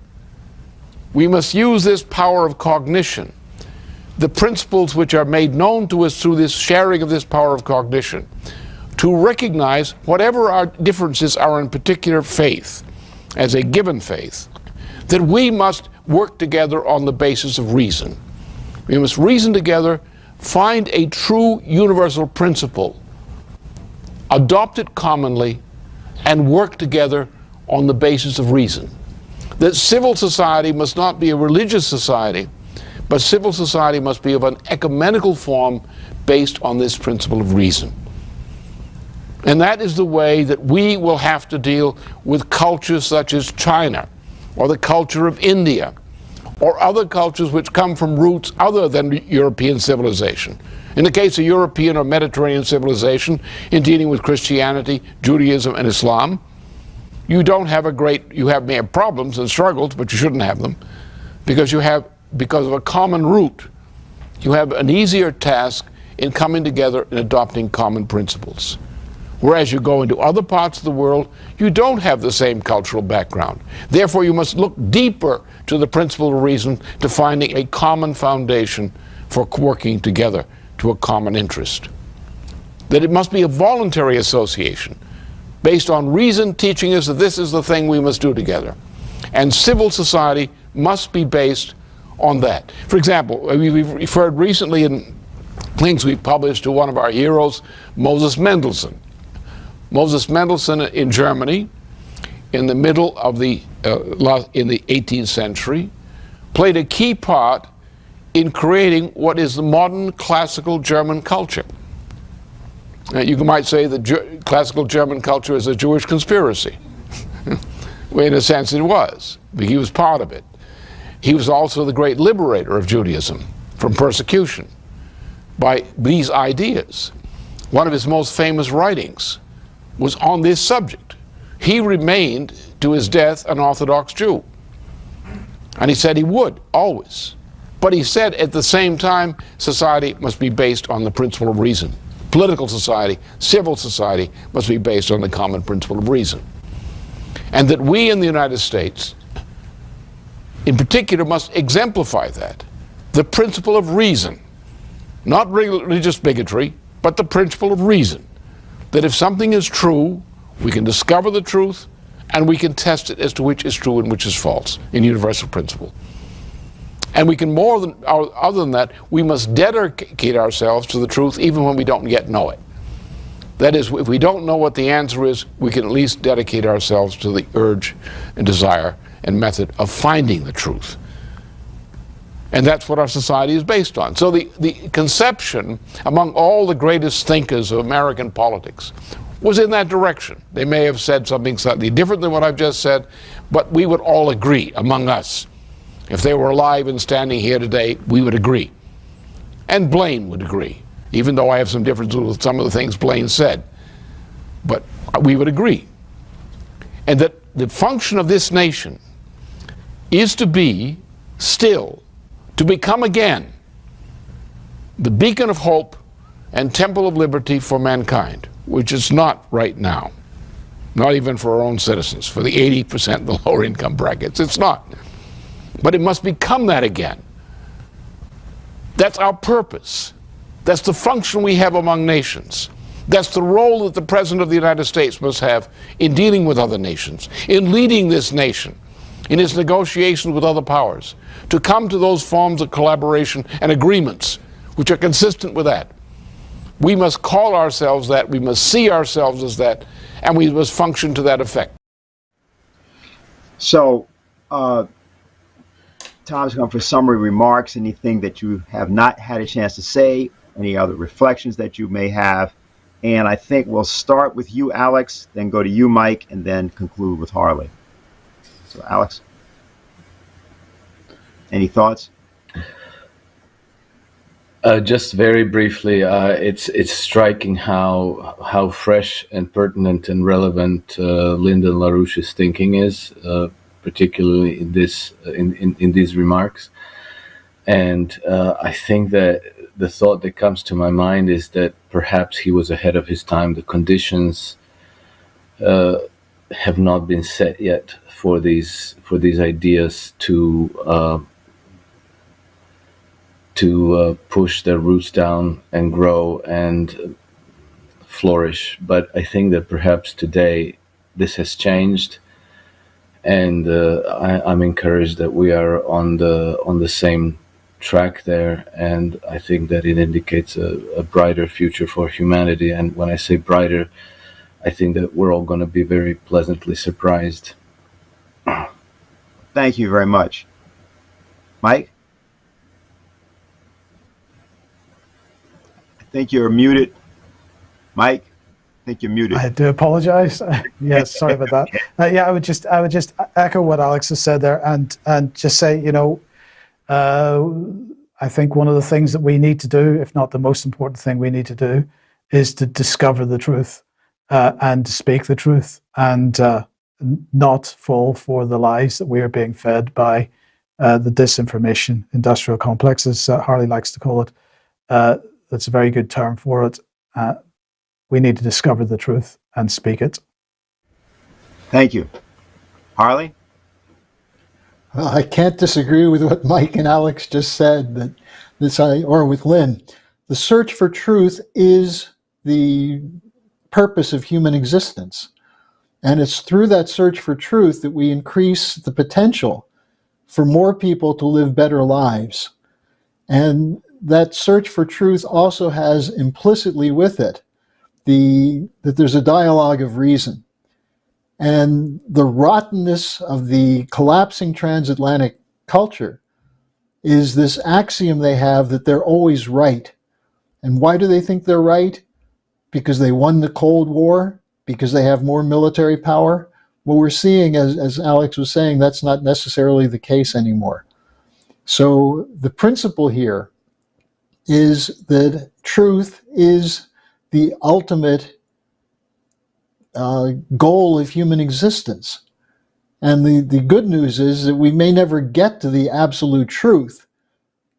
We must use this power of cognition, the principles which are made known to us through this sharing of this power of cognition, to recognize whatever our differences are in particular faith, as a given faith, that we must work together on the basis of reason. We must reason together, find a true universal principle, adopt it commonly, and work together on the basis of reason. That civil society must not be a religious society, but civil society must be of an ecumenical form based on this principle of reason. And that is the way that we will have to deal with cultures such as China, or the culture of India, or other cultures which come from roots other than European civilization. In the case of European or Mediterranean civilization, in dealing with Christianity, Judaism, and Islam, you may have problems and struggles, but you shouldn't have them, because of a common root, you have an easier task in coming together and adopting common principles. Whereas you go into other parts of the world, you don't have the same cultural background. Therefore, you must look deeper to the principle of reason to finding a common foundation for working together to a common interest. That it must be a voluntary association based on reason teaching us that this is the thing we must do together. And civil society must be based on that. For example, we've referred recently in things we published to one of our heroes, Moses Mendelssohn. Moses Mendelssohn in Germany, in the middle of in the 18th century, played a key part in creating what is the modern classical German culture. You might say that classical German culture is a Jewish conspiracy. Well, in a sense it was, but he was part of it. He was also the great liberator of Judaism from persecution by these ideas. One of his most famous writings was on this subject. He remained to his death an Orthodox Jew. And he said he would, always. But he said at the same time, society must be based on the principle of reason. Political society, civil society must be based on the common principle of reason. And that we in the United States, in particular, must exemplify that. The principle of reason. Not religious bigotry, but the principle of reason. That if something is true, we can discover the truth, and we can test it as to which is true and which is false in universal principle. And we can other than that, we must dedicate ourselves to the truth even when we don't yet know it. That is, if we don't know what the answer is, we can at least dedicate ourselves to the urge and desire and method of finding the truth. And that's what our society is based on. So the conception among all the greatest thinkers of American politics was in that direction. They may have said something slightly different than what I've just said, but we would all agree among us. If they were alive and standing here today, we would agree. And Blaine would agree, even though I have some differences with some of the things Blaine said. But we would agree. And that the function of this nation is to be still, to become again the beacon of hope and temple of liberty for mankind, which is not right now. Not even for our own citizens, for the 80% of the lower income brackets. It's not. But it must become that again. That's our purpose. That's the function we have among nations. That's the role that the President of the United States must have in dealing with other nations, in leading this nation, in its negotiations with other powers, to come to those forms of collaboration and agreements which are consistent with that. We must call ourselves that, we must see ourselves as that, and we must function to that effect. So, Tom's going for summary remarks, anything that you have not had a chance to say, any other reflections that you may have. And I think we'll start with you, Alex, then go to you, Mike, and then conclude with Harley. So, Alex, any thoughts? Just very briefly, it's striking how fresh and pertinent and relevant Lyndon LaRouche's thinking is, particularly in these remarks. And I think that the thought that comes to my mind is that perhaps he was ahead of his time. The conditions have not been set yet for these ideas to push their roots down and grow and flourish. But I think that perhaps today this has changed, and I'm encouraged that we are on the same track there, and I think that it indicates a brighter future for humanity. And when I say brighter, I think that we're all going to be very pleasantly surprised. Thank you very much. Mike? I think you're muted. Mike, I think you're muted. I do apologize. Yes, sorry about that. Yeah, I would just echo what Alex has said there, and just say, I I think one of the things that we need to do, if not the most important thing we need to do, is to discover the truth and to speak the truth and not fall for the lies that we are being fed by the disinformation industrial complex, as Harley likes to call it. That's a very good term for it. We need to discover the truth and speak it. Thank you. Harley? Well, I can't disagree with what Mike and Alex just said, that or with Lynn. The search for truth is the purpose of human existence. And it's through that search for truth that we increase the potential for more people to live better lives. And that search for truth also has implicitly with it that there's a dialogue of reason. And the rottenness of the collapsing transatlantic culture is this axiom they have that they're always right. And why do they think they're right? Because they won the Cold War? Because they have more military power? What we're seeing, as Alex was saying, that's not necessarily the case anymore. So the principle here is that truth is the ultimate goal of human existence. And the good news is that we may never get to the absolute truth,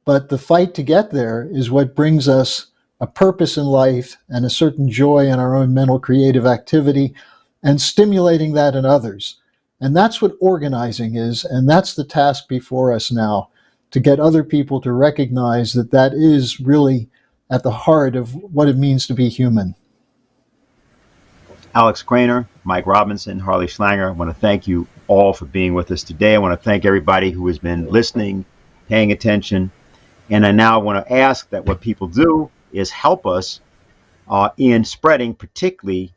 but the fight to get there is what brings us a purpose in life and a certain joy in our own mental creative activity and stimulating that in others. And that's what organizing is, and that's the task before us now, to get other people to recognize that that is really at the heart of what it means to be human. Alex Craner, Mike Robinson, Harley Schlanger, I want to thank you all for being with us today. I want to thank everybody who has been listening, paying attention. And I now want to ask that what people do is help us in spreading particularly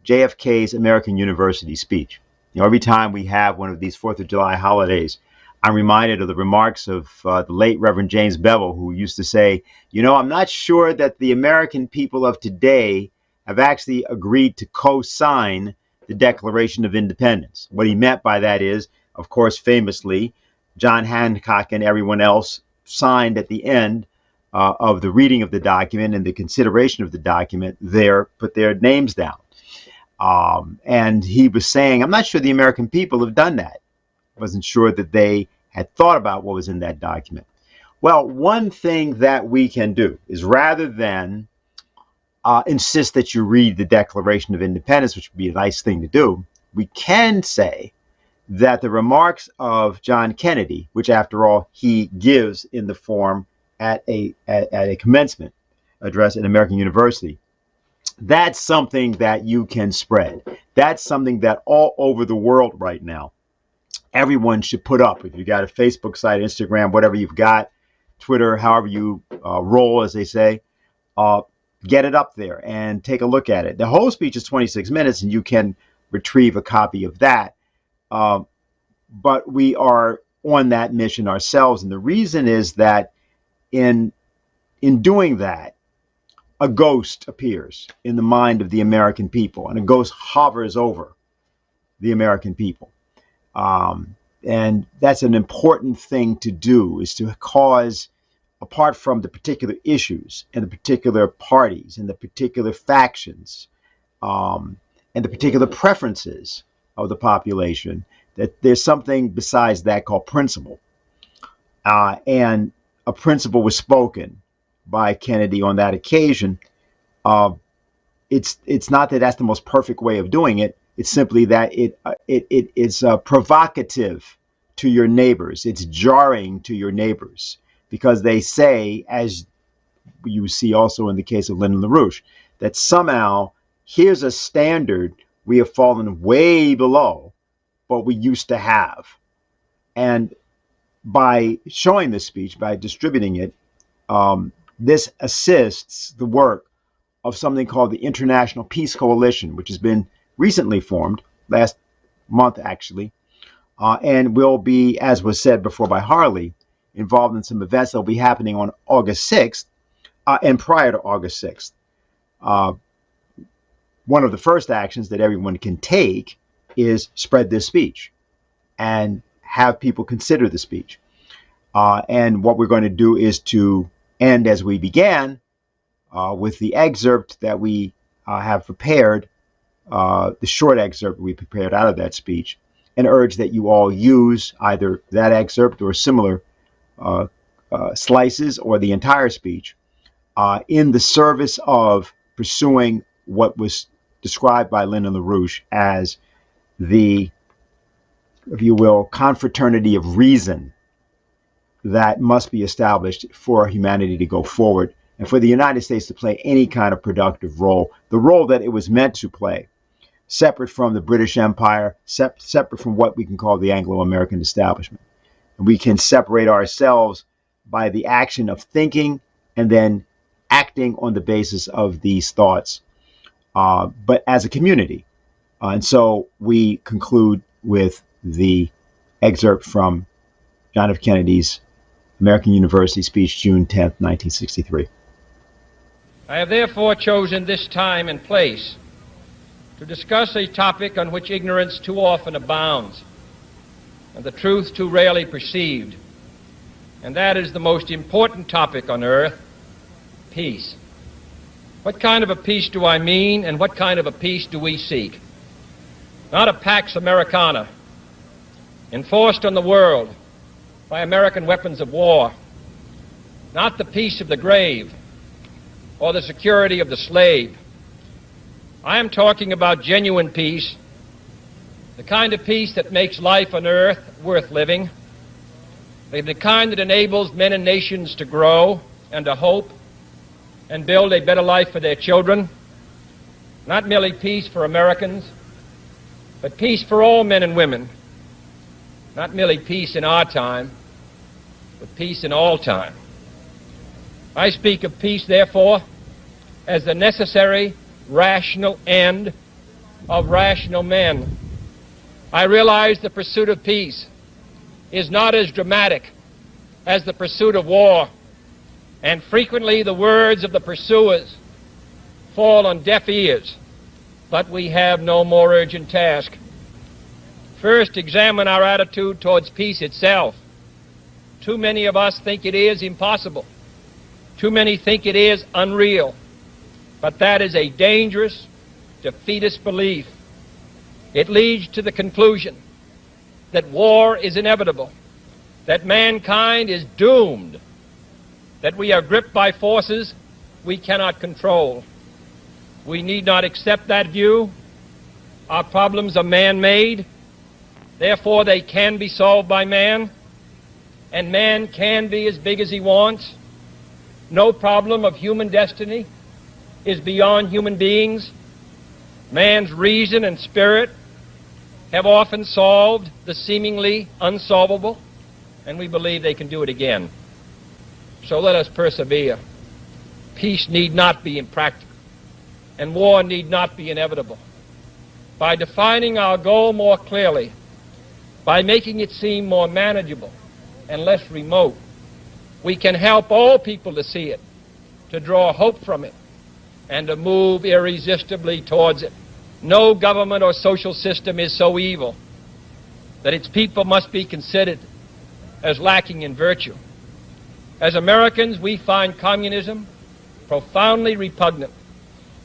JFK's American University speech. You know, every time we have one of these 4th of July holidays, I'm reminded of the remarks of the late Reverend James Bevel, who used to say, you know, I'm not sure that the American people of today have actually agreed to co-sign the Declaration of Independence. What he meant by that is, of course, famously, John Hancock and everyone else signed at the end of the reading of the document and the consideration of the document there, put their names down. And he was saying, I'm not sure the American people have done that. I wasn't sure that they had thought about what was in that document. Well, one thing that we can do is, rather than insist that you read the Declaration of Independence, which would be a nice thing to do, we can say that the remarks of John Kennedy, which after all he gives in the form at a commencement address at American University, that's something that you can spread. That's something that all over the world right now, everyone should put up. If you got a Facebook site, Instagram, whatever you've got, Twitter, however you roll, as they say, get it up there and take a look at it. The whole speech is 26 minutes, and you can retrieve a copy of that. But we are on that mission ourselves, and the reason is that in doing that, a ghost appears in the mind of the American people, and a ghost hovers over the American people. And that's an important thing to do, is to cause, apart from the particular issues and the particular parties and the particular factions and the particular preferences of the population, that there's something besides that called principle. And a principle was spoken by Kennedy on that occasion. It's not that that's the most perfect way of doing it. It's simply that it is provocative to your neighbors. It's jarring to your neighbors, because they say, as you see also in the case of Lyndon LaRouche, that somehow here's a standard we have fallen way below what we used to have. And by showing this speech, by distributing it, this assists the work of something called the International Peace Coalition, which has been recently formed, last month actually, and will be, as was said before by Harley, involved in some events that will be happening on August 6th and prior to August 6th. One of the first actions that everyone can take is spread this speech and have people consider the speech. And what we're going to do is to end as we began with the excerpt that we have prepared, the short excerpt we prepared out of that speech, and urge that you all use either that excerpt or similar slices or the entire speech in the service of pursuing what was described by Lyndon LaRouche as the, if you will, confraternity of reason that must be established for humanity to go forward and for the United States to play any kind of productive role, the role that it was meant to play, separate from the British Empire, separate from what we can call the Anglo-American establishment. And we can separate ourselves by the action of thinking and then acting on the basis of these thoughts, but as a community. And so we conclude with the excerpt from John F. Kennedy's American University speech, June 10th, 1963. I have therefore chosen this time and place to discuss a topic on which ignorance too often abounds and the truth too rarely perceived, and that is the most important topic on earth, peace. What kind of a peace do I mean, and what kind of a peace do we seek? Not a Pax Americana enforced on the world by American weapons of war, not the peace of the grave or the security of the slave. I am talking about genuine peace, the kind of peace that makes life on earth worth living, the kind that enables men and nations to grow and to hope and build a better life for their children. Not merely peace for Americans, but peace for all men and women. Not merely peace in our time, but peace in all time. I speak of peace, therefore, as the necessary, rational end of rational men. I realize the pursuit of peace is not as dramatic as the pursuit of war, and frequently the words of the pursuers fall on deaf ears, but we have no more urgent task. First, examine our attitude towards peace itself. Too many of us think it is impossible. Too many think it is unreal. But that is a dangerous, defeatist belief. It leads to the conclusion that war is inevitable, that mankind is doomed, that we are gripped by forces we cannot control. We need not accept that view. Our problems are man-made. Therefore, they can be solved by man, and man can be as big as he wants. No problem of human destiny is beyond human beings. Man's reason and spirit have often solved the seemingly unsolvable, and we believe they can do it again. So let us persevere. Peace need not be impractical, and war need not be inevitable. By defining our goal more clearly, by making it seem more manageable and less remote, we can help all people to see it, to draw hope from it, and to move irresistibly towards it. No government or social system is so evil that its people must be considered as lacking in virtue. As Americans, we find communism profoundly repugnant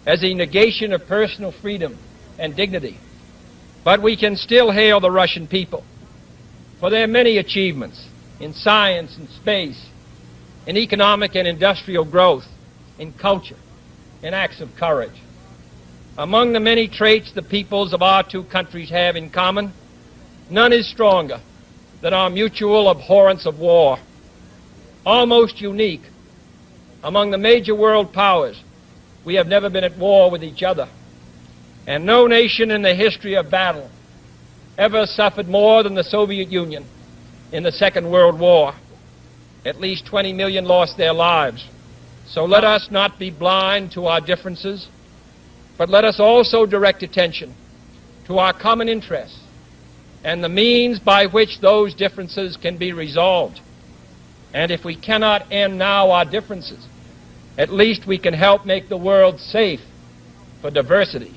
as a negation of personal freedom and dignity. But we can still hail the Russian people for their many achievements in science and space, in economic and industrial growth, in culture, in acts of courage. Among the many traits the peoples of our two countries have in common, none is stronger than our mutual abhorrence of war. Almost unique among the major world powers, we have never been at war with each other. And no nation in the history of battle ever suffered more than the Soviet Union in the Second World War. At least 20 million lost their lives. So let us not be blind to our differences, but let us also direct attention to our common interests and the means by which those differences can be resolved. And if we cannot end now our differences, at least we can help make the world safe for diversity.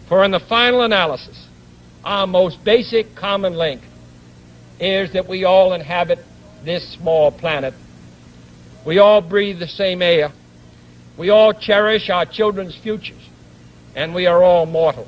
For in the final analysis, our most basic common link is that we all inhabit this small planet. We all breathe the same air. We all cherish our children's futures, and we are all mortal.